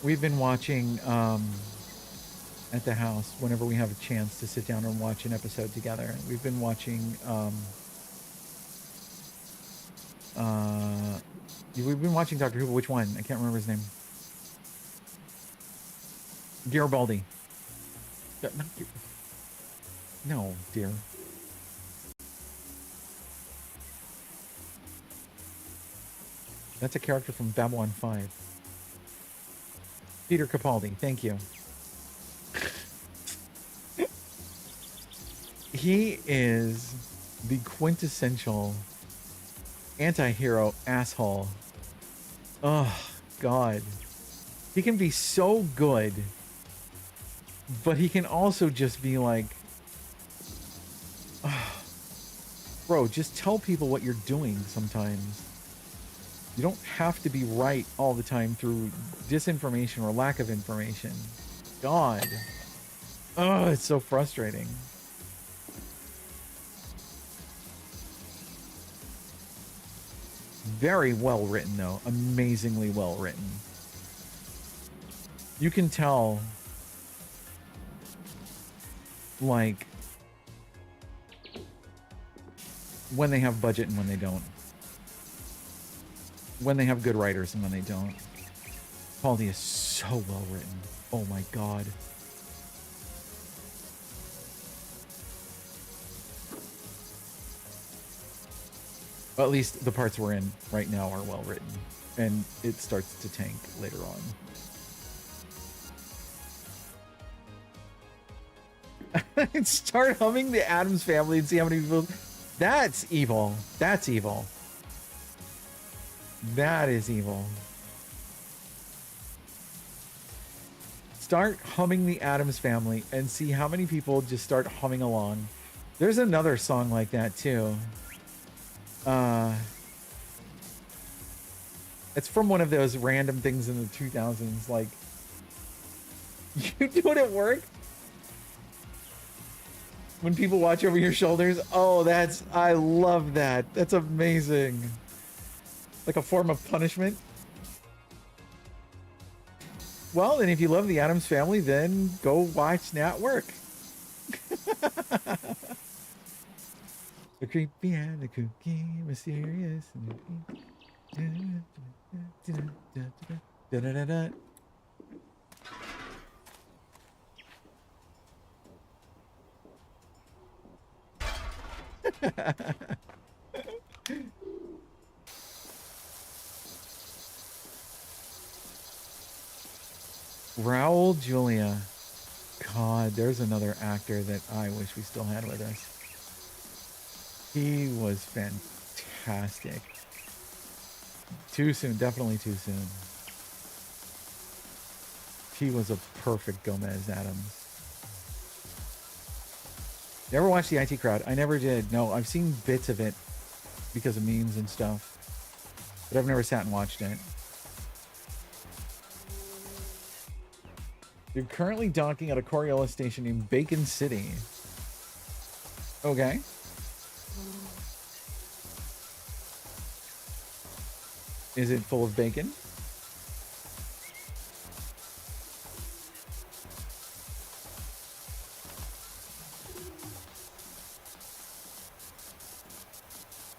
We've been watching at the house whenever we have a chance to sit down and watch an episode together. We've been watching we've been watching Doctor Who, but which one? I can't remember his name. Garibaldi. No, dear. That's a character from Babylon 5. Peter Capaldi, thank you. He is the quintessential anti-hero asshole. Oh, God. He can be so good, but he can also just be like, oh, bro, just tell people what you're doing sometimes. You don't have to be right all the time through disinformation or lack of information. God. Oh, it's so frustrating. Very well written, though. Amazingly well written. You can tell, like, when they have budget and when they don't. When they have good writers and when they don't. Capaldi is so well written. Oh my God. Well, at least the parts we're in right now are well written. And it starts to tank later on. Start humming the Addams Family and see how many people... That's evil. That's evil. That is evil. Start humming the Addams Family and see how many people just start humming along. There's another song like that too. It's from one of those random things in the 2000s. Like, you do it at work? When people watch over your shoulders? Oh, I love that. That's amazing. Like a form of punishment. Well, and if you love the Addams Family, then go watch Nat work. The creepy and the kooky, mysterious. And Da-da-da-da. Raul Julia. God, there's another actor that I wish we still had with us. He was fantastic. Too soon, definitely too soon. He was a perfect Gomez Adams. You ever watch the IT Crowd? I never did. No, I've seen bits of it because of memes and stuff, but I've never sat and watched it. You're currently docking at a Coriolis station in Bacon City. Okay. Is it full of bacon?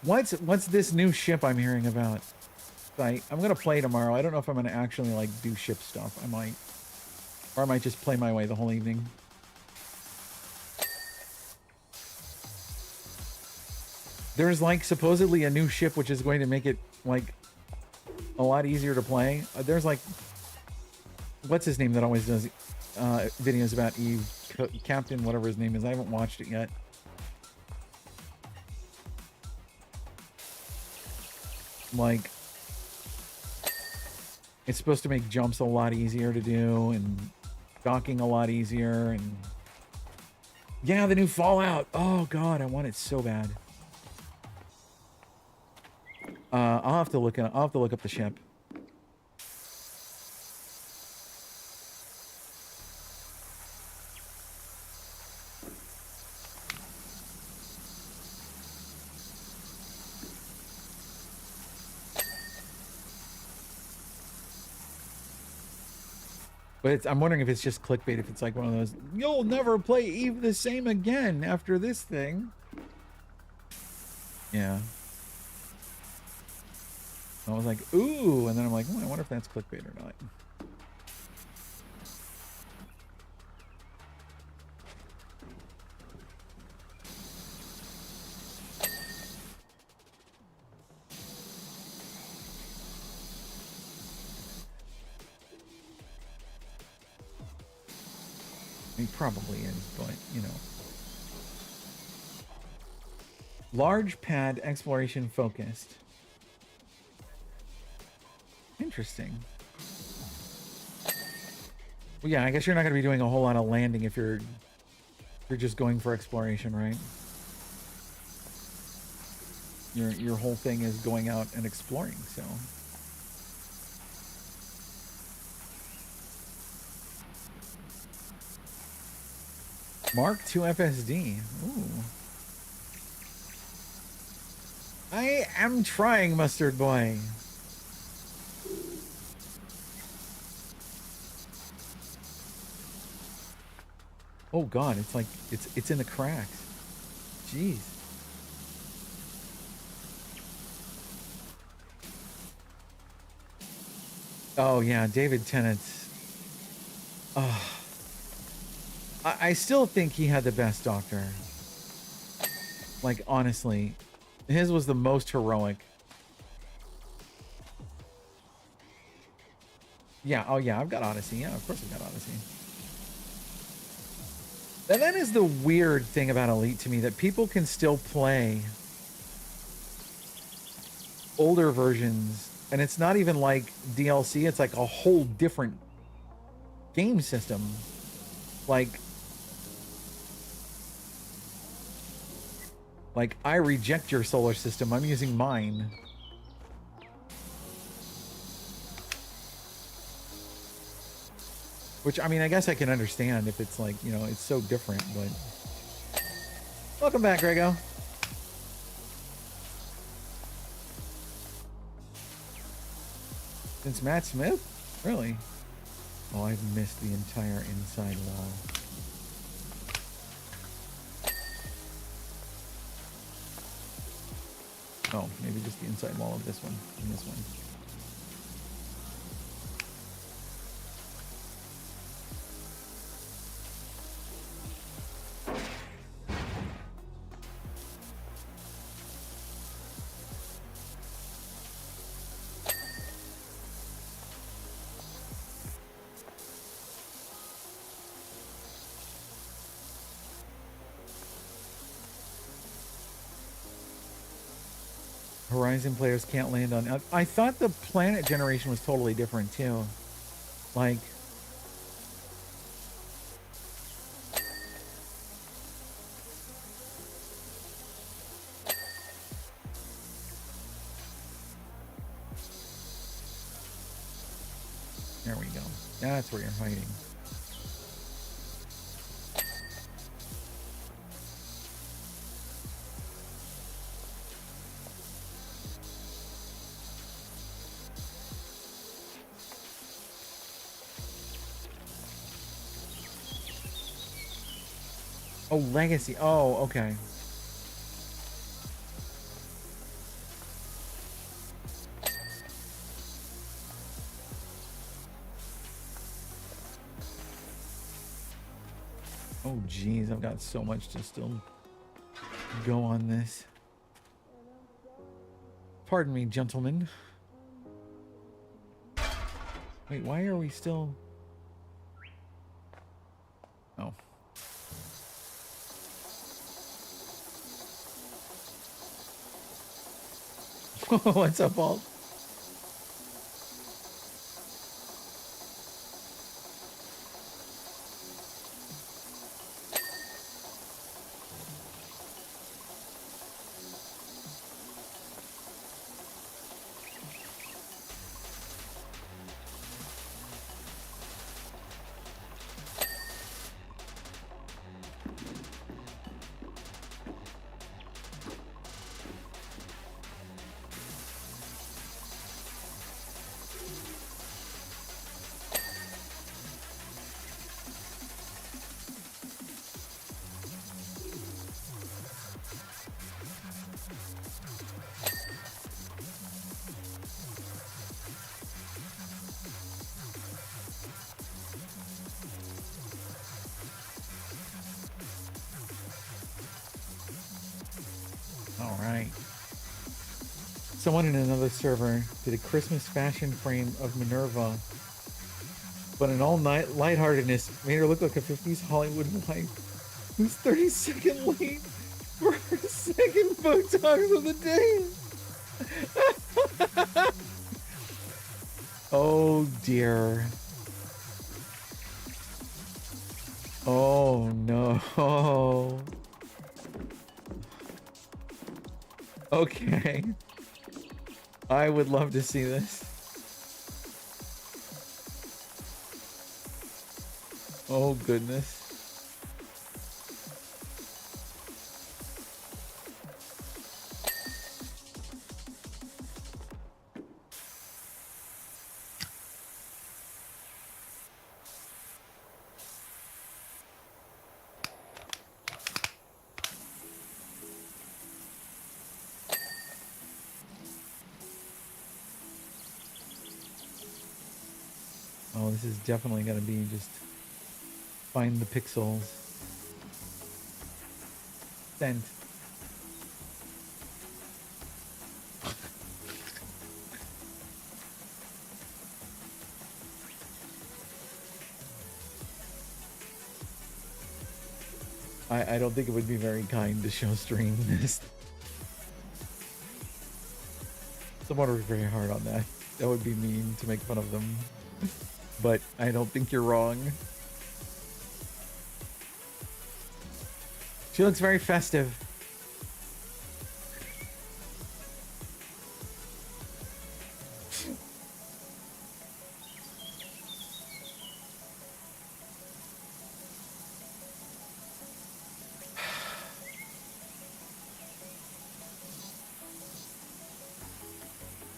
What's this new ship I'm hearing about? I'm gonna play tomorrow. I don't know if I'm gonna actually like do ship stuff. I might. Or I might just play my way the whole evening. There's like supposedly a new ship which is going to make it like a lot easier to play. There's like, what's his name that always does videos about Eve? Captain, whatever his name is. I haven't watched it yet. Like, it's supposed to make jumps a lot easier to do and docking a lot easier, and yeah, the new Fallout. Oh god, I want it so bad. I'll have to look up the ship. But I'm wondering if it's just clickbait, if it's like one of those, you'll never play Eve the same again after this thing. Yeah. I was like, ooh, and then I'm like, I wonder if that's clickbait or not. He probably is, but, you know. Large pad exploration focused. Interesting. Well, yeah, I guess you're not going to be doing a whole lot of landing if you're just going for exploration, right? Your whole thing is going out and exploring, so. Mark II FSD. Ooh. I am trying, Mustard Boy. Oh god, it's like it's in the cracks. Jeez. Oh yeah, David Tennant's. Oh. I still think he had the best Doctor. Like, honestly. His was the most heroic. Yeah, oh yeah, I've got Odyssey. Yeah, of course I've got Odyssey. And that is the weird thing about Elite to me, that people can still play older versions, and it's not even like DLC, it's like a whole different game system. Like I reject your solar system, I'm using mine. Which, I mean, I guess I can understand if it's like, you know, it's so different, but... Welcome back, Grego. Since Matt Smith? Really? Oh, I've missed the entire inside wall. Oh, maybe just the inside wall of this one and this one. Horizon players can't land on... I thought the planet generation was totally different, too. Like... There we go. That's where you're hiding. Oh, legacy. Oh, okay. Oh, geez. I've got so much to still go on this. Pardon me, gentlemen. Wait, why are we still... Oh. What's up, Alt? All right. Someone in another server did a Christmas fashion frame of Minerva, but in all lightheartedness made her look like a 50s Hollywood wife who's 30-second late for her second Botox of the day. Oh dear. Oh no. Okay. I would love to see this. Oh goodness. Oh, this is definitely going to be just find the pixels. Sent. I don't think it would be very kind to show stream this. Someone worked very hard on that. That would be mean to make fun of them. But I don't think you're wrong. She looks very festive.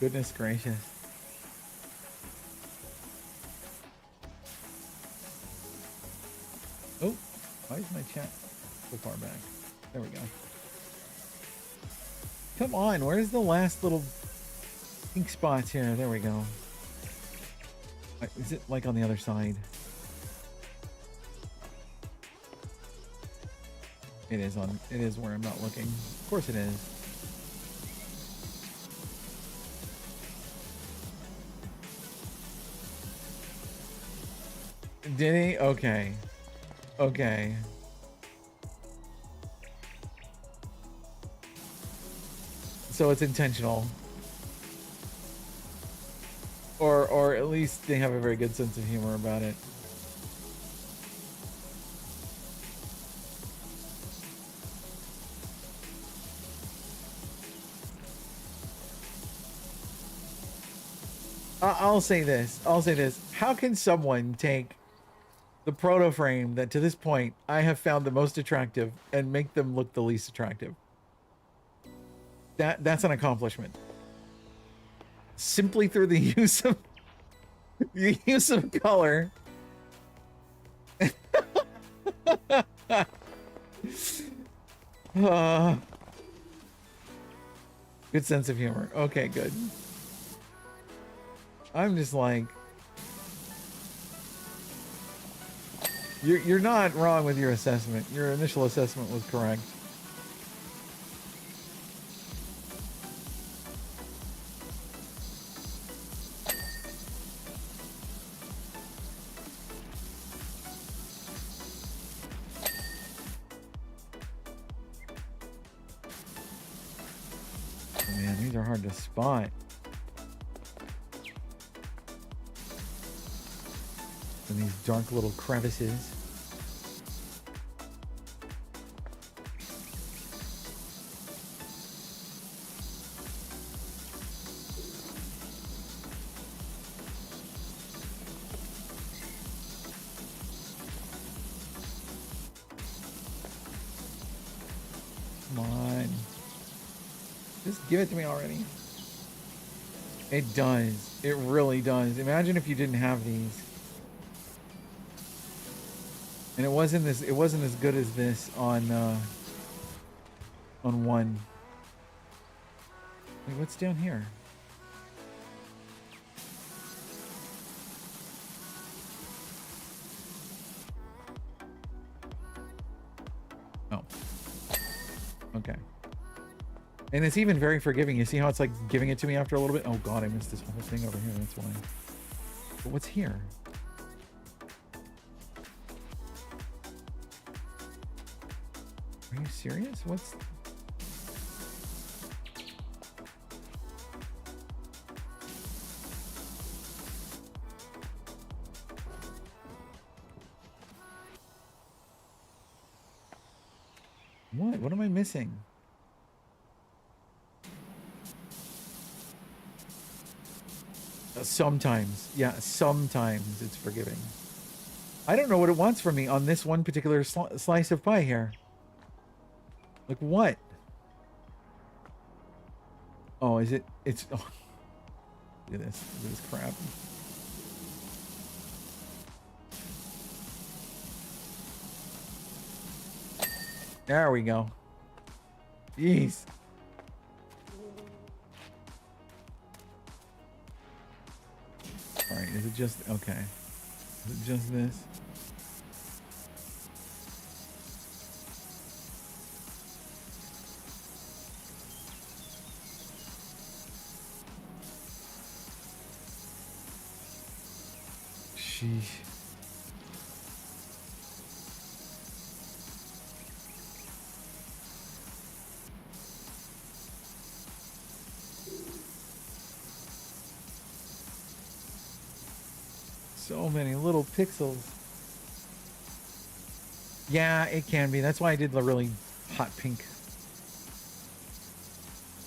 Goodness gracious. Oh, why is my chat so far back? There we go. Come on, where's the last little pink spots here? There we go. Is it like on the other side? It is on. It is where I'm not looking. Of course it is. Did he? Okay. Okay. So it's intentional. Or at least they have a very good sense of humor about it. I'll say this. I'll say this. How can someone take the proto frame that to this point I have found the most attractive and make them look the least attractive? That's an accomplishment. Simply through the use of color. Good sense of humor. Okay, good. I'm just like, you're not wrong with your assessment. Your initial assessment was correct. Oh man, these are hard to spot. In these dark little crevices. Come on. Just give it to me already. It does. It really does. Imagine if you didn't have these. And it wasn't as good as this on one. Wait, what's down here? Oh. Okay. And it's even very forgiving. You see how it's like giving it to me after a little bit? Oh god, I missed this whole thing over here, that's why. But what's here? Are you serious? What's... What? What am I missing? Sometimes. Yeah, sometimes it's forgiving. I don't know what it wants from me on this one particular slice of pie here. Like what? Oh, is it? It's... Oh. Look at this. Look at this crap. There we go. Jeez. Alright, is it just... Okay. Is it just this? Sheesh. So many little pixels. Yeah, it can be. That's why I did the really hot pink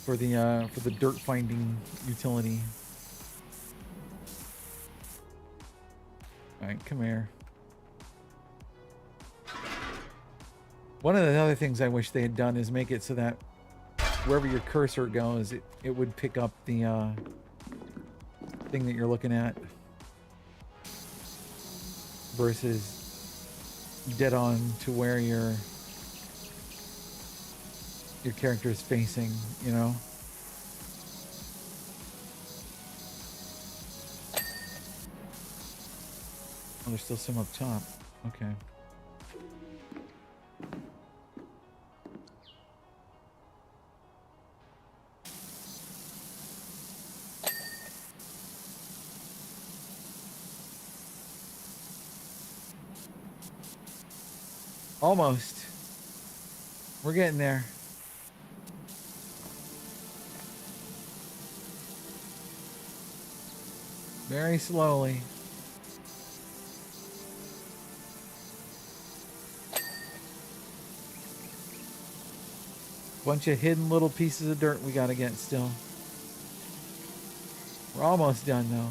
for the dirt finding utility. All right, come here. One of the other things I wish they had done is make it so that wherever your cursor goes, it would pick up the thing that you're looking at versus dead on to where you're your character is facing, you know? Oh, there's still some up top. Okay. Almost. We're getting there. Very slowly. Bunch of hidden little pieces of dirt we gotta get still. We're almost done though.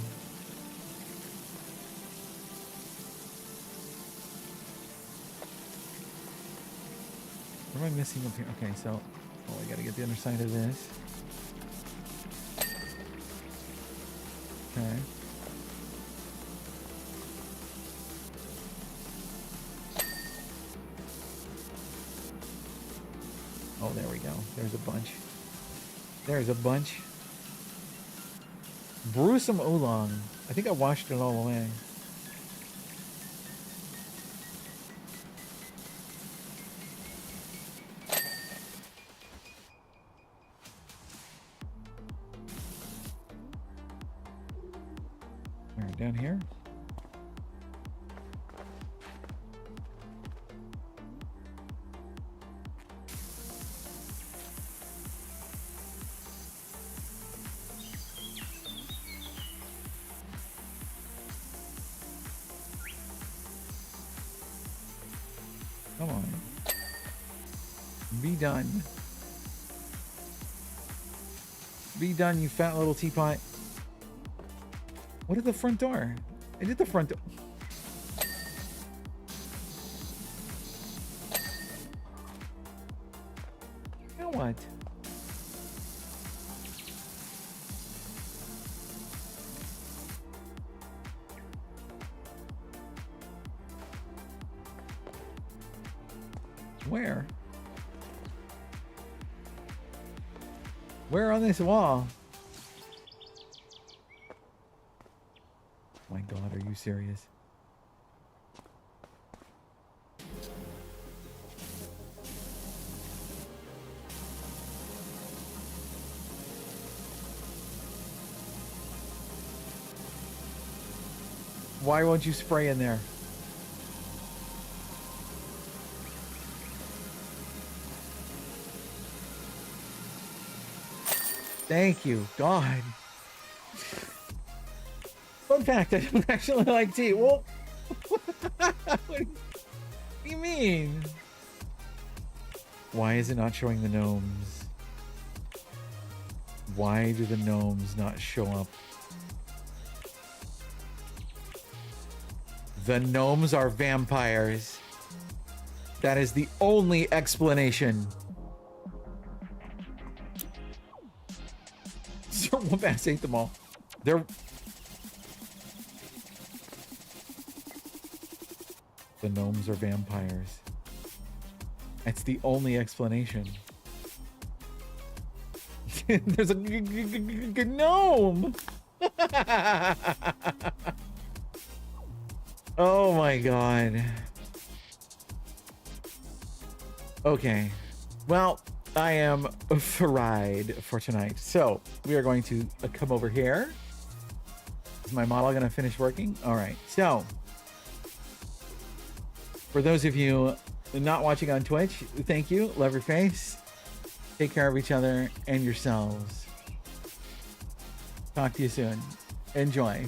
What am I missing up here? Okay, so I gotta get the other side of this. Okay. Oh, there we go. There's a bunch. There's a bunch. Brew some oolong. I think I washed it all away. All right, down here. Come on. Be done. Be done, you fat little teapot. What did the front door? I did the front door. Now what? Where? Where on this wall? My God, are you serious? Why won't you spray in there? Thank you, God. Fun fact, I don't actually like tea. Well, what do you mean? Why is it not showing the gnomes? Why do the gnomes not show up? The gnomes are vampires. That is the only explanation. Sir Wombass ate them all. They're... The gnomes are vampires. That's the only explanation. There's a gnome! Oh my God. Okay. Well, I am fried for tonight. So we are going to come over here. Is my model going to finish working? All right. So for those of you not watching on Twitch, thank you. Love your face. Take care of each other and yourselves. Talk to you soon. Enjoy.